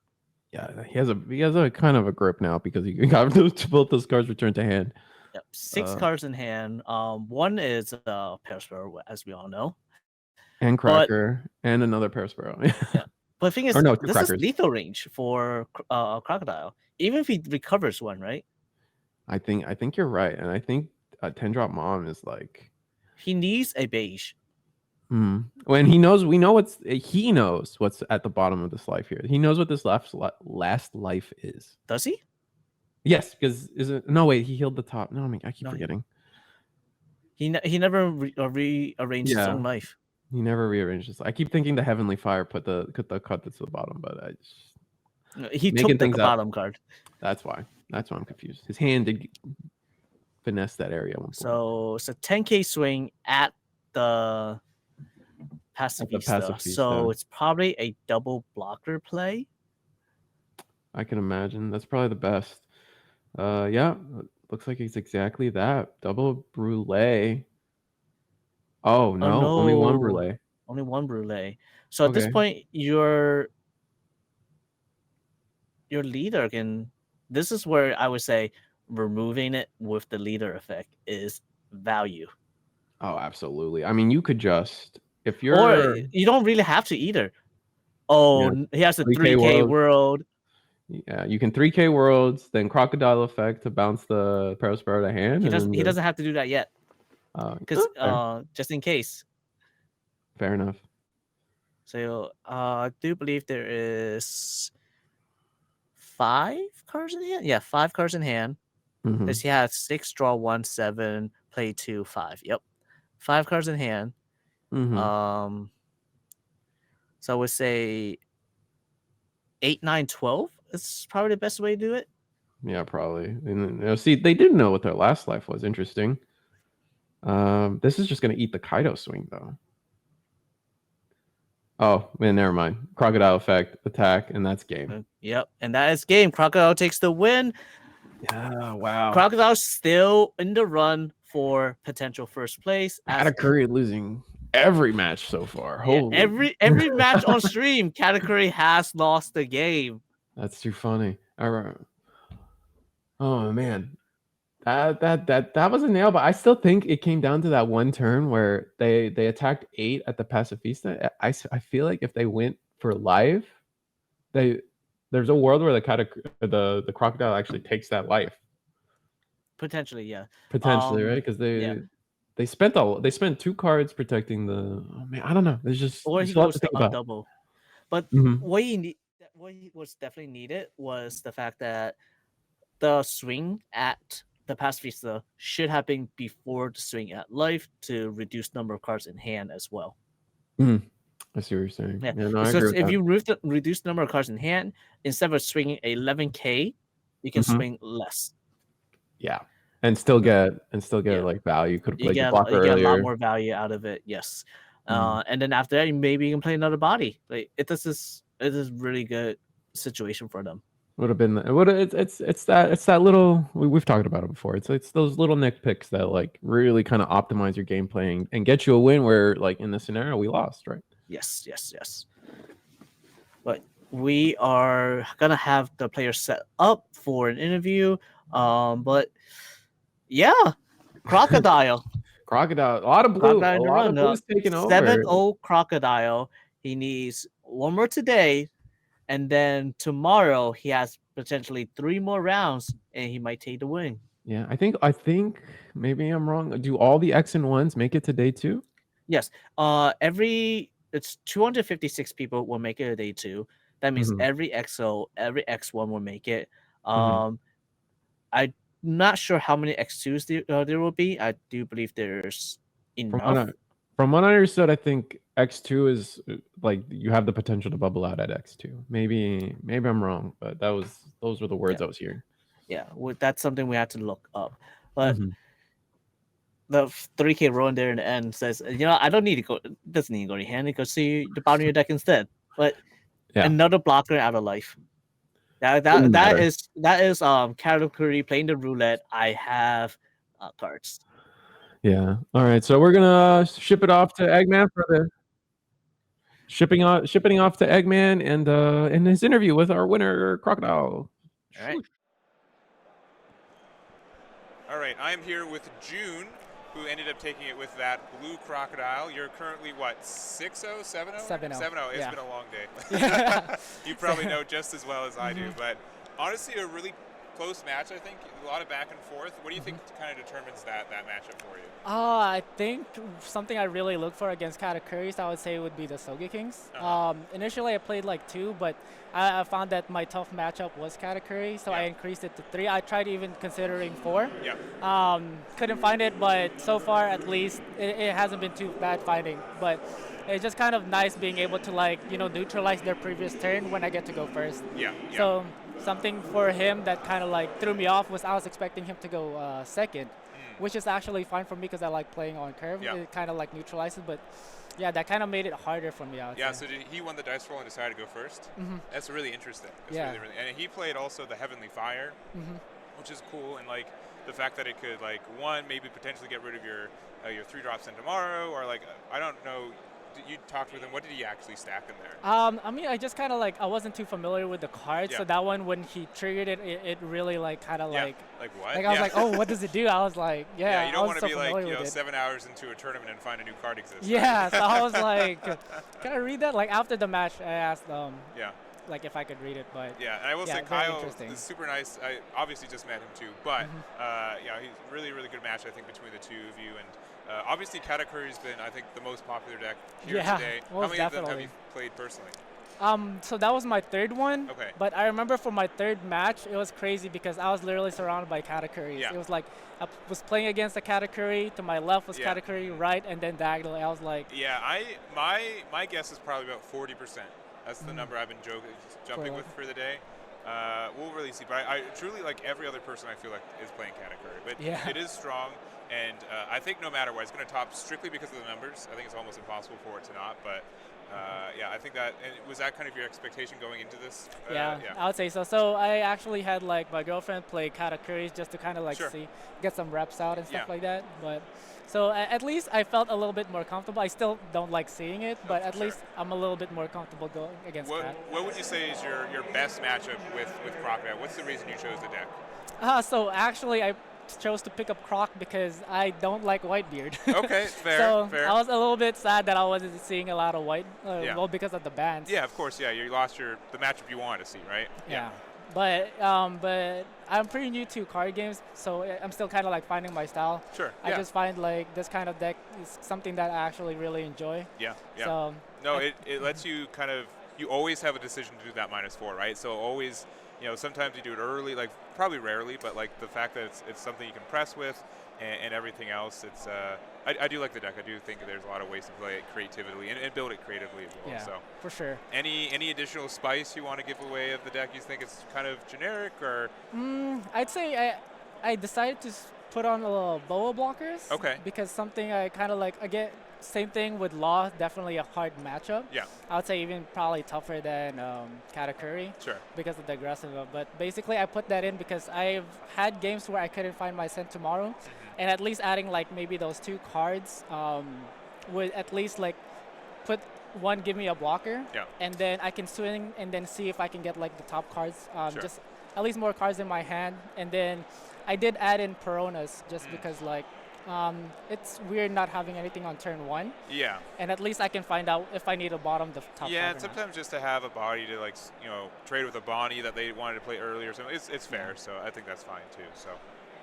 Yeah, he has a kind of a grip now because he got both those cards returned to hand. Yep, 6 cards in hand. One is Perospero, as we all know, and Cracker, and another Perospero. Yeah, but the thing is, this is lethal range for Crocodile, even if he recovers one, right? I think you're right, and I think a 10 drop Mom is like he needs a beige. When he knows what's at the bottom of this life here. He knows what this last life is. Does he? Yes, because he healed the top. No, I keep forgetting. He never rearranged his own life. He never rearranged this. I keep thinking the Heavenly Fire put the cut that's to the bottom, but I just he took the bottom card. That's why I'm confused. His hand did finesse that area. So it's a 10K swing at the Pacifista. So it's probably a double blocker play. I can imagine. That's probably the best. Yeah, looks like it's exactly that. Double Brule. Oh no, no, only one Brulee. Only one Brulee. So at this Okay. point, your leader can. This is where I would say removing it with the leader effect is value. Oh, absolutely. I mean, you could just if Or you're you don't really have to either. Oh, yeah, he has a 3K 3K world. world. Yeah, you can 3K worlds, then crocodile effect to bounce the Paraspero to hand. He doesn't have to do that yet. Because just in case. Fair enough. So I do believe there is 5 cards in hand. Yeah, 5 cards in hand. Because he has 6, draw 1, 7, play 2, 5. Yep, 5 cards in hand. So I would say 8, 9, 12 is probably the best way to do it. Yeah, probably. And see, they didn't know what their last life was. Interesting. This is just gonna eat the Kaido swing though. Oh man, never mind. Crocodile effect, attack, and that's game. Yep, and that is game. Crocodile takes the win. Yeah, wow. Crocodile's still in the run for potential first place. Katakuri losing every match so far. Yeah, every match on stream, Katakuri has lost the game. That's too funny. All right. Oh man, that was a nail, but I still think it came down to that one turn where they attacked 8 at the Pacifista. I feel like if they went for life, there's a world where the crocodile actually takes that life. Potentially, yeah. Potentially, right? Because they spent 2 cards protecting the. Oh man, I don't know. There's just or he goes to a double. But what was definitely needed was the fact that the swing at the Pacifista should have been before the swing at life to reduce number of cards in hand as well. I see what you're saying. Yeah, no, because if you reduce the number of cards in hand, instead of swinging 11K, you can swing less. Yeah, and still get like value. Could have played the blocker earlier. You get a lot more value out of it. Yes, and then after that, maybe you can play another body. Like it is really good situation for them. Would have been it's that little we've talked about it before. It's those little nitpicks that like really kind of optimize your gameplay and get you a win where like in this scenario we lost, right? Yes. But we are gonna have the players set up for an interview. But yeah, Crocodile. Crocodile, a lot of blue. Crocodile a lot of blue's taking over. 7-0 Crocodile. He needs one more today. And then tomorrow he has potentially 3 more rounds, and he might take the win. Yeah, I think maybe I'm wrong. Do all the X and 1s make it to day 2? Yes. It's 256 people will make it to day 2. That means every XO, every X1 will make it. I'm not sure how many X2s there will be. I do believe there's enough. From what I understood, I think X2 is like you have the potential to bubble out at X2. Maybe I'm wrong, but those were the words I was hearing. Yeah, that's something we have to look up. But the 3K roll in there in the end says, I don't need to go. Doesn't need to go to your hand. You can see the bottom of your deck instead. But another blocker out of life. That is Katakuri playing the roulette. I have cards. Yeah. All right. So we're gonna ship it off to Eggman for the shipping off to Eggman and in his interview with our winner Crocodile. All right. All right. I'm here with June, who ended up taking it with that blue Crocodile. You're currently what, 6-0, 7-0? 7-0. 7-0. It's been a long day. You probably know just as well as I do, but honestly, a really close match, I think. A lot of back and forth. What do you think kind of determines that matchup for you? I think something I really look for against Katakuri's, I would say, would be the Soge Kings. Initially, I played like 2, but I found that my tough matchup was Katakuri, so I increased it to 3. I tried even considering 4. Couldn't find it, but so far, at least, it hasn't been too bad finding. But it's just kind of nice being able to neutralize their previous turn when I get to go first. So something for him that kind of threw me off was I was expecting him to go second, which is actually fine for me because I like playing on curve. It kind of neutralizes, but yeah, that kind of made it harder for me. So he won the dice roll and decided to go first? That's really interesting. That's really, and he played also the Heavenly Fire, which is cool. And the fact that it could like maybe potentially get rid of your 3-drop send tomorrow, or like I don't know. You talked with him. What did he actually stack in there? I mean, I just kind of like I wasn't too familiar with the cards, so that one when he triggered it, it really like kind of like what? Like I was like, oh, what does it do? I was like, yeah. You don't want to be like 7 hours into a tournament and find a new card exists. Yeah, right? So I was like, can I read that? Like after the match, I asked like if I could read it, but yeah, and I will say Kyle is super nice. I obviously just met him too, but yeah, he's really good match I think between the two of you, and obviously Katakuri's been I think the most popular deck here today. How many of them have you played personally? So that was my third one. Okay. But I remember for my third match, it was crazy because I was literally surrounded by Katakuris. Yeah. It was like I was playing against a Katakuri. To my left was Katakuri, right, and then diagonally. I was like. Yeah, my guess is probably about 40%. That's the number I've been jumping with for the day. We'll really see. But I truly like every other person I feel like is playing Katakuri. But it is strong, and I think no matter what, it's going to top strictly because of the numbers. I think it's almost impossible for it to not. But yeah, I think that. And was that kind of your expectation going into this? Yeah, I would say so. So I actually had like my girlfriend play Katakuri just to kind of like get some reps out and stuff like that. But. So at least I felt a little bit more comfortable. I still don't like seeing it, but at least I'm a little bit more comfortable going against that. What would you say is your best matchup with Crocodile? What's the reason you chose the deck? So actually I chose to pick up Croc because I don't like Whitebeard. Okay, fair. So fair. I was a little bit sad that I wasn't seeing a lot of white, well, because of the bans. Yeah, of course. Yeah, you lost the matchup you wanted to see, right? Yeah. But I'm pretty new to card games, so I'm still kind of like finding my style. Sure. I just find like this kind of deck is something that I actually really enjoy. Yeah. Yeah. So no, it lets you kind of you always have a decision to do that -4, right? So always, sometimes you do it early, like probably rarely, but like the fact that it's something you can press with and everything else, it's I do like the deck. I do think there's a lot of ways to play it creatively and build it creatively as well. Yeah, so for sure. Any additional spice you want to give away of the deck? You think it's kind of generic, or? I'd say I decided to put on a little boa blockers. Okay. Because something I kind of like again. Same thing with Law, definitely a hard matchup. Yeah. I would say even probably tougher than Katakuri. Sure. Because of the aggressive. But basically, I put that in because I've had games where I couldn't find my send tomorrow, and at least adding like maybe those 2 cards would at least like put one, give me a blocker, and then I can swing and then see if I can get like the top cards, just at least more cards in my hand, and then I did add in Peronas just because like. It's weird not having anything on turn 1. Yeah. And at least I can find out if I need to bottom the top. Yeah, and sometimes just to have a body to like trade with a Bonnie that they wanted to play earlier, so it's fair. So I think that's fine too. So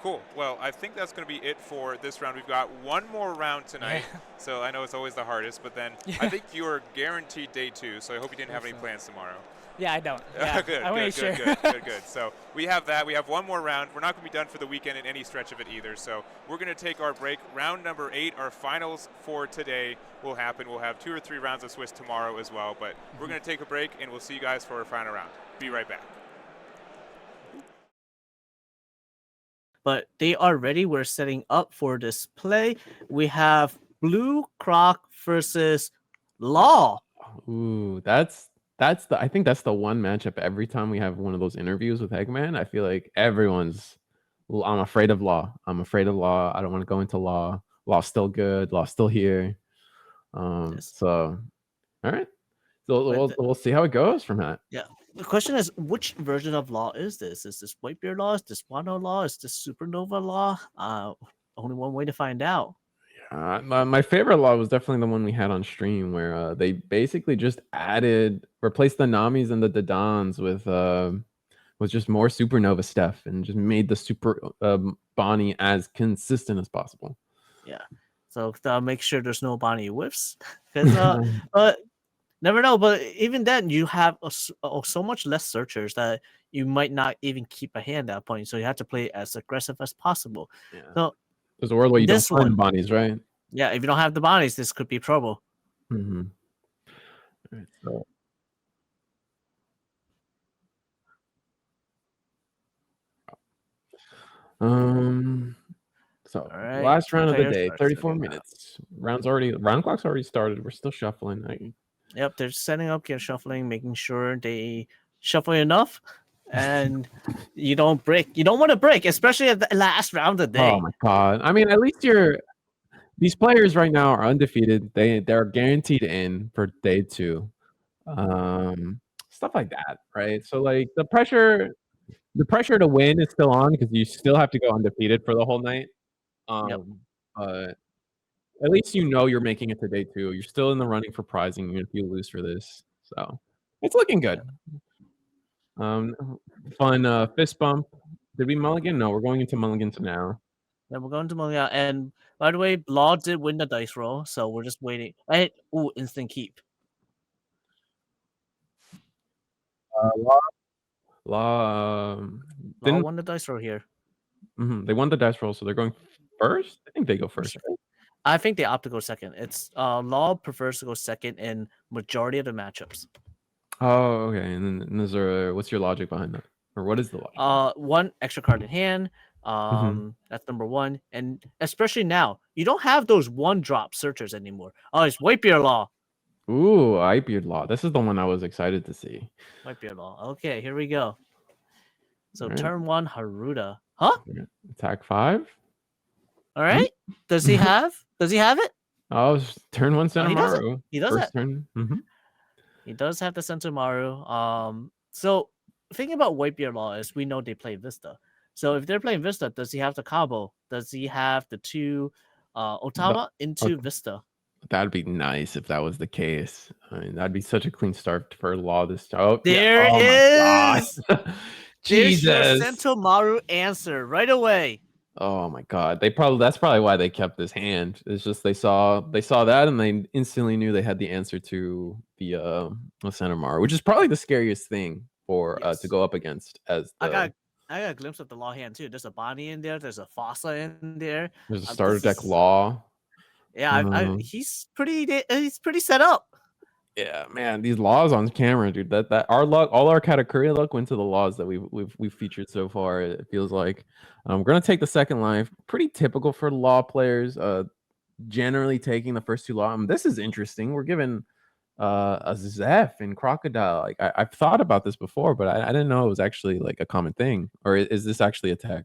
cool. Well, I think that's going to be it for this round. We've got one more round tonight, so I know it's always the hardest, but then I think you are guaranteed day 2. So I hope you didn't have any plans tomorrow. Yeah, I don't. Yeah, good. So we have that. We have one more round. We're not going to be done for the weekend in any stretch of it either. So we're going to take our break. Round number 8, our finals for today will happen. We'll have 2 or 3 rounds of Swiss tomorrow as well. But we're going to take a break, and we'll see you guys for our final round. Be right back. But they are ready. We're setting up for this play. We have Blue Croc versus Law. Ooh, I think that's the one matchup every time we have one of those interviews with Eggman. I feel like everyone's, I'm afraid of Law. I'm afraid of Law. I don't want to go into Law. Law's still good. Law's still here. So, all right. So we'll see how it goes from that. Yeah. The question is, which version of Law is this? Is this Whitebeard Law? Is this Wano Law? Is this Supernova Law? Only one way to find out. My favorite Law was definitely the one we had on stream where they basically just replaced the Namis and the Dodons with just more Supernova stuff and just made the Super Bonnie as consistent as possible. Yeah. So make sure there's no Bonnie whiffs. But never know. But even then, you have so much less searchers that you might not even keep a hand at that point. So you have to play as aggressive as possible. Yeah. So there's a world where you don't find Bonnies, right? Yeah, if you don't have the Bonnies, this could be trouble. Mm-hmm. All right, so right. Last round of the day, 34 minutes. Round clock's already started. We're still shuffling. Yep, they're setting up, shuffling, making sure they shuffle enough. and you don't break. You don't want to break, especially at the last round of the day. Oh my god! I mean, at least these players right now are undefeated. They're guaranteed in for day 2. Stuff like that, right? So like the pressure to win is still on because you still have to go undefeated for the whole night. But at least you know you're making it to day 2. You're still in the running for prizing even if you lose for this. So it's looking good. Fun fist bump. Did we mulligan? No, we're going into mulligans now. Yeah, we're going to mulligan. And by the way, Law did win the dice roll, so we're just waiting. Ooh, instant keep. Law won the dice roll here. They won the dice roll, so they're going first. I think they go first. Right? I think they opt to go second. It's Law prefers to go second in majority of the matchups. Oh, okay. And then is there what's your logic behind that, or what is the logic? 1 extra card in hand. That's number 1, and especially now you don't have those 1-drop searchers anymore. Oh, it's Whitebeard Law. Ooh, Whitebeard Law. This is the one I was excited to see. Whitebeard Law. Okay, here we go. So right. turn 1, Haruta. Huh? Attack 5. All right. Does he have? Does he have it? Oh, turn 1 Sentomaru. He does First that. Turn. He does have the Sentomaru. So thinking about Whitebeard Law is we know they play Vista. So if they're playing Vista, does he have the combo? Does he have the 2 Otama into Vista? That'd be nice if that was the case. I mean, that'd be such a clean start for Law this time. Oh, there it is. Jesus. There's your Sentomaru answer right away. Oh my god. That's probably why they kept this hand. It's just they saw that and they instantly knew they had the answer to the Sentomaru, which is probably the scariest thing for to go up against as the, I got a glimpse of the Law hand too. There's a Bonnie in there, there's a Fossa in there. There's a starter deck Law. Yeah, he's pretty set up. Yeah, man, these Laws on camera, dude. That our luck, all our Katakuri luck went to the Laws that we've featured so far. It feels like we're gonna take the second life. Pretty typical for Law players. Generally taking the first 2 Law. This is interesting. We're given a Zeph and Crocodile. Like I've thought about this before, but I didn't know it was actually like a common thing. Or is this actually a tech?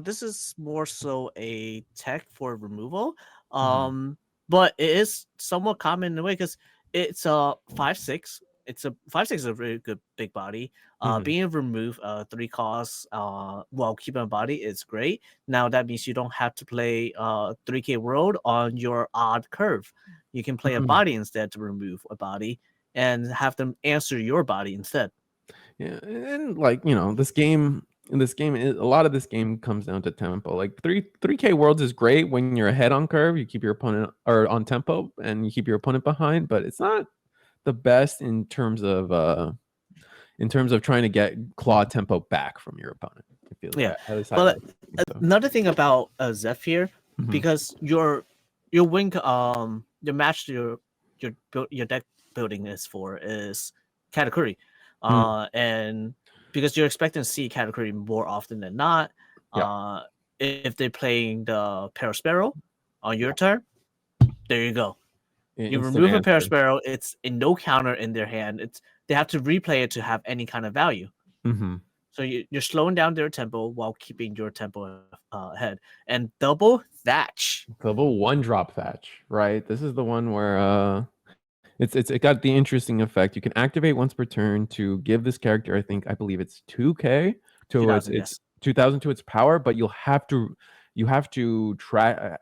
This is more so a tech for removal. But it is somewhat common in a way because it's a 5/6. It's a 5/6 is a really good big body. Being able to remove 3 costs while keeping a body is great. Now that means you don't have to play 3K World on your odd curve. You can play a body instead to remove a body and have them answer your body instead. Yeah, and like this game. In this game, a lot of this game comes down to tempo. Like 3K Worlds is great when you're ahead on curve. You keep your opponent or on tempo, and you keep your opponent behind. But it's not the best in terms of trying to get claw tempo back from your opponent. I feel but another thing about Zeph here, because your wing your match your deck building is Katakuri, and because you're expecting to see Katakuri more often than not. If they're playing the Parasparrow on your turn, there you go. You remove a Parasparrow, it's in no counter in their hand. They have to replay it to have any kind of value. So you're slowing down their tempo while keeping your tempo ahead. And double Thatch. Double 1-drop Thatch, right? This is the one where it got the interesting effect. You can activate once per turn to give this character, I believe it's 2K to 2,000 to its power, but you have to try.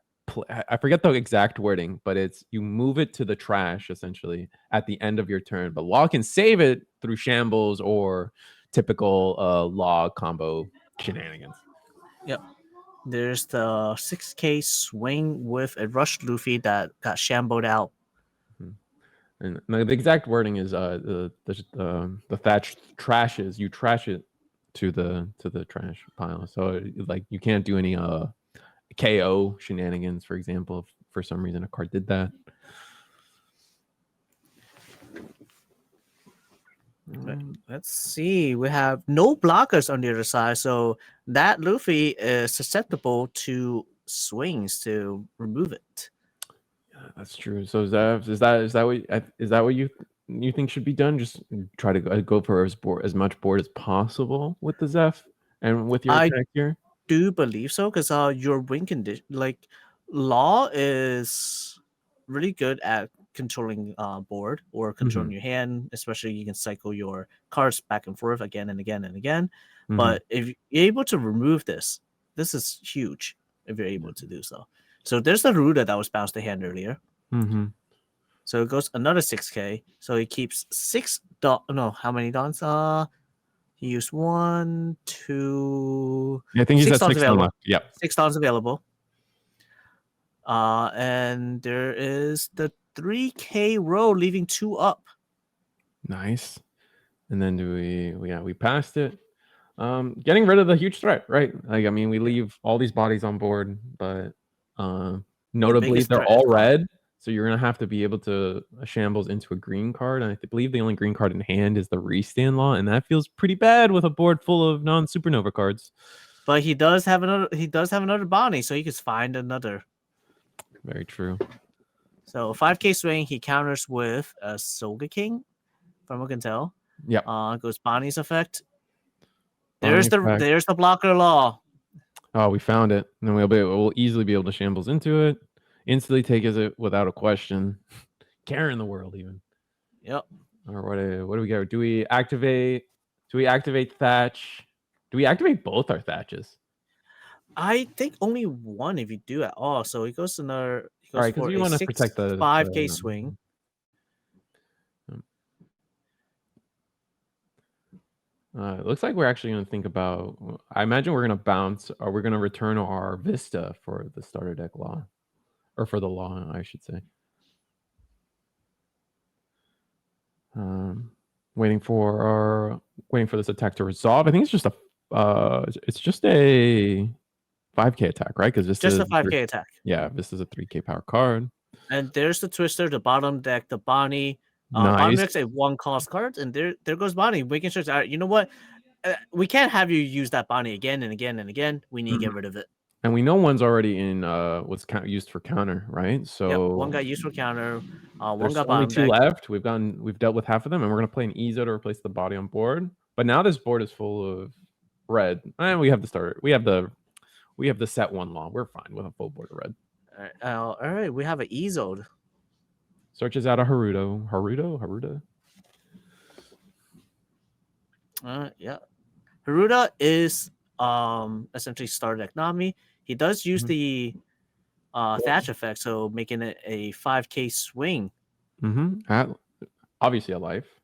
I forget the exact wording, but it's you move it to the trash essentially at the end of your turn. But Law can save it through shambles or typical Law combo shenanigans. Yep. There's the 6K swing with a Rush Luffy that got shambled out. And the exact wording is the Thatch trashes. You trash it to the trash pile. So like you can't do any KO shenanigans, for example, if for some reason a card did that. Let's see. We have no blockers on the other side, so that Luffy is susceptible to swings to remove it. Yeah, that's true. So is that what you you think should be done? Just try to go for as much board as possible with the Zeph and with your attack here. Do believe so, because your win condition, like Law is really good at controlling board or controlling your hand, especially you can cycle your cards back and forth again and again and again. But if you're able to remove this is huge if you're able to do so. So there's the Haruda that was bounced the hand earlier. So it goes another 6k. So he keeps how many dons? He used 1, 2. Yeah, I think he's at 6 available. left. Yep. 6 dons available. And there is the 3k row leaving 2 up. Nice. And then we passed it. Getting rid of the huge threat, right? Like, I mean, we leave all these bodies on board, but notably they're all red. So you're going to have to be able to shambles into a green card. And I believe the only green card in hand is the restand law. And that feels pretty bad with a board full of non-supernova cards. But he does have another Bonnie, so he can find another. Very true. So 5k swing, he counters with a Sogeking, from what I can tell. Yeah. Goes Bonnie's effect. There's the blocker law. Oh, we found it. And then we'll easily be able to shambles into it. Instantly take it without a question. Care in the world, even. Yep. Or what do we get? Do we activate Thatch? Do we activate both our Thatches? I think only one if you do at all. So he goes another. All right, because we want to protect the 5k swing. It looks like we're actually going to think about. I imagine we're going to bounce, or we're going to return our Vista for the starter deck law. Or for the law, I should say. Waiting for this attack to resolve. I think it's just a 5k attack, right? Because this just is a 5k attack. Yeah, this is a 3k power card. And there's the Twister, the bottom deck, the Bonnie. Nice. Bottom deck's a 1 cost card, and there goes Bonnie, making sure. You know what? We can't have you use that Bonnie again and again and again. We need to get rid of it. And we know one's already in what's used for counter, right? So one got used for counter. One got only bottom 2 deck. left. We've dealt with half of them, and we're gonna play an Ezo to replace the body on board. But now this board is full of red, and we have the starter. We have the set 1 law. We're fine with a full board of red. All right. We have an Ezo'd. Searches out a Haruda. Yeah. Haruda is essentially starter deck Nami. He does use the Thatch effect, so making it a 5k swing. Obviously a life.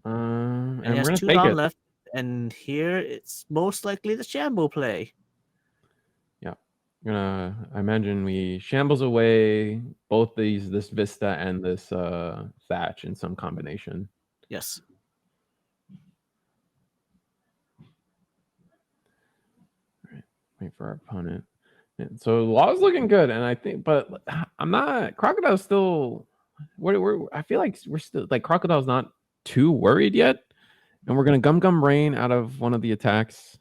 And he has we're 2 gonna take it left, and here it's most likely the Shambo play. I imagine we shambles away both this Vista and this Thatch in some combination. Yes. All right. Wait for our opponent. So Law's looking good, and I think, but I'm not. Crocodile's still. I feel like we're still like Crocodile's not too worried yet, and we're gonna gum rain out of one of the attacks.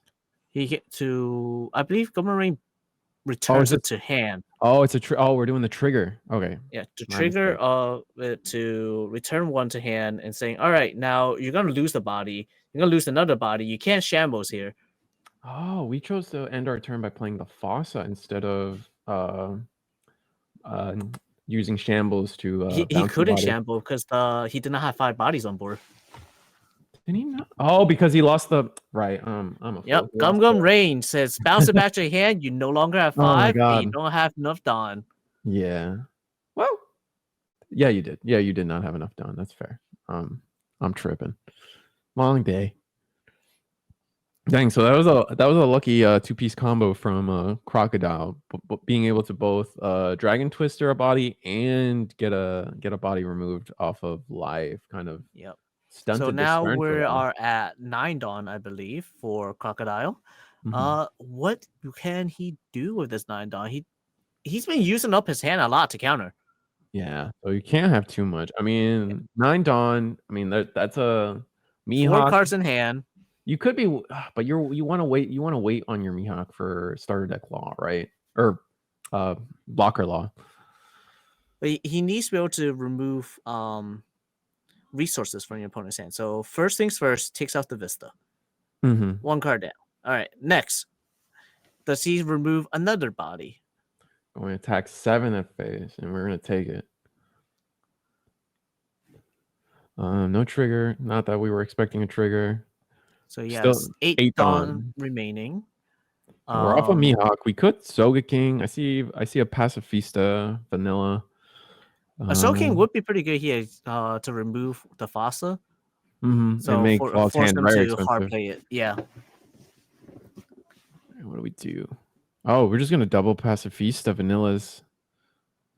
He get to, I believe, Gum Rain returns it to hand. Oh, it's we're doing the trigger. Okay. Yeah, to trigger to return 1 to hand and saying, all right, now you're gonna lose the body. You're gonna lose another body. You can't shambles here. Oh, we chose to end our turn by playing the Fossa instead of using shambles to. He couldn't shamble because he did not have 5 bodies on board. Did he not? Oh, because he lost the right. I'm a Yep. Gum Rain says bounce it back to your hand. You no longer have 5. And you don't have enough Dawn. Yeah. Well. Yeah, you did. Yeah, you did not have enough Dawn. That's fair. I'm tripping. Long day. Dang. So that was a lucky 2-piece combo from Crocodile, being able to both Dragon Twister a body and get a body removed off of life. Kind of. Yep. So now we are at 9 Dawn, I believe, for Crocodile. What can he do with this 9 Dawn? He's been using up his hand a lot to counter. Yeah, so you can't have too much. I mean, 9 Dawn. I mean, that's a Mihawk. 4 cards in hand. You could be, but you want to wait. You want to wait on your Mihawk for starter deck law, right? Or blocker law. But he needs to be able to remove resources from your opponent's hand. So first things first, takes out the Vista. Mm-hmm. One card down. All right. Next, does he remove another body? Going to attack 7 at face, and we're going to take it. No trigger. Not that we were expecting a trigger. So he Still has 8 Dawn remaining. We're off of Mihawk. We could Sogeking. I see a Pacifista vanilla. A Sogeking would be pretty good here to remove the Fossa. Mm-hmm. So and make force hand them very to expensive. hard play it. Yeah. What do we do? Oh, we're just gonna double Pacifista vanillas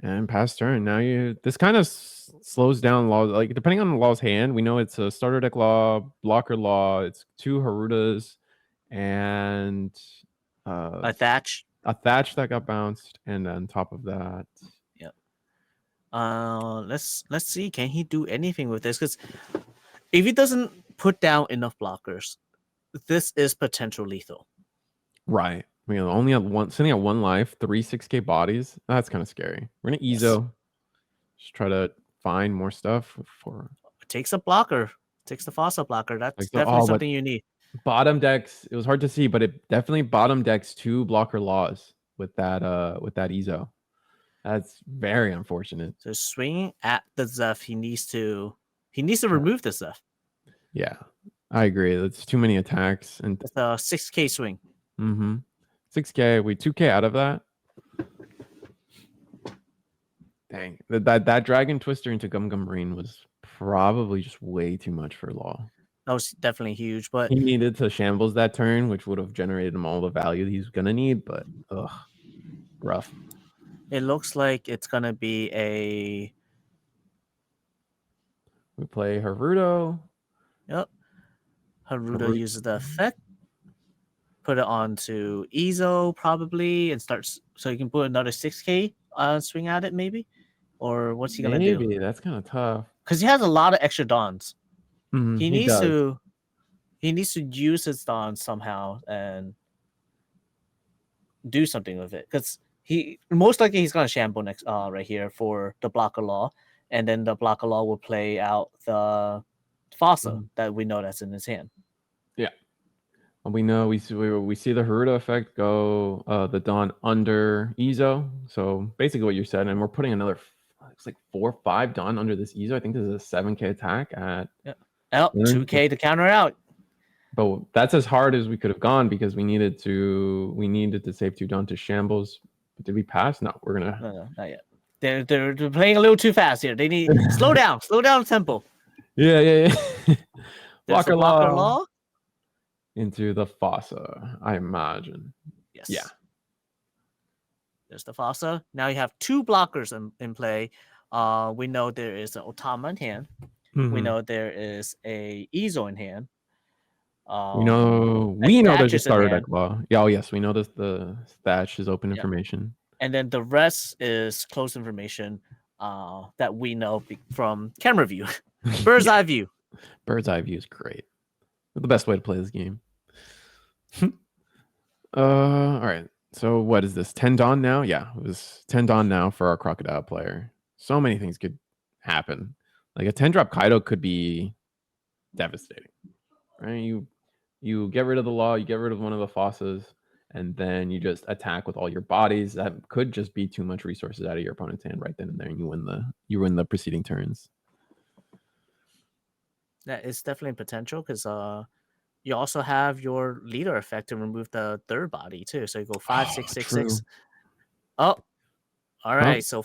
and pass turn. Now this kind of slows down law. Like depending on the law's hand, we know it's a starter deck law, blocker law. It's 2 Harudas and a Thatch that got bounced, and then top of that. Yep. Let's see. Can he do anything with this? Because if he doesn't put down enough blockers, this is potential lethal. Right. I mean, only sitting at 1 life, 3 6K bodies. That's kind of scary. We're gonna Ezo. Just try to find more stuff for. It takes a blocker. Takes the Fossa blocker. That's definitely something you need. Bottom decks. It was hard to see, but it definitely bottom decks 2 blocker laws with that Ezo. That's very unfortunate. So swinging at the Zeph, he needs to remove the Zeph. Yeah, I agree. That's too many attacks, and it's a 6K swing. Mm-hmm. 6K. We 2K out of that. Dang, that Dragon Twister into Gum Gum Marine was probably just way too much for Law. That was definitely huge, but he needed to shambles that turn, which would have generated him all the value he's gonna need. But rough. It looks like it's gonna be a. We play Haruto. Yep. Haruto uses the effect. Put it onto Ezo probably and starts so you can put another 6K swing at it maybe, or what's he gonna do? Maybe that's kind of tough because he has a lot of extra dawns. Mm-hmm, he needs to use his dawns somehow and do something with it because he most likely he's gonna shamble next right here for the blocker law, and then the blocker law will play out the Fossa that we know that's in his hand. Yeah. We know we see the Haruto effect go the Dawn under Ezo. So basically what you said, and we're putting another it's like 4 or 5 Dawn under this Ezo. I think this is a 7K attack at 2K to counter out. But that's as hard as we could have gone because we needed to save 2 Dawn to shambles. But did we pass? No, we're gonna no, not yet. They're playing a little too fast here. They need slow down the tempo. Yeah. Blocker law. Into the Fossa, I imagine. Yes. Yeah. There's the Fossa. Now you have 2 blockers in play. We know there is an Otama in hand. Mm-hmm. We know there is a Ezo in hand. We know there's a starter deck law. Yeah, yes, we know this. The Thatch is open information. And then the rest is closed information that we know from camera view. Bird's eye view. Bird's eye view is great. The best way to play this game. All right. So what is this? 10 Dawn now? Yeah, it was 10 Dawn now for our Crocodile player. So many things could happen. Like a 10-drop Kaido could be devastating. Right? You get rid of the law, you get rid of one of the Fossas, and then you just attack with all your bodies. That could just be too much resources out of your opponent's hand right then and there, and you win the preceding turns. That is definitely potential because you also have your leader effect to remove the 3rd body too. So you go 5, 6, 6, 6. Oh, all right. So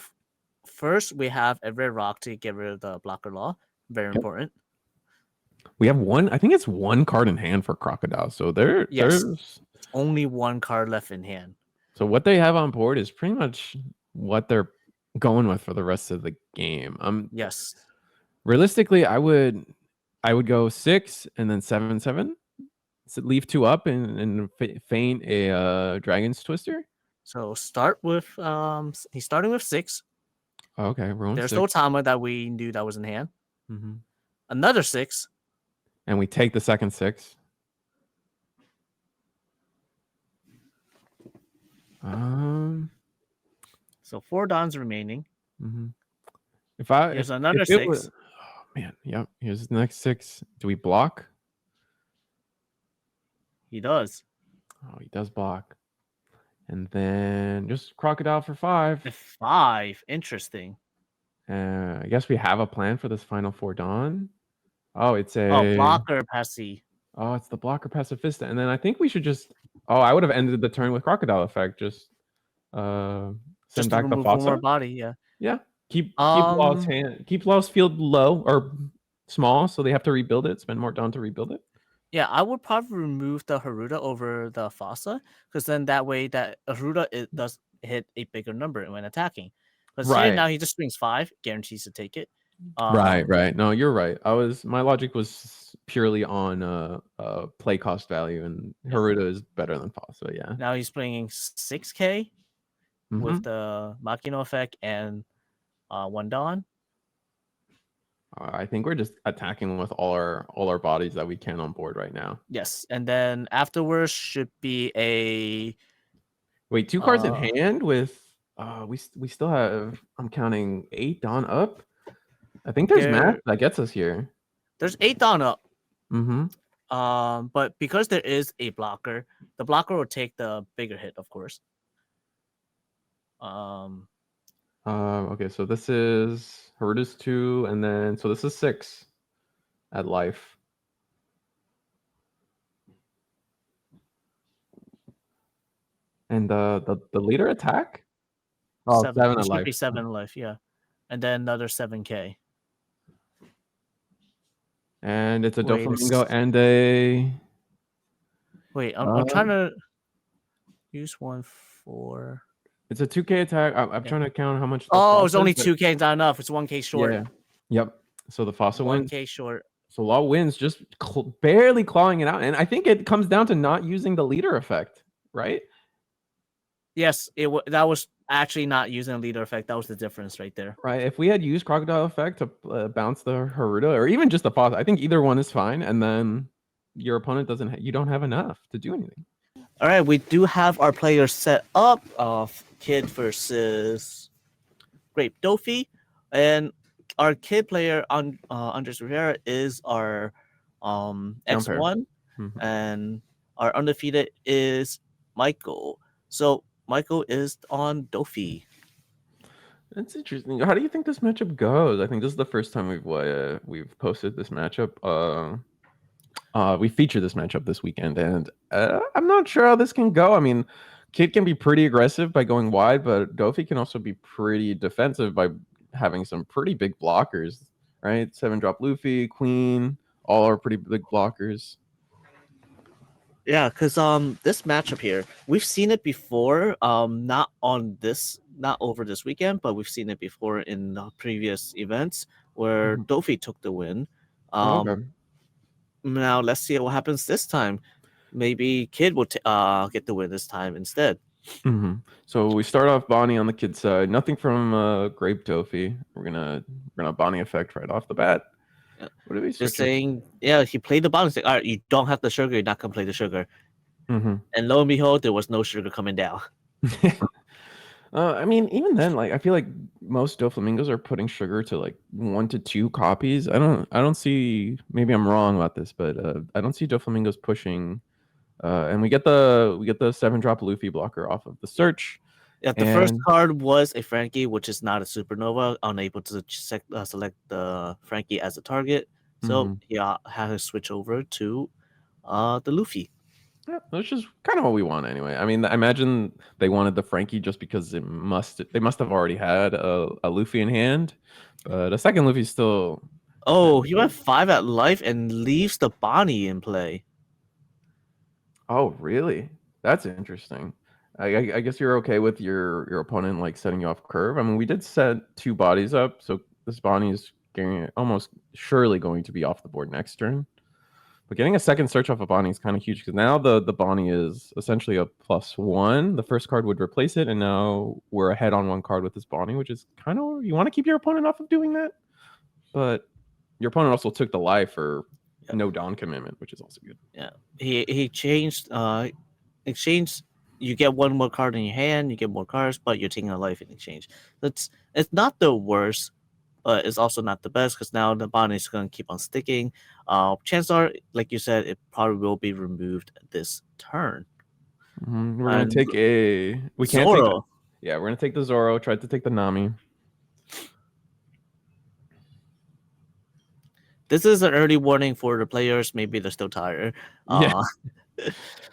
first we have a red rock to get rid of the blocker law. Very important. We have I think it's 1 card in hand for Crocodile. So there's only 1 card left in hand. So what they have on board is pretty much what they're going with for the rest of the game. Yes. Realistically, I would go 6 and then 7/7. So leave 2 up and feign a Dragon's Twister. So start with he's starting with 6. Okay, there's no Otama that we knew that was in hand. Mm-hmm. Another 6. And we take the second 6. So 4 Dawns remaining. Mm-hmm. There's another 6. Man, yep. Here's the next 6. Do we block? He does. Oh, he does block. And then just Crocodile for 5. 5. Interesting. I guess we have a plan for this final 4 Dawn. Oh, it's a blocker Passy. Oh, it's the blocker Pacifista. And then I think we should just I would have ended the turn with Crocodile Effect. Just send back the one more Fossa. body, yeah. Yeah. Keep Law's field low or small, so they have to rebuild it, spend more Dawn to rebuild it. Yeah, I would probably remove the Haruda over the Fossa, because then that way that Haruda does hit a bigger number when attacking. Because here now he just swings 5, guarantees to take it. Right. No, you're right. My logic was purely on play cost value, and Haruda is better than Fossa. Yeah. Now he's playing 6K with the Makino effect and 1 Dawn. I think we're just attacking with all our bodies that we can on board right now. Yes, and then afterwards should be a 2 cards in hand with we still have, I'm counting 8 Dawn up. I think there's math that gets us here. There's 8 Dawn up. But because there is a blocker, the blocker will take the bigger hit, of course. Okay, so this is Haruda's 2, and then so this is 6 at life. And the leader attack? Oh, 7 at life. 7 life, yeah. And then another 7K. And it's a Doflamingo and a... Wait, I'm trying to use 1 for... It's a 2K attack. I'm trying to count how much... it's only 2K, not enough. It's 1K short. Yeah. Yep. So the Fossa wins. 1K short. So Law wins, just barely clawing it out. And I think it comes down to not using the leader effect, right? Yes, that was actually not using a leader effect. That was the difference right there. Right. If we had used Crocodile effect to bounce the Haruda, or even just the Fossa, I think either one is fine. And then your opponent you don't have enough to do anything. All right, we do have our players set up of Kid versus Grape Doffy, and our Kid player on Andres Rivera is our X1, and our undefeated is Michael. So Michael is on Doffy. That's interesting. How do you think this matchup goes? I think this is the first time we've posted this matchup. We featured this matchup this weekend, and I'm not sure how this can go. I mean, Kid can be pretty aggressive by going wide, but Doffy can also be pretty defensive by having some pretty big blockers, right? 7-drop Luffy, Queen, all are pretty big blockers. Yeah, because this matchup here, we've seen it before. Not over this weekend, but we've seen it before in previous events where Doffy took the win. Now let's see what happens this time. Maybe Kid will get the win this time instead. So we start off Bonnie on the Kid side. Nothing from Grape Doffy. We're gonna Bonnie effect right off the bat. What are we just saying? Yeah, he played the Bonnie. Like, all right, you don't have the sugar. You're not gonna play the sugar. And lo and behold, there was no sugar coming down. I mean, even then, like I feel like most Doflamingos are putting sugar to like 1 to 2 copies. I don't see. Maybe I'm wrong about this, but I don't see Doflamingos pushing. And we get the 7-drop Luffy blocker off of the search. Yeah, the first card was a Frankie, which is not a supernova, unable to select the Frankie as a target. So he had to switch over to the Luffy. Yeah, which is kind of what we want anyway. I mean, I imagine they wanted the Frankie just because they must have already had a Luffy in hand. But a second Luffy still... Oh, he went 5 at life and leaves the Bonnie in play. Oh, really? That's interesting. I guess you're okay with your opponent like setting you off curve. I mean, we did set 2 bodies up, so this Bonnie is almost surely going to be off the board next turn. But getting a second search off a Bonnie is kind of huge because now the Bonnie is essentially a +1. The first card would replace it, and now we're ahead on 1 card with this Bonnie, which is kind of, you want to keep your opponent off of doing that, but your opponent also took the life for no Dawn commitment, which is also good. Yeah, he changed. Exchange. You get 1 more card in your hand. You get more cards, but you're taking a life in exchange. It's not the worst but it's also not the best because now the Bonnie is going to keep on sticking. Chances are, like you said, it probably will be removed this turn. We're gonna take a. We can't Zoro. take. Yeah, we're gonna take the Zoro. Tried to take the Nami. This is an early warning for the players. Maybe they're still tired. Yeah.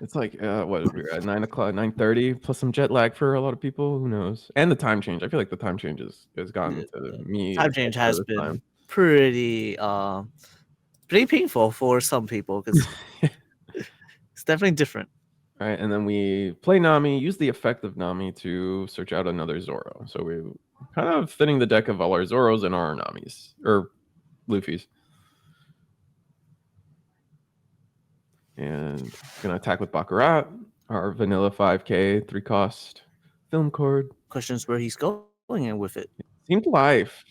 It's like what we're at 9 o'clock, 9:30, plus some jet lag for a lot of people. Who knows? And the time change. I feel like the time change has gotten to me. Time change has been pretty painful for some people because it's definitely different. All right, and then we play Nami, use the effect of Nami to search out another Zoro. So we're kind of thinning the deck of all our Zoros and our Namis or Luffy's. And gonna attack with Baccarat, our vanilla 5K 3-cost film cord. Questions where he's going in with it. Seemed life.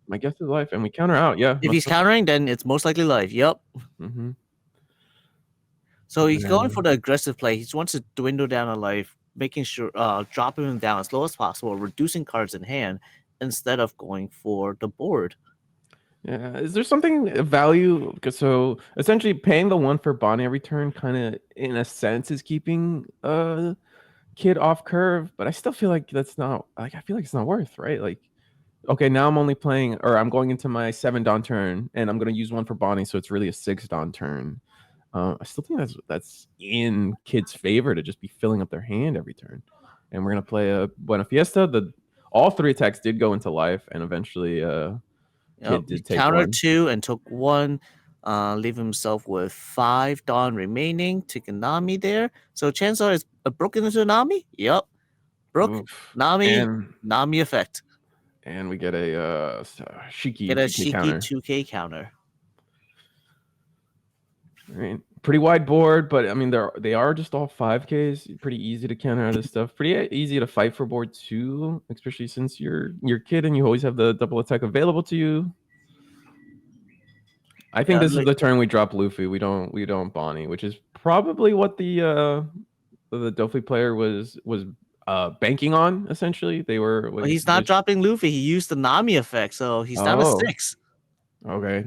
My guess is life, and we counter out. Yeah. If he's countering, then it's most likely life. Yep. Mm-hmm. So he's going for the aggressive play. He just wants to dwindle down a life, making sure dropping him down as low as possible, reducing cards in hand instead of going for the board. Yeah, is there something of value? Because so essentially paying the 1 for Bonnie every turn kind of in a sense is keeping Kid off curve, but I still feel like that's not like I feel like it's not worth, right? Like, okay, now I'm only playing or I'm going into my 7 Dawn turn and I'm gonna use 1 for Bonnie, so it's really a 6 Dawn turn. I still think that's in Kid's favor to just be filling up their hand every turn. And we're gonna play a Buena Fiesta. All 3 attacks did go into life, and eventually Kid did take countered 1. 2 and took 1, leave himself with 5 Dawn remaining. Take a Nami there. So chances are it's broken into a Nami. Yep. Broke. Nami effect. And we get a Shiki. Get a Shiki 2K counter. Right. Pretty wide board, but I mean they are just all 5Ks. Pretty easy to counter out this stuff. Pretty easy to fight for board too, especially since you're Kid and you always have the double attack available to you. I think this is the turn we drop Luffy. We don't Bonnie, which is probably what the Doffy player was banking on. Essentially, they were. Well, he's not dropping Luffy. He used the Nami effect, so he's down to 6. Okay.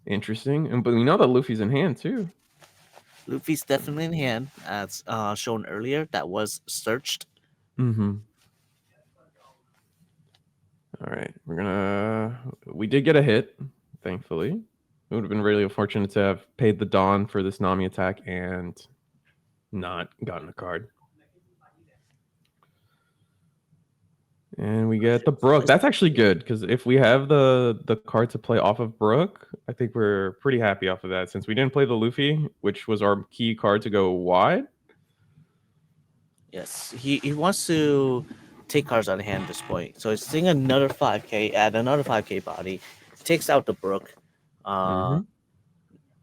Interesting, but we know that Luffy's in hand too. Luffy's definitely in hand, as shown earlier. That was searched. Mm-hmm. All right, we did get a hit, thankfully. It would have been really unfortunate to have paid the Dawn for this Nami attack and not gotten a card. And we get the Brook. That's actually good, because if we have the card to play off of Brook, I think we're pretty happy off of that, since we didn't play the Luffy, which was our key card to go wide. Yes, he wants to take cards out of hand at this point. So he's seeing another 5K, add another 5K body, takes out the Brook.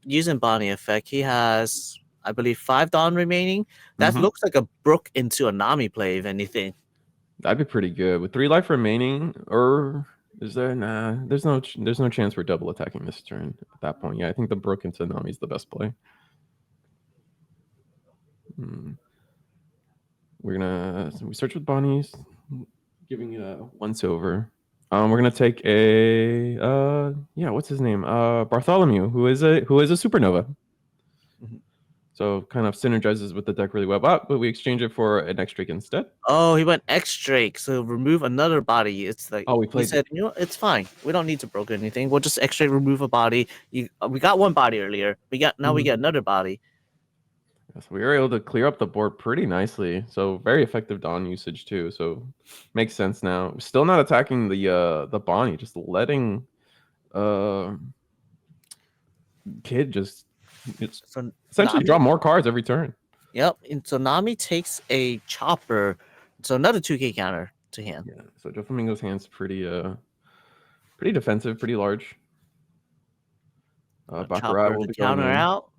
Using Bonnie effect, he has, I believe, 5 Dawn remaining. That looks like a Brook into a Nami play, if anything. That'd be pretty good with 3 life remaining. Or is there? Nah, there's no chance we're double attacking this turn at that point. Yeah, I think the Brook into Nami is the best play. We search with Bonnie's, giving it a 1 silver. We're gonna take a what's his name? Bartholomew, who is a supernova. So kind of synergizes with the deck really well. But we exchange it for an X-Drake instead. Oh, he went X-Drake, so remove another body. It's like we said, it's fine. We don't need to broke anything. We'll just X-Drake remove a body. We got 1 body earlier. We get another body. So we were able to clear up the board pretty nicely. So very effective Dawn usage too. So makes sense now. Still not attacking the Bonnie, just letting Kid just essentially draw more cards every turn. Yep. And so Nami takes a Chopper, so another 2K counter to hand. Yeah. So Doflamingo's hand's pretty defensive, pretty large. Baccarat will be counter out.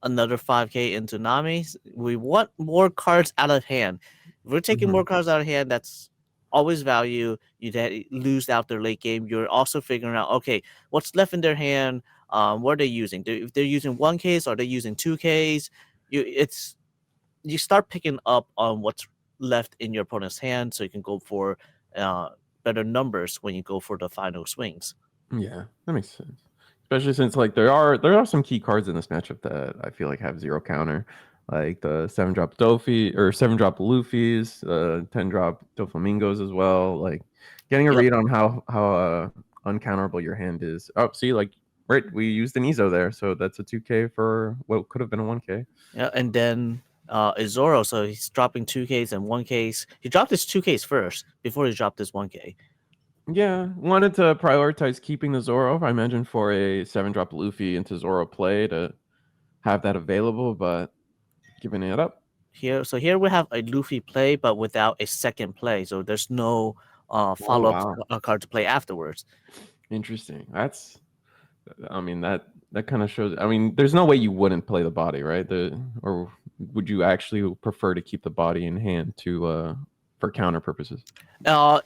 Another 5K into Nami. We want more cards out of hand. If we're taking more cards out of hand, that's always value. You lose out their late game. You're also figuring out, okay, what's left in their hand. What are they using? If they're using 1Ks, are they using 2Ks? You start picking up on what's left in your opponent's hand, so you can go for better numbers when you go for the final swings. Yeah, that makes sense. Especially since like there are some key cards in this matchup that I feel like have 0 counter, like the 7-drop Doffy or 7-drop Luffy's, 10-drop Doflamingos as well. Like getting a read on how uncounterable your hand is. Oh, see, like right, we used an Ezo there, so that's a 2K for what could have been a 1K. Yeah, and then Izoro, so he's dropping 2Ks and 1Ks. He dropped his 2Ks first before he dropped his 1K. Yeah, wanted to prioritize keeping the Zoro, I imagine, for a 7-drop Luffy into Zoro play to have that available, but giving it up. Here we have a Luffy play, but without a second play, so there's no follow-up card to play afterwards. Interesting. That's, I mean, that kind of shows. I mean, there's no way you wouldn't play the body, right? Or would you actually prefer to keep the body in hand to for counter purposes?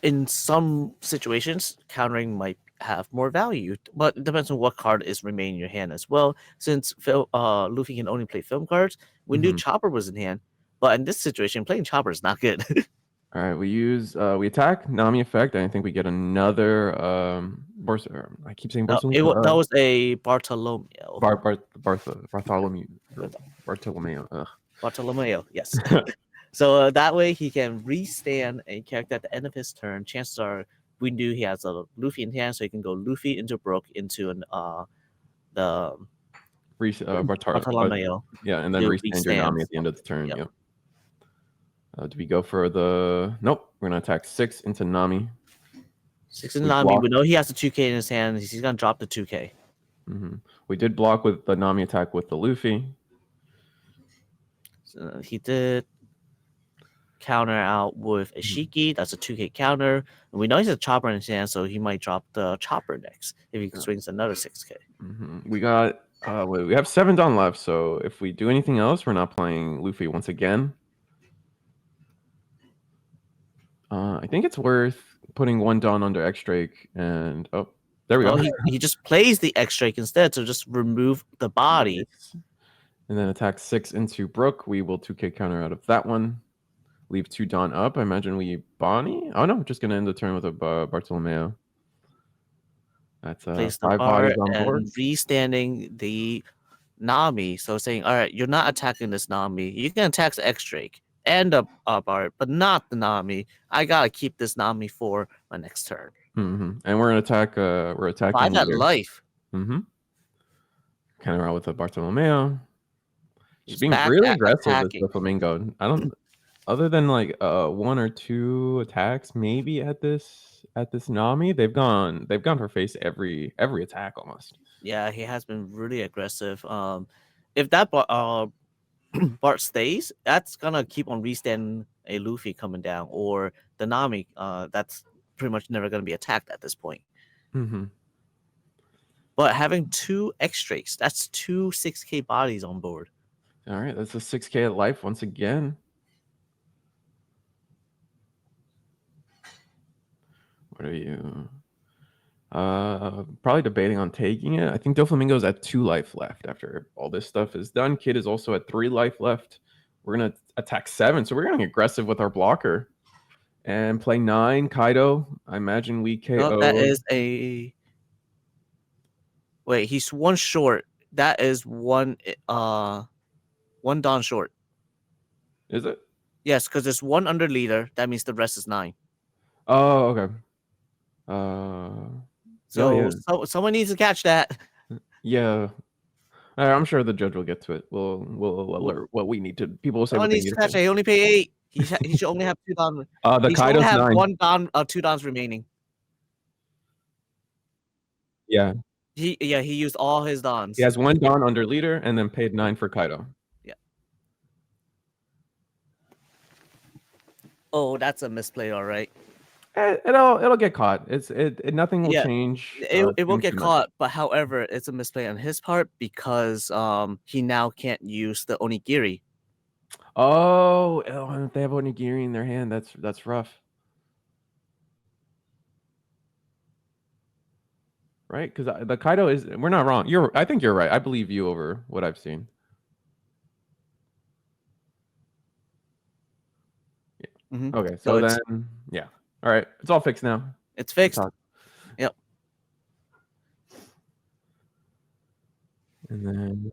In some situations, countering might have more value, but it depends on what card is remaining in your hand as well. Since Luffy can only play film cards, we knew Chopper was in hand, but in this situation, playing Chopper is not good. All right, we attack Nami effect, and I think we get another I keep saying Barcelona. That was a Bartolomeo. Bartolomeo, yes. So that way he can restand a character at the end of his turn. Chances are we knew he has a Luffy in hand, so he can go Luffy into Brook into the Bartolomeo. Yeah, and then restand your Nami at the end of the turn. Yep. Do we go for the... Nope, we're going to attack 6 into Nami. 6 into Nami. We know he has the 2K in his hand. He's going to drop the 2K. We did block with the Nami attack with the Luffy. So he did counter out with a Shiki. That's a 2K counter. And we know he's a Chopper in his hand, so he might drop the Chopper next if he swings another 6K. We got... we have 7 Dawn left, so if we do anything else, we're not playing Luffy once again. I think it's worth putting 1 Dawn under X-Drake, and there we go. He just plays the X-Drake instead, so just remove the body. And then attack 6 into Brook. We will 2K counter out of that one. Leave 2 Dawn up. I imagine we Bonnie. Oh no, just gonna end the turn with a Bartolomeo. That's 5 bodies on board. And restanding the Nami. So saying, all right, you're not attacking this Nami. You can attack the X-Drake and a Bart, but not the Nami. I gotta keep this Nami for my next turn. And we're gonna attack. We're attacking. By that life. Counter out with a Bartolomeo. He's being really aggressive with the Flamingo. I don't. Other than like 1 or 2 attacks, maybe at this Nami, they've gone for face every attack almost. Yeah, he has been really aggressive. If that Bart stays, that's gonna keep on restanding a Luffy coming down, or the Nami. That's pretty much never gonna be attacked at this point. But having 2 X-Drakes, that's 2 6K bodies on board. All right, that's a 6K at life once again. What are you? Probably debating on taking it. I think Doflamingo's at 2 life left after all this stuff is done. Kid is also at 3 life left. We're gonna attack 7, so we're gonna get aggressive with our blocker and play 9 Kaido. I imagine we KO. No, that is a. Wait, he's 1 short. That is 1 Dawn short. Is it? Yes, because there's 1 under leader. That means the rest is 9. Oh, okay. So someone needs to catch that. Yeah, I'm sure the judge will get to it. We'll alert what we need to. People will say someone needs to catch it. He only pay 8. He should only have 2 Dawn. The Kaido's 9. 1 Dawn, 2 Dawns remaining. Yeah. He used all his Dawns. He has 1 Dawn under leader and then paid 9 for Kaido. Yeah. Oh, that's a misplay, all right. It'll get caught. Nothing will change. It will get caught, but however, it's a misplay on his part because he now can't use the Onigiri. Oh, if they have Onigiri in their hand, that's rough. Right? Because the Kaido is. We're not wrong. I think you're right. I believe you over what I've seen. Yeah. Okay. So then, yeah. All right, it's all fixed now. It's fixed. Yep. And then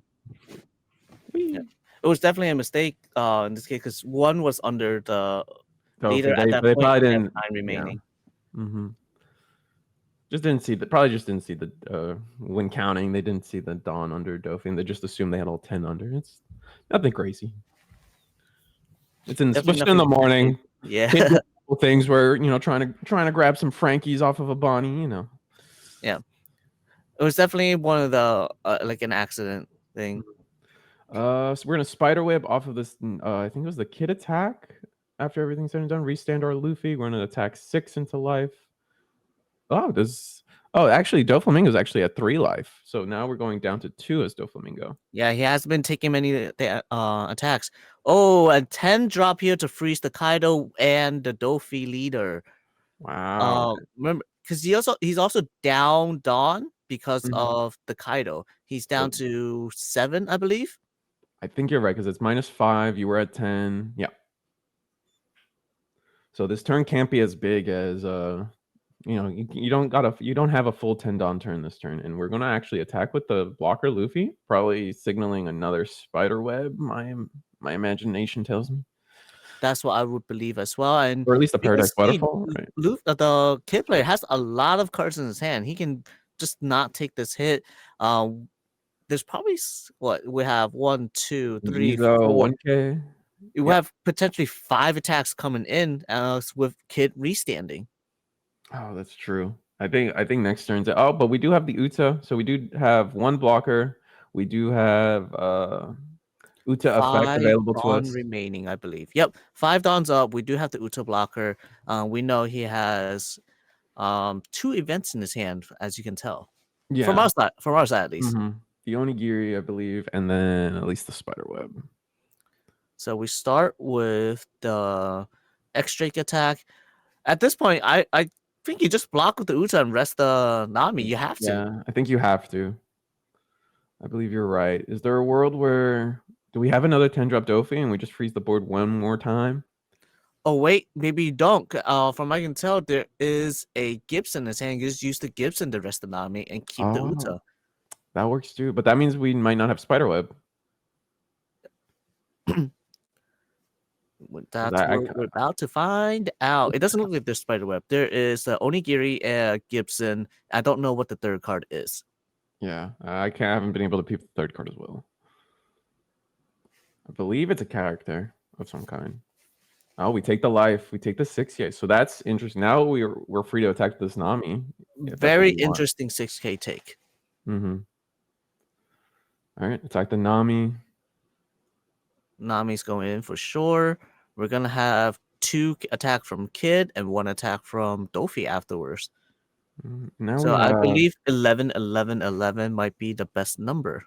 it was definitely a mistake in this case because one was under the leader at that point. Probably didn't 9 remaining. Yeah. Just didn't see the when counting. They didn't see the Dawn under Doffy, and they just assumed they had all 10 under. It's nothing crazy. It's especially in the morning. Yeah. Things where trying to grab some Frankies off of a Bonnie. Yeah. It was definitely one of the like an accident thing. So we're gonna spiderweb off of this. I think it was the Kid attack. After everything's said and done, restand our Luffy. We're gonna attack 6 into life. Actually, Doflamingo's actually at 3 life. So now we're going down to 2 as Doflamingo. Yeah, he has been taking many attacks. Oh, a 10 drop here to freeze the Kaido and the Doffy leader. Wow. Remember, because he's also down Dawn because of the Kaido. He's down to 7, I believe. I think you're right because it's -5. You were at 10. Yeah. So this turn can't be as big as you don't have a full 10 Dawn turn this turn, and we're gonna actually attack with the blocker Luffy, probably signaling another spider web. My imagination tells me. That's what I would believe as well, and or at least the Paradise Waterfall. Right? The Kid player has a lot of cards in his hand. He can just not take this hit. There's probably what we have 1, 2, 3, 4. 1K. We have potentially 5 attacks coming in with Kid restanding. Oh, that's true. I think next turn's but we do have the Uta, so we do have 1 blocker. We do have Uta effect available to us. Remaining, I believe. Yep, 5 Dawns up. We do have the Uta blocker. We know he has 2 events in his hand, as you can tell. Yeah. From our side at least. The Onigiri, I believe, and then at least the spiderweb. So we start with the X-Drake attack. At this point, I think you just block with the Uta and rest the Nami. You have to. Yeah, I think you have to. I believe you're right. Is there a world where do we have another 10-drop Doffy and we just freeze the board one more time? Oh wait, maybe you don't. From what I can tell, there is a Gibson in his hand. You just use the Gibson to rest the Nami and keep the Uta. That works too, but that means we might not have spiderweb. That's what we're about to find out. It doesn't look like there's spiderweb. There is Onigiri, Gibson. I don't know what the 3rd card is. Yeah, I haven't been able to peep the 3rd card as well. I believe it's a character of some kind. Oh, we take the life. We take the 6. Yeah, so that's interesting. Now we're free to attack this Nami. Very interesting 6K take. All right, attack the Nami. Nami's going in for sure. We're gonna have 2 attack from Kid and 1 attack from Doffy afterwards. I believe 11, 11, 11 might be the best number.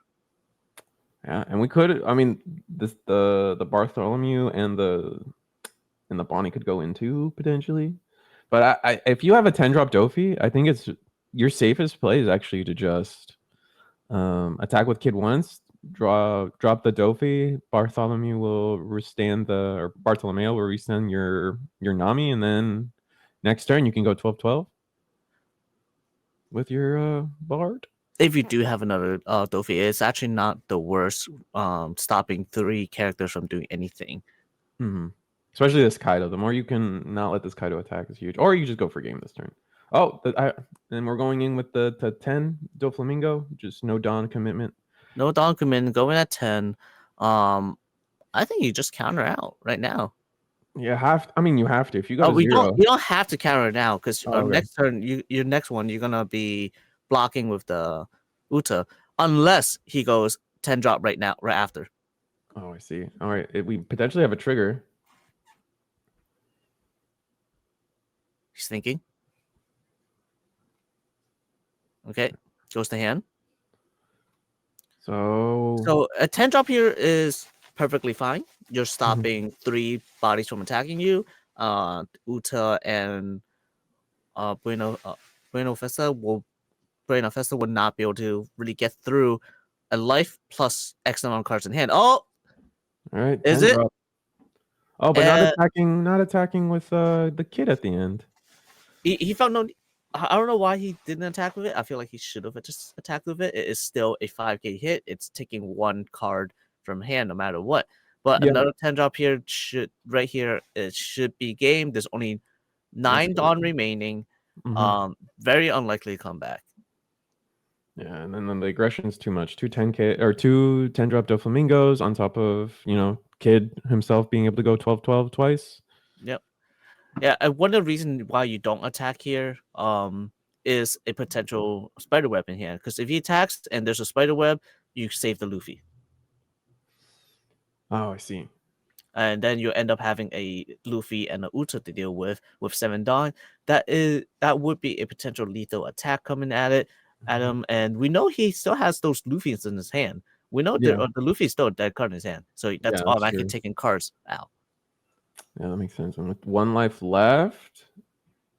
Yeah, and we could. I mean, the Bartholomew and the Bonnie could go in too potentially. But if you have a 10-drop Doffy, I think it's your safest play is actually to just attack with Kid once. Drop the Doffy. Bartholomew will restand Bartolomeo will restand your Nami, and then next turn you can go 12-12 with your Bard. If you do have another Doffy, it's actually not the worst. Stopping 3 characters from doing anything. Especially this Kaido. The more you can not let this Kaido attack is huge. Or you just go for game this turn. And we're going in with the 10 Doflamingo. Just no Dawn commitment. No Dawn commitment. Going at 10. I think you just counter out right now. You have to. If you go to 0. You don't have to counter now because next turn, your next one, you're gonna be blocking with the Uta unless he goes 10 drop right after. Oh, I see. All right, we potentially have a trigger. He's thinking. Okay, goes to hand. So a 10 drop here is perfectly fine. You're stopping 3 bodies from attacking you. Uta and Buena Festa will not be able to really get through a life plus X amount of cards in hand. Oh, all right. Is it? Drop. Oh, but not attacking with the Kid at the end. He felt no. I don't know why he didn't attack with it. I feel like he should have just attacked with it. It is still a 5k hit. It's taking one card from hand no matter what. But another 10 drop here should right here. It should be game. There's only 9 Dawn remaining. Very unlikely to come back. Yeah, and then the aggression's too much. 2 10k or 2 10 drop Doflamingos on top of Kid himself being able to go 12-12 twice. Yep. Yeah, and one of the reasons why you don't attack here is a potential spider web in here. Because if he attacks and there's a spider web, you save the Luffy. Oh, I see. And then you end up having a Luffy and a Uta to deal with 7 Dawn. That would be a potential lethal attack coming at him. And we know he still has those Luffys in his hand. We know the Luffy is still a dead card in his hand. So that's automatically taking cards out. Yeah, that makes sense. And with 1 life left,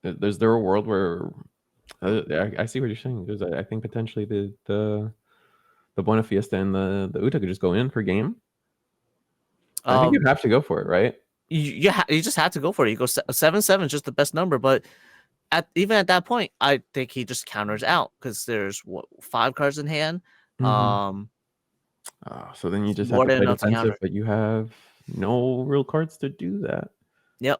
is there a world where I see what you're saying? Because I think potentially the Buena Fiesta and the Uta could just go in for game. I think you'd have to go for it, right? You just have to go for it. You go 7/7 is just the best number, but even at that point, I think he just counters out because there's 5 cards in hand. So then you just have to play defensive, but you have no real cards to do that. Yep.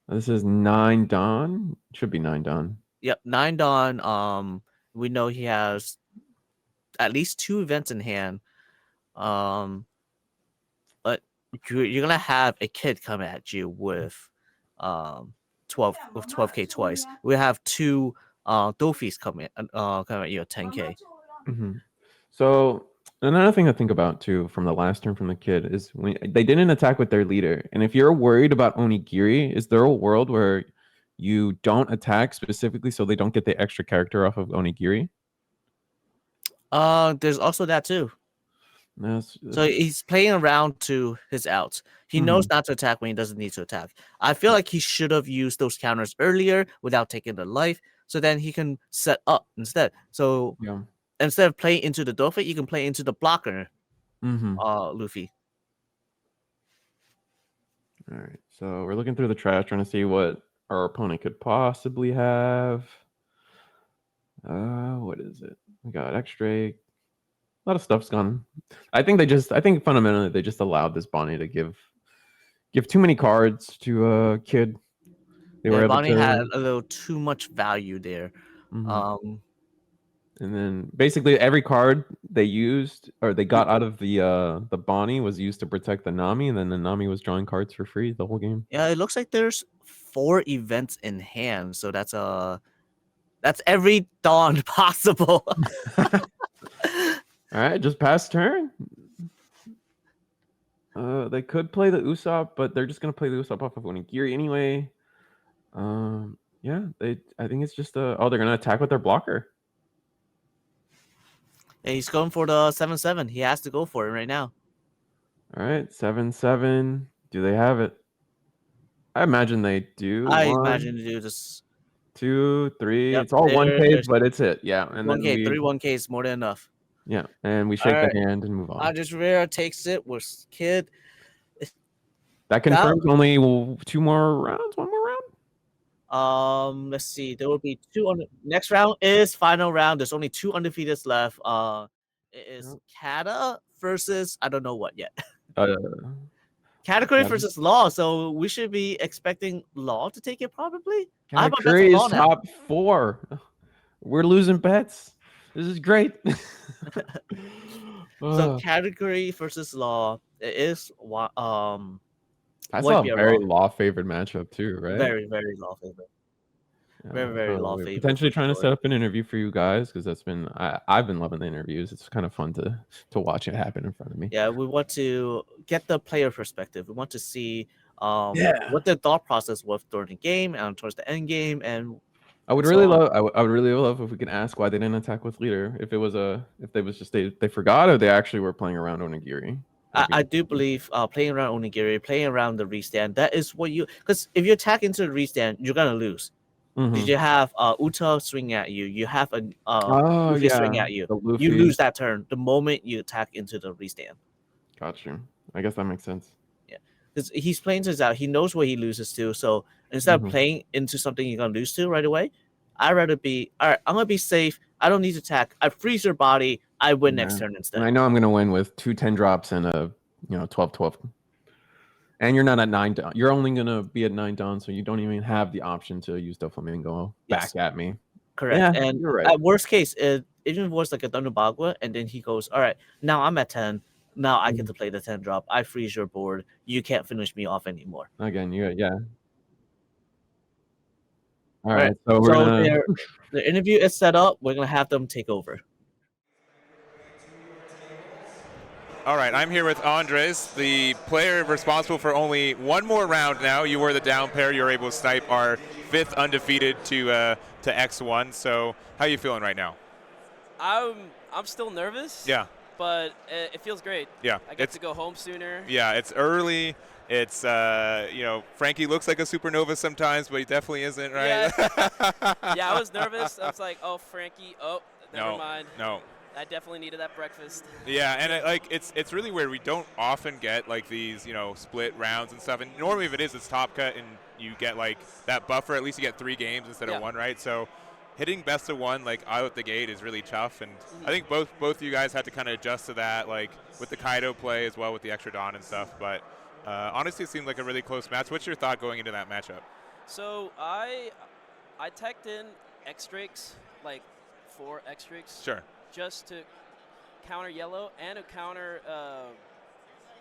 This is 9 Dawn. It should be 9 Dawn. Yep, 9 Dawn. We know he has at least 2 events in hand. But you're gonna have a kid come at you with 12k twice. We have 2 Doffys come at you at 10k. So another thing to think about too from the last turn from the kid is when they didn't attack with their leader. And if you're worried about Onigiri, is there a world where you don't attack specifically so they don't get the extra character off of Onigiri? There's also that too. So he's playing around to his outs. He knows not to attack when he doesn't need to attack. I feel like he should have used those counters earlier without taking the life, so then he can set up instead. So instead of playing into the Doffy, you can play into the blocker, Luffy. All right, so we're looking through the trash, trying to see what our opponent could possibly have. What is it? We got X-Drake. A lot of stuff's gone. I think fundamentally they just allowed this Bonnie to give too many cards to Kid. Bonnie had a little too much value there. And then basically every card they used or they got out of the Bonnie was used to protect the Nami, and then the Nami was drawing cards for free the whole game. Yeah, it looks like there's 4 events in hand, so that's every Dawn possible. All right, just pass turn. They could play the Usopp, but they're just gonna play the Usopp off of Onigiri anyway. Yeah, I think it's just they're gonna attack with their blocker. Yeah, he's going for the 7/7. He has to go for it right now. All right, 7/7. Do they have it? I imagine they do. I imagine they do this. 2, 3. It's all 1Ks, but it's it. Yeah, and 1K, 3 1Ks more than enough. Yeah, and we shake the hand and move on. Aandroidd Rivera takes it with Kid. That confirms only 2 more rounds. 1 more round. Let's see. There will be 2 next round is final round. There's only 2 undefeateds left. It is Kata versus I don't know what yet. Katakuri versus Law. So we should be expecting Law to take it probably. Katakuri is top 4. We're losing bets. This is great. So Katakuri versus Law. It is that's a very Law favored matchup too, right? Very, very Law favorite. Very, very Law favorite. Potentially trying to set up an interview for you guys because I've been loving the interviews. It's kind of fun to watch it happen in front of me. Yeah, we want to get the player perspective. We want to see what the thought process was during the game and towards the end game. And I would really love if we could ask why they didn't attack with leader. If they forgot or they actually were playing around Onigiri. I do believe playing around Onigiri, playing around the restand, that is what because if you attack into the restand, you're gonna lose. Did you have Uta swing at you? You have a Luffy swing at you. You lose that turn the moment you attack into the restand. Got you. I guess that makes sense. Yeah, because he's playing to his out. He knows what he loses to. So instead of playing into something you're gonna lose to right away, I'd rather be, all right, I'm going to be safe. I don't need to attack. I freeze your body. I win next turn instead. And I know I'm going to win with 2 10 drops and a 12-12. And you're not at 9 down. You're only going to be at 9 down, so you don't even have the option to use the flamingo back at me. Correct. Yeah, and you're right. at worst case, even if it was like a Thunder Bagua, and then he goes, all right, now I'm at 10. Now I get to play the 10 drop. I freeze your board. You can't finish me off anymore. Again, yeah. All right. So the interview is set up. We're going to have them take over. All right, I'm here with Aandroidd, the player responsible for only one more round now. You were the down pair. You were able to snipe our 5th undefeated to X1. So how are you feeling right now? I'm still nervous. Yeah. But it feels great. Yeah. I get to go home sooner. Yeah, it's early. It's, Frankie looks like a supernova sometimes, but he definitely isn't, right? Yeah, I was nervous. I was like, oh, Frankie, never mind. No. I definitely needed that breakfast. Yeah, and it's really weird. We don't often get like these, split rounds and stuff. And normally if it is, it's top cut and you get like that buffer. At least you get 3 games instead of 1, right? So hitting best of 1 like out of the gate is really tough. And I think both of you guys had to kind of adjust to that, like with the Kaido play as well with the extra Dawn and stuff. But honestly, it seemed like a really close match. What's your thought going into that matchup? So I teched in X-Drakes, like 4 X-Drakes. Sure. Just to counter yellow and to counter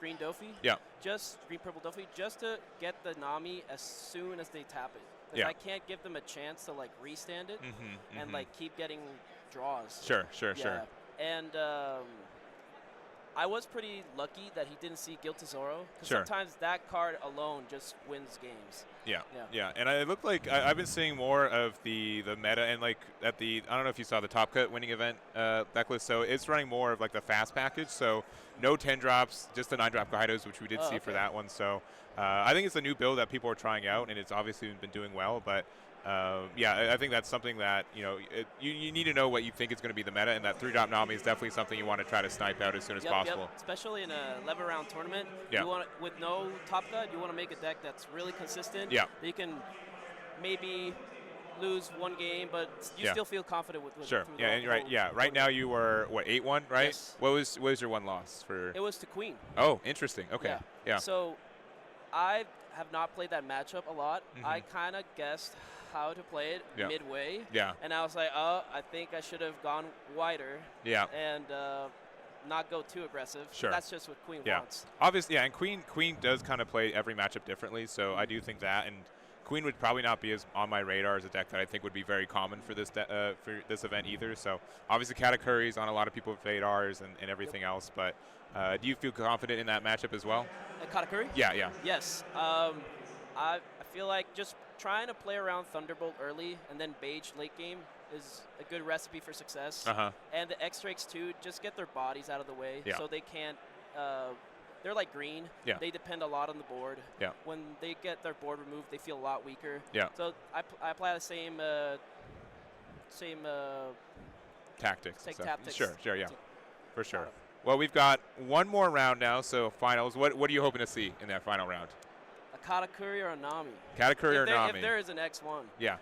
green Doffy. Yeah. Just green purple Doffy, just to get the Nami as soon as they tap it. Because I can't give them a chance to like restand it and like keep getting draws. Sure. And I was pretty lucky that he didn't see Guild Tesoro. Because sometimes that card alone just wins games. Yeah. And it looked like I've been seeing more of the meta and like I don't know if you saw the Top Cut winning event backlist. So it's running more of like the fast package. So no 10 drops, just the 9 drop Kaidos, which we did see for that one. So I think it's a new build that people are trying out, and it's obviously been doing well. But I think that's something that you need to know what you think is going to be the meta, and that 3-drop Nami is definitely something you want to try to snipe out as soon as possible. Yep. Especially in a 11-round tournament. Yeah. You want with no top cut, you want to make a deck that's really consistent. Yeah. That you can maybe lose 1 game, but you still feel confident with Sure. Yeah, and right. Yeah. Right now you were what 8-1, right? Yes. What was your one loss for? It was to Queen. Oh, interesting. Okay. Yeah. So I have not played that matchup a lot. I kind of guessed how to play it midway. Yeah. And I was like, I think I should have gone wider. Yeah. And not go too aggressive. Sure. That's just what Queen wants. Obviously, and Queen does kind of play every matchup differently, so I do think that, and Queen would probably not be as on my radar as a deck that I think would be very common for this event either. So obviously Katakuri is on a lot of people's radars and everything else, but do you feel confident in that matchup as well? Katakuri? Yeah. Yes. I feel like just trying to play around Thunderbolt early and then Beige late game is a good recipe for success. And the X-Drakes too, just get their bodies out of the way so they can't. They're like green. Yeah. They depend a lot on the board. Yeah. When they get their board removed, they feel a lot weaker. Yeah. So I apply the same tactics. tactics. Sure. Yeah. For sure. Well, we've got one more round now, so finals. What are you hoping to see in that final round? A Katakuri or a Nami. Katakuri or Nami. If there is an X1. Yeah.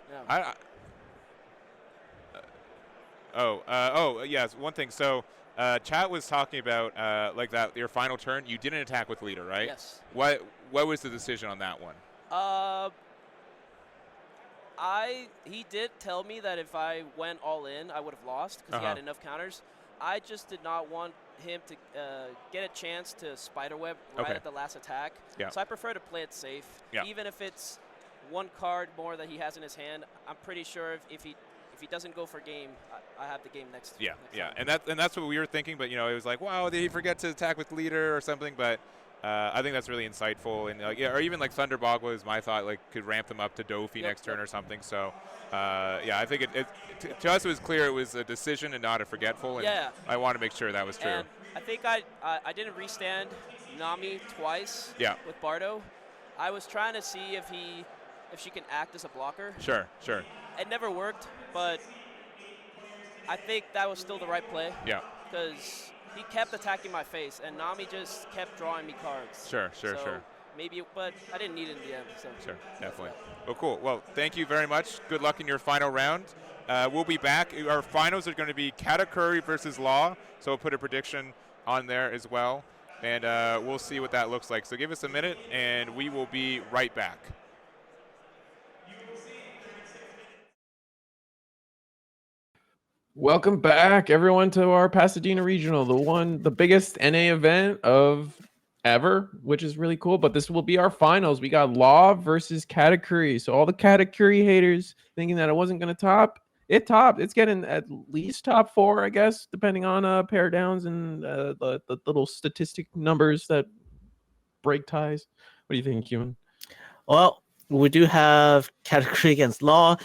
Yes. One thing. So, chat was talking about like that your final turn. You didn't attack with leader, right? Yes. What was the decision on that one? He did tell me that if I went all in, I would have lost because he had enough counters. I just did not want him to get a chance to spiderweb right at the last attack. Yeah. So I prefer to play it safe. Yeah. Even if it's 1 card more that he has in his hand, I'm pretty sure if he doesn't go for game, I have the game next. Yeah. Time. And that's what we were thinking. But it was like, wow, did he forget to attack with leader or something? But I think that's really insightful. And or even like Thunder Bagua is my thought. Like could ramp them up to Doffy next turn or something. So I think to us it was clear it was a decision and not a forgetful. And I want to make sure that was true. And I think I didn't restand Nami twice. Yeah. With Bardo, I was trying to see if she can act as a blocker. Sure. It never worked, but I think that was still the right play. Yeah. Because he kept attacking my face, and Nami just kept drawing me cards. Sure. maybe, but I didn't need it in the end. So. Sure, definitely. Well, cool. Well, thank you very much. Good luck in your final round. We'll be back. Our finals are going to be Katakuri versus Law, so we'll put a prediction on there as well, and we'll see what that looks like. So give us a minute, and we will be right back. Welcome back, everyone, to our Pasadena Regional, the biggest NA event of ever, which is really cool. But this will be our finals. We got Law versus Katakuri. So all the Katakuri haters thinking that it wasn't going to top, it topped. It's getting at least top 4, I guess, depending on pair downs and the little statistic numbers that break ties. What do you think, Human? Well, we do have Katakuri against Law.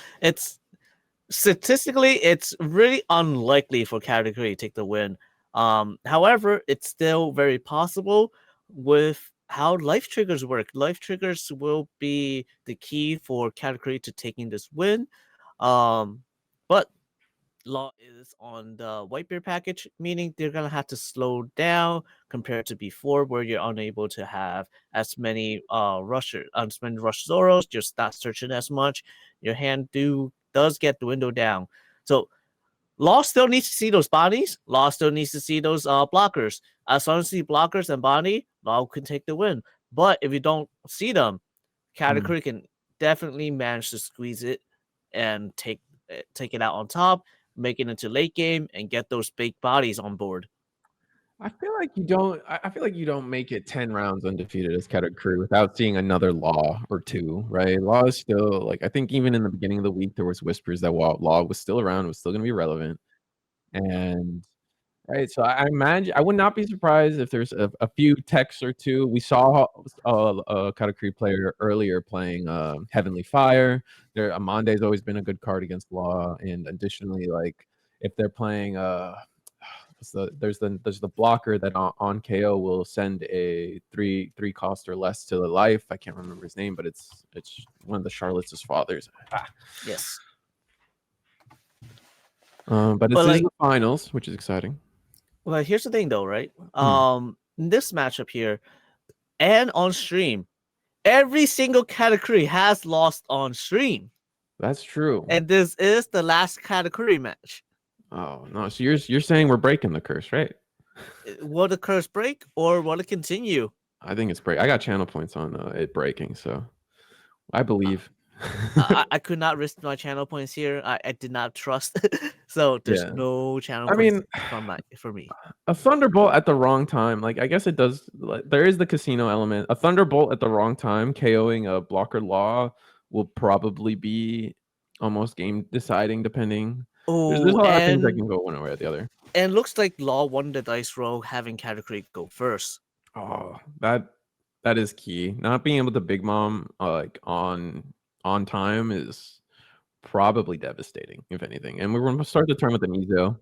Statistically, it's really unlikely for Katakuri to take the win. However, it's still very possible with how life triggers work. Life triggers will be the key for Katakuri to taking this win. But Law is on the Whitebeard package, meaning they're gonna have to slow down compared to before, where you're unable to have as many rush Zoros. You're not searching as much. Your hand does get dwindled down. So Law still needs to see those bodies. Law still needs to see those blockers. As long as you see blockers and body, Law can take the win. But if you don't see them, Katakuri can definitely manage to squeeze it and take it out on top, make it into late game, and get those big bodies on board. I feel like you don't make it 10 rounds undefeated as Katakuri without seeing another Law or 2, right? Law is still, like, I think even in the beginning of the week there was whispers that Law was still around, was still going to be relevant. And right, so I imagine I would not be surprised if there's a few techs or two. We saw a Katakuri player earlier playing Heavenly Fire. Amande's always been a good card against Law, and additionally, like if they're playing there's the blocker that on KO will send a 3 cost or less to the life. I can't remember his name, but it's one of the Charlotte's fathers. Yes. But it's in the finals, which is exciting. Well, here's the thing, though, right? In this matchup here, and on stream, every single Katakuri has lost on stream. That's true. And this is the last Katakuri match. Oh no! So you're saying we're breaking the curse, right? Will the curse break, or will it continue? I think it's break. I got channel points on it breaking, so I believe. I could not risk my channel points here. I did not trust, so there's no channel points for me. A Thunderbolt at the wrong time, like I guess it does. Like, there is the casino element. A Thunderbolt at the wrong time, KOing a blocker Law will probably be almost game deciding, depending. There's a lot of things that can go one way or the other. And looks like Law won the dice roll, having Katakuri go first. Oh, that is key. Not being able to big mom like on time is probably devastating, if anything. And we're going to start the turn with an Ezo.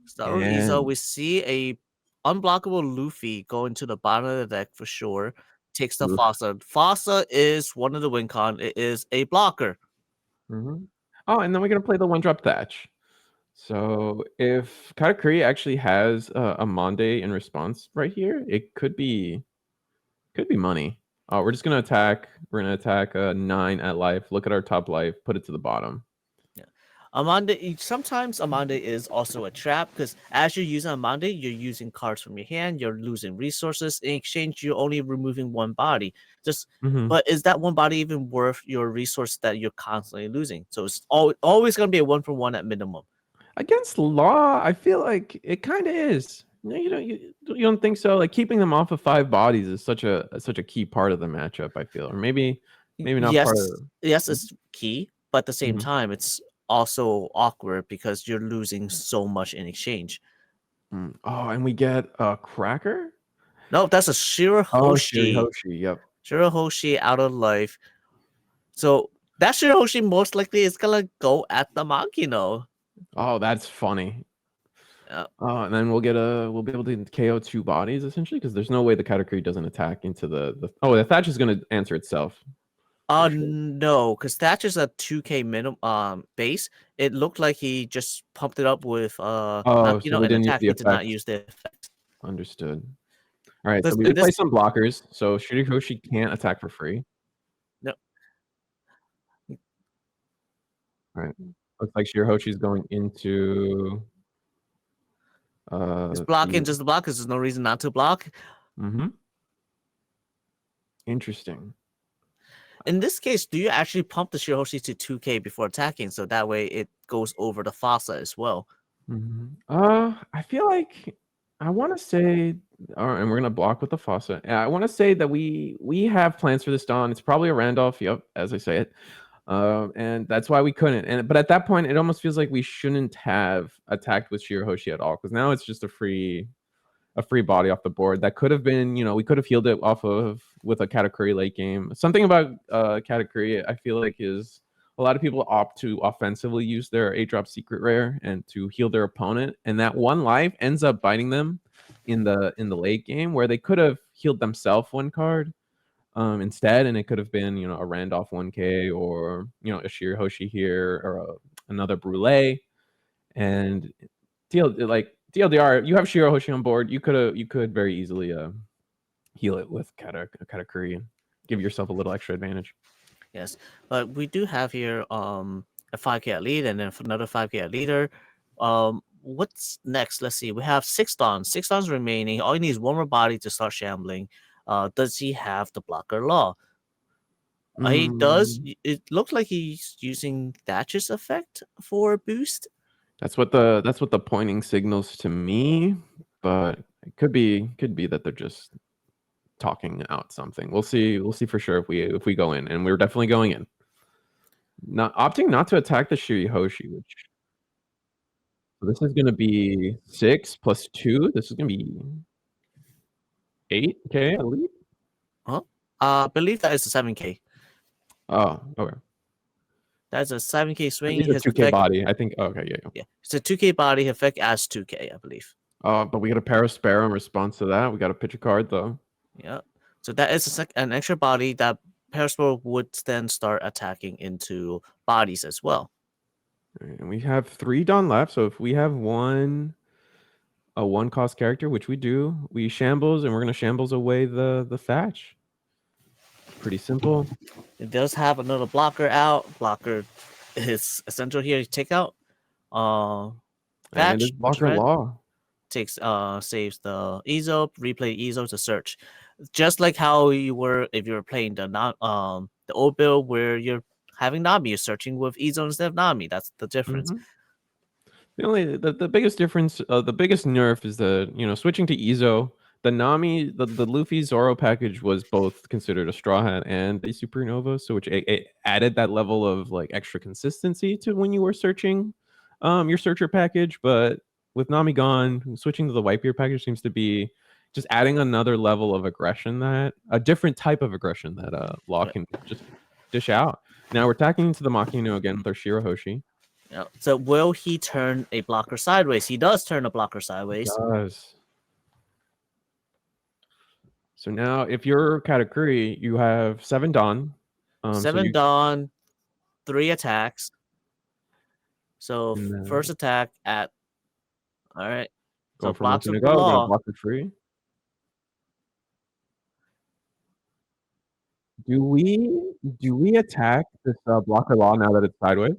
Start with Ezo. We see a unblockable Luffy going to the bottom of the deck for sure. Takes the Fossa. Fossa is one of the win con. It is a blocker. Oh, and then we're going to play the 1-drop Thatch. So if Katakuri actually has a Mande in response right here, it could be money. Oh, we're just going to attack. We're going to attack 9 at life. Look at our top life. Put it to the bottom. Yeah. Amande, sometimes Amande is also a trap, because as you're using Amande, you're using cards from your hand. You're losing resources. In exchange, you're only removing one body. But is that one body even worth your resource that you're constantly losing? So it's always going to be a 1-for-1 at minimum. Against Law, I feel like it kind of is. No, you don't think so? Like keeping them off of 5 bodies is such a key part of the matchup, I feel. Or maybe not part of it. Yes, it's key, but at the same time, it's also awkward because you're losing so much in exchange. Oh, and we get a Cracker? No, that's a Shirahoshi. Oh, Shirahoshi, yep. Shirahoshi out of life. So that Shirahoshi most likely is gonna go at the Makino. Oh, that's funny. And then we'll be able to KO 2 bodies essentially, because there's no way the Katakuri doesn't attack into the Thatch is going to answer itself. No, because Thatch is a 2k minimum base. It looked like he just pumped it up with so and attack. He did not use the effect. Understood. All right, so we play some blockers. So Shirihoshi can't attack for free. No. All right. Looks like Shirihoshi's going into. It's blocking just to block because there's no reason not to block. Interesting. In this case, do you actually pump the Shirihoshi to 2K before attacking, so that way it goes over the Fossa as well? I feel like I want to say, and we're gonna block with the Fossa. I want to say that we have plans for this Dawn. It's probably a Randolph, yep, as I say it, and that's why we couldn't. But at that point, it almost feels like we shouldn't have attacked with Shirihoshi at all, because now it's just a free body off the board that could have been, we could have healed it off of with a Katakuri late game. Something about Katakuri, I feel like, is a lot of people opt to offensively use their 8-drop secret rare and to heal their opponent, and that one life ends up biting them in the late game, where they could have healed themselves one card instead, and it could have been a Randolph 1K or a Shirihoshi here or another Brule. And TLDR, you have Shirihoshi on board. You could very easily heal it with Katakuri and give yourself a little extra advantage. Yes, but we do have here a 5K at lead and then another 5K at leader. What's next? Let's see. We have 6 Dawns. 6 Dawns remaining. All you need is one more body to start shambling. Does he have the blocker law? He does. It looks like he's using Thatch's effect for a boost. That's what the pointing signals to me, but it could be that they're just talking out something. We'll see for sure if we go in, and we're definitely going in. Opting not to attack the Shirihoshi, which this is going to be 6 plus 2. This is going to be 8K at least. I believe that is a 7K. Oh, okay. That's a 7K swing. It's a 2K effect, body, I think. Okay, yeah. It's a 2K body effect as 2K, I believe. But we got a Paraspero in response to that. We got to pitch a card though. Yeah. So that is an extra body that Paraspero would then start attacking into bodies as well. And we have 3 Dawn left. So if we have a 1-cost character, which we do, we shambles, and we're gonna shambles away the Thatch. Pretty simple. It does have another blocker out. Blocker is essential here to take out. Thatch, blocker law takes saves the Ezo, replay Ezo to search. Just like how you were if you were playing the old build where you're having Nami, you're searching with Ezo instead of Nami. That's the difference. The biggest difference, the biggest nerf is the switching to Ezo. The Nami, the Luffy Zoro package was both considered a Straw Hat and a Supernova, so which it added that level of like extra consistency to when you were searching your searcher package. But with Nami gone, switching to the Whitebeard package seems to be just adding another level of aggression, that a different type of aggression that Law can just dish out. Now we're attacking into the Makino again with our Shirihoshi. Yeah. So will he turn a blocker sideways? He does turn a blocker sideways. He does. So now, if you're Katakuri, you have 7 Dawn. 7 Dawn, 3 attacks. So first attack at. All right. So blocks with the law. Block it free. Do we attack this blocker law now that it's sideways?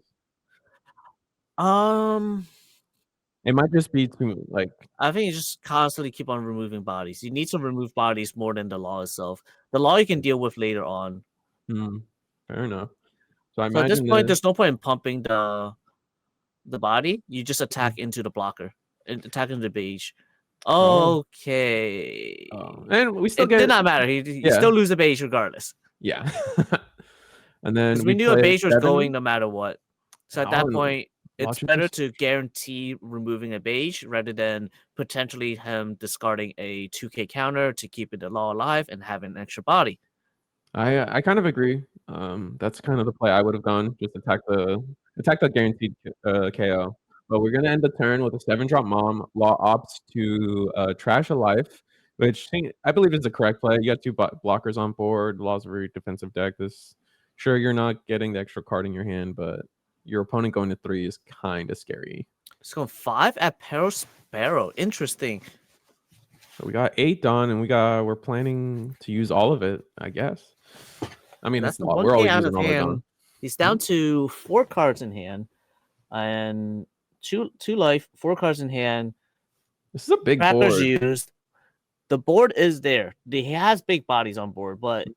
It might just be too, like... I think you just constantly keep on removing bodies. You need to remove bodies more than the law itself. The law you can deal with later on. Fair enough. So at this point, there's no point in pumping the body. You just attack into the blocker. Attack into the beige. Okay. And we still it did not matter. He still lose the beige regardless. Yeah. And then we knew a beige was going no matter what. So at that point... It's better to guarantee removing a beige rather than potentially him discarding a 2K counter to keep the law alive and having an extra body. I kind of agree. That's kind of the play I would have gone. Just attack the guaranteed KO. But we're gonna end the turn with a 7-drop mom. Law opts to trash a life, which I believe is the correct play. You got 2 blockers on board. Law's a very defensive deck. Sure, you're not getting the extra card in your hand, but your opponent going to 3 is kind of scary. It's going 5 at Paraspero. Interesting. So we got 8 done, and we're planning to use all of it, I guess. I mean, That's it's the a lot. We're 1K always out using of all our hand. done. He's down to 4 cards in hand, and two life, 4 cards in hand. This is a big Trappers board. used. The board is there. He has big bodies on board, but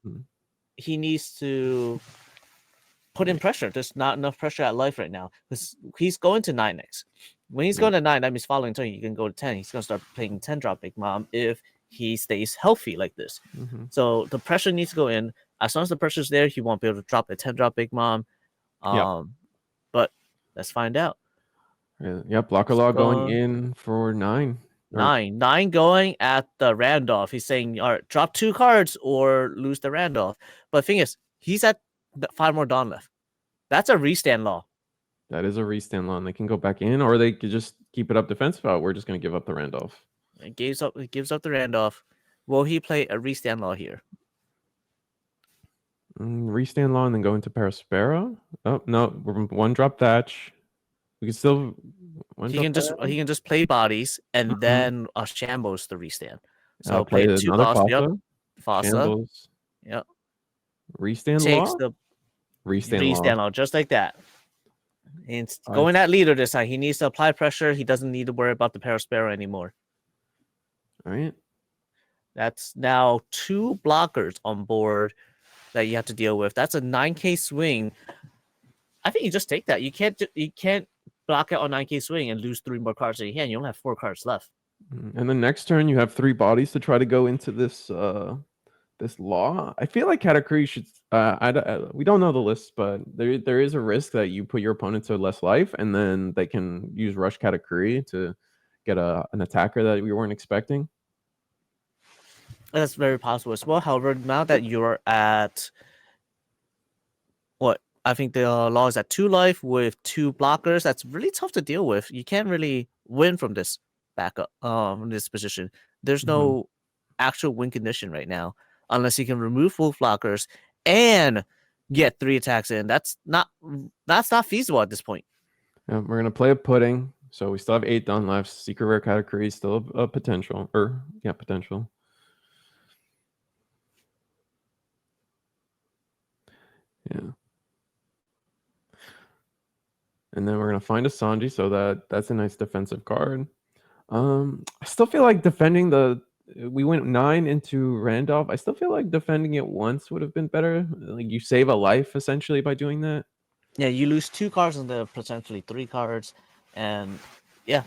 he needs to put in pressure. There's not enough pressure at life right now. He's going to 9 next. When he's going to 9, that means following turn, you can go to 10. He's going to start playing 10 drop Big Mom if he stays healthy like this. So the pressure needs to go in. As long as the pressure's there, he won't be able to drop a 10 drop Big Mom. But let's find out. Blocker Law going in for 9. 9 going at the Randolph. He's saying, all right, drop 2 cards or lose the Randolph. But the thing is, he's at 5 more Dawn left. That's a restand law. That is a restand law, and they can go back in, or they could just keep it up defensive out. We're just going to give up the Randolph. It gives up the Randolph. Will he play a restand law here? Restand law and then go into Espira. Oh no, 1 drop thatch. We can still. He can just play bodies and then Shambles the restand. So play 2 costs. Yep. Fossa. Shambles. Yep. Restand Takes law. The restand law just like that. And going at leader this time. He needs to apply pressure. He doesn't need to worry about the Espira anymore. All right. That's now 2 blockers on board that you have to deal with. That's a 9K swing. I think you just take that. You can't block it on 9K swing and lose 3 more cards in your hand. You only have 4 cards left. And the next turn, you have 3 bodies to try to go into this this law. I feel like Katakuri should. We don't know the list, but there is a risk that you put your opponent to less life, and then they can use Rush Katakuri to get an attacker that we weren't expecting. That's very possible as well. However, now that you're at I think the law is at 2 life with 2 blockers. That's really tough to deal with. You can't really win from this backup, from this position. There's no actual win condition right now, unless you can remove full blockers and get 3 attacks in. That's not feasible at this point. Yeah, we're gonna play a pudding, so we still have 8 done left. Secret Rare Katakuri is still a potential, potential. Yeah. And then we're going to find a Sanji, so that's a nice defensive card. I still feel like defending we went 9 into Randolph. I still feel like defending it once would have been better. Like you save a life essentially by doing that. Yeah, you lose 2 cards and the potentially 3 cards, and yeah.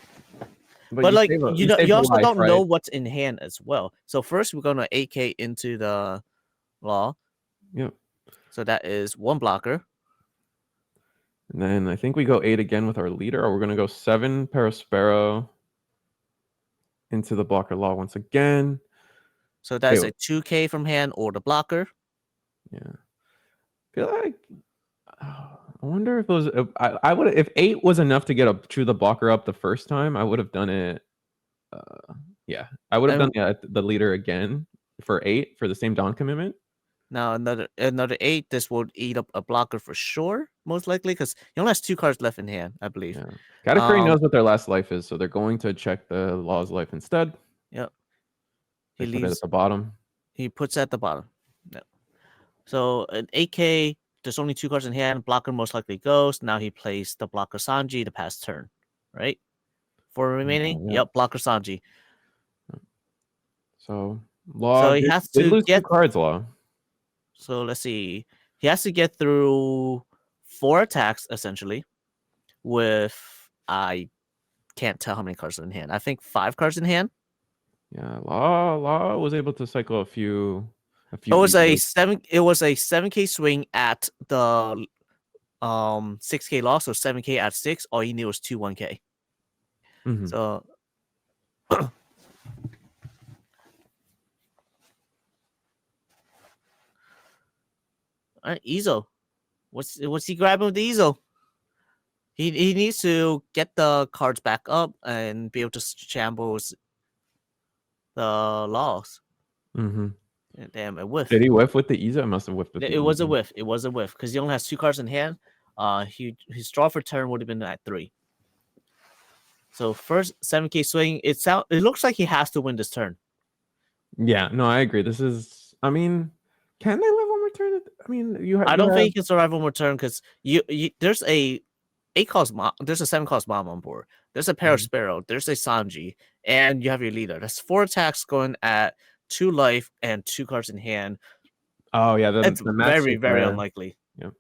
But like you also don't know what's in hand as well. So first we're going to 8K into the law. Yep. So that is 1 blocker. And then I think we go 8 again with our leader, or we're going to go 7 Espira into the blocker law once again. So that is a 2K from hand or the blocker. Yeah. I feel like I wonder if those I would, if 8 was enough to get the blocker up the first time, I would have done it. I would have done the leader again for 8 for the same Dawn commitment. Now another 8. This will eat up a blocker for sure, most likely, because he only has 2 cards left in hand, I believe. Yeah. Katakuri knows what their last life is, so they're going to check the law's life instead. Yep. He leaves it at the bottom. He puts it at the bottom. Yep. So an 8K, there's only 2 cards in hand. Blocker most likely goes. Now he plays the blocker Sanji to pass turn, right? 4 remaining. Yep, blocker Sanji. So law. So he has to get 2 cards, law. So let's see. He has to get through 4 attacks essentially with, I can't tell how many cards are in hand. I think 5 cards in hand. Yeah, Law was able to cycle a few. It was a 7K swing at the 6K law, so 7K at 6. All you need was 2 1K. So all right, Ezo. What's he grabbing with the Ezo? He needs to get the cards back up and be able to shambles the laws. Damn, it whiffed. Did he whiff with the Ezo? It must have whiffed with it was a whiff. It was a whiff because he only has 2 cards in hand. His draw for turn would have been at 3. So first 7K swing. It looks like he has to win this turn. Yeah, no, I agree. This is, I mean, can they live on return? I mean, I don't think you can survive on return because there's a 8-cost bomb, there's a 7-cost bomb on board. There's a Espira, there's a Sanji, and you have your leader. That's 4 attacks going at 2 life and 2 cards in hand. Oh yeah, It's very, very unlikely. Yeah.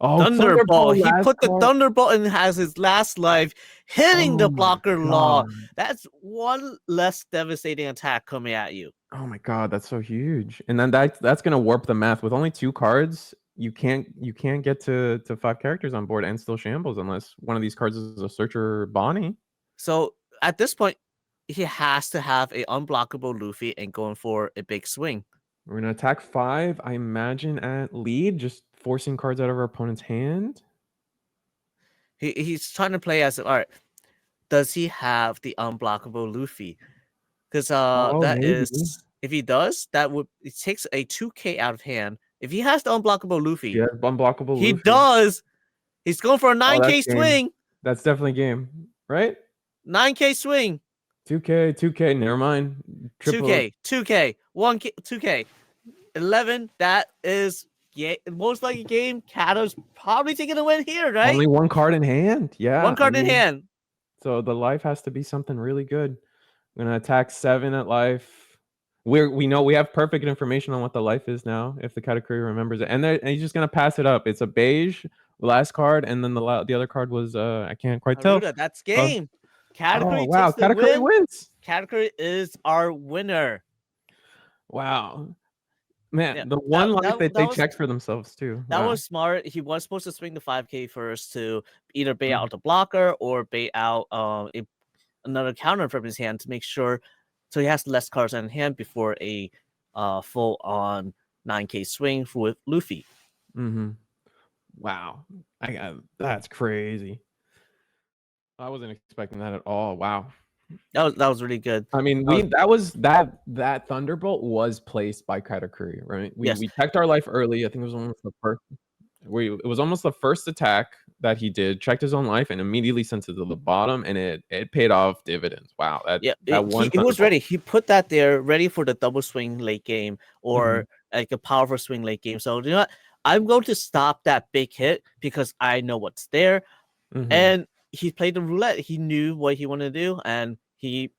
Oh, Thunderbolt. He put the Thunderbolt and has his last life hitting the blocker law. That's one less devastating attack coming at you. Oh my god, that's so huge. And then that's gonna warp the math. With only 2 cards, you can't get to 5 characters on board and still shambles unless one of these cards is a Searcher Bonnie. So at this point, he has to have an unblockable Luffy and going for a big swing. We're gonna attack 5, I imagine, at lead, just forcing cards out of our opponent's hand. He's trying to play as, all right, does he have the unblockable Luffy? Because if he does, it takes a 2K out of hand. If he has the unblockable Luffy, yeah, unblockable he Luffy. does. He's going for a 9K swing. That's definitely game, right? 9K swing. 2K, never mind. 2K, 1K, 2K. 11, that is most likely game. Kato's probably taking a win here, right? Only 1 card in hand. Yeah. 1 card in hand. So the life has to be something really good. I'm gonna attack 7 at life. We know we have perfect information on what the life is now if the Katakuri remembers it, and he's just gonna pass it up. It's a beige last card, and then the other card was I can't quite tell. That's game. Katakuri Katakuri wins. Katakuri is our winner. Wow. Man, the one life that they checked for themselves too. That was smart. He was supposed to swing the 5K first to either bait out the blocker or bait out another counter from his hand to make sure, so he has less cards in hand before a full-on 9K swing with Luffy. Wow, that's crazy. I wasn't expecting that at all. Wow. That was really good. I mean, that Thunderbolt was placed by Katakuri, right? We checked our life early. I think it was almost the first. It was almost the first attack that he did. Checked his own life and immediately sent it to the bottom, and it paid off dividends. Wow, he was ready. He put that there, ready for the double swing late game or like a powerful swing late game. So you know what? I'm going to stop that big hit because I know what's there, and he played the roulette. He knew what he wanted to do, and he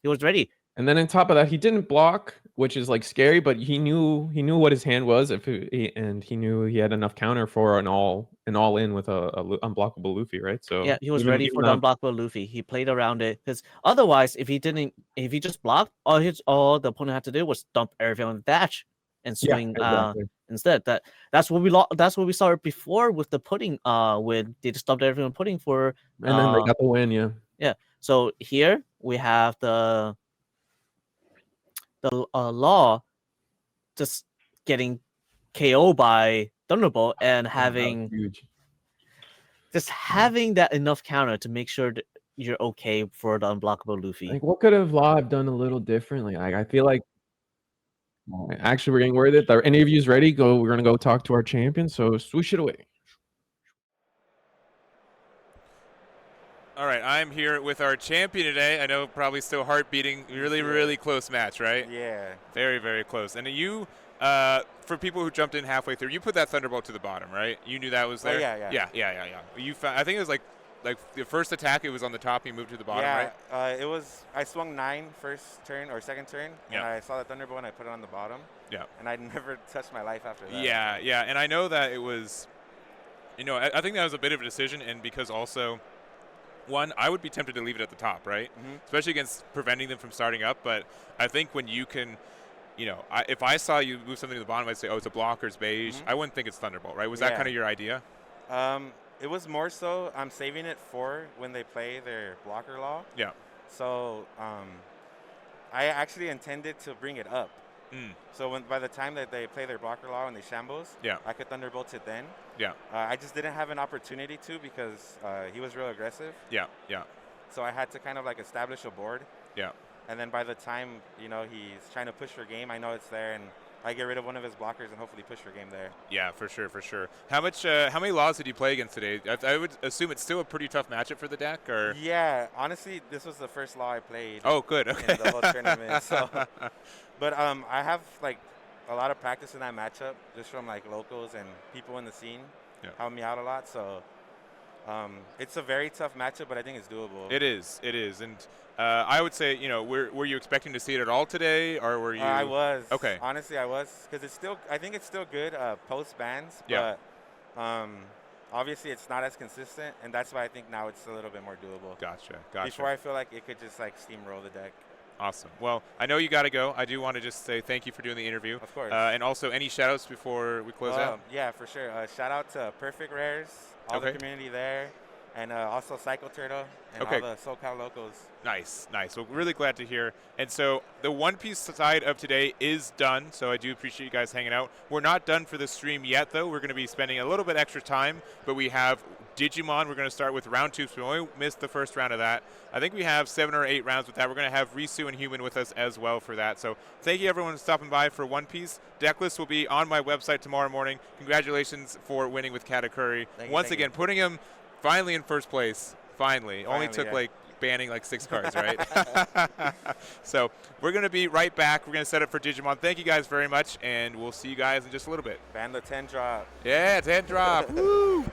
was ready. And then on top of that, he didn't block, which is like scary, but he knew what his hand was, and he knew he had enough counter for an all in with a unblockable Luffy, right? So yeah, he was ready for the unblockable Luffy. He played around it because otherwise, if he just blocked, all the opponent had to do was dump everything on the dash and swing instead. That's what we saw before with the pudding. When they just dumped everything on pudding for, and then they got the win. Yeah. So here we have the Law just getting KO by Thunderbolt and having that enough counter to make sure that you're okay for the unblockable Luffy. Like, what could have Law have done a little differently? Like, I feel like actually we're getting worried that are any of you's ready? We're gonna go talk to our champion. So swoosh it away. All right, I'm here with our champion today. I know probably still heart beating. Really, really close match, right? Yeah. Very, very close. And you, for people who jumped in halfway through, you put that Thunderbolt to the bottom, right? You knew that was there? Yeah. You found, I think it was like the first attack, it was on the top, you moved to the bottom, right? It was, I swung 9 first turn or second turn, and I saw the Thunderbolt and I put it on the bottom. Yeah. And I never touched my life after that. Yeah. And I know that it was, I think that was a bit of a decision, and because also, one, I would be tempted to leave it at the top, right? Especially against preventing them from starting up. But I think when you can, if I saw you move something to the bottom, I'd say, oh, it's a blocker's beige. I wouldn't think it's Thunderbolt, right? Was that kind of your idea? It was more so I'm saving it for when they play their blocker law. Yeah. So I actually intended to bring it up. So by the time that they play their blocker law and they shambles, I could Thunderbolt it then. Yeah. I just didn't have an opportunity to because he was real aggressive. Yeah. So I had to kind of like establish a board. Yeah. And then by the time, he's trying to push for game, I know it's there and I get rid of one of his blockers and hopefully push for game there. Yeah, for sure, for sure. How many laws did you play against today? I would assume it's still a pretty tough matchup for the deck, or? Yeah, honestly, this was the first law I played. Oh, good. Okay. In the whole tournament. So, but I have like a lot of practice in that matchup just from like locals and people in the scene help me out a lot. So, it's a very tough matchup, but I think it's doable. It is, and I would say, you know, were you expecting to see it at all today, or were you? I was. Okay. Honestly, I was, because I think it's still good post bans, yeah. but obviously it's not as consistent, and that's why I think now it's a little bit more doable. Gotcha. Before I feel like it could just like steamroll the deck. Awesome. Well, I know you got to go. I do want to just say thank you for doing the interview. Of course. And also, any shout-outs before we close out? Yeah, for sure. Shout out to Perfect Rares, all the community there, and also Psycho Turtle and all the SoCal locals. Nice, nice. Well, really glad to hear. And so the One Piece side of today is done, so I do appreciate you guys hanging out. We're not done for the stream yet, though. We're going to be spending a little bit extra time, but we have Digimon. We're going to start with round 2, so we only missed the first round of that. I think we have 7 or 8 rounds with that. We're going to have Risu and Human with us as well for that. So thank you, everyone, for stopping by for One Piece. Deck list will be on my website tomorrow morning. Congratulations for winning with Katakuri. Once again, putting him finally in first place. Finally. Only took like banning like 6 cards, right? So we're going to be right back. We're going to set up for Digimon. Thank you guys very much, and we'll see you guys in just a little bit. Ban the 10 drop. Yeah, 10 drop. Woo!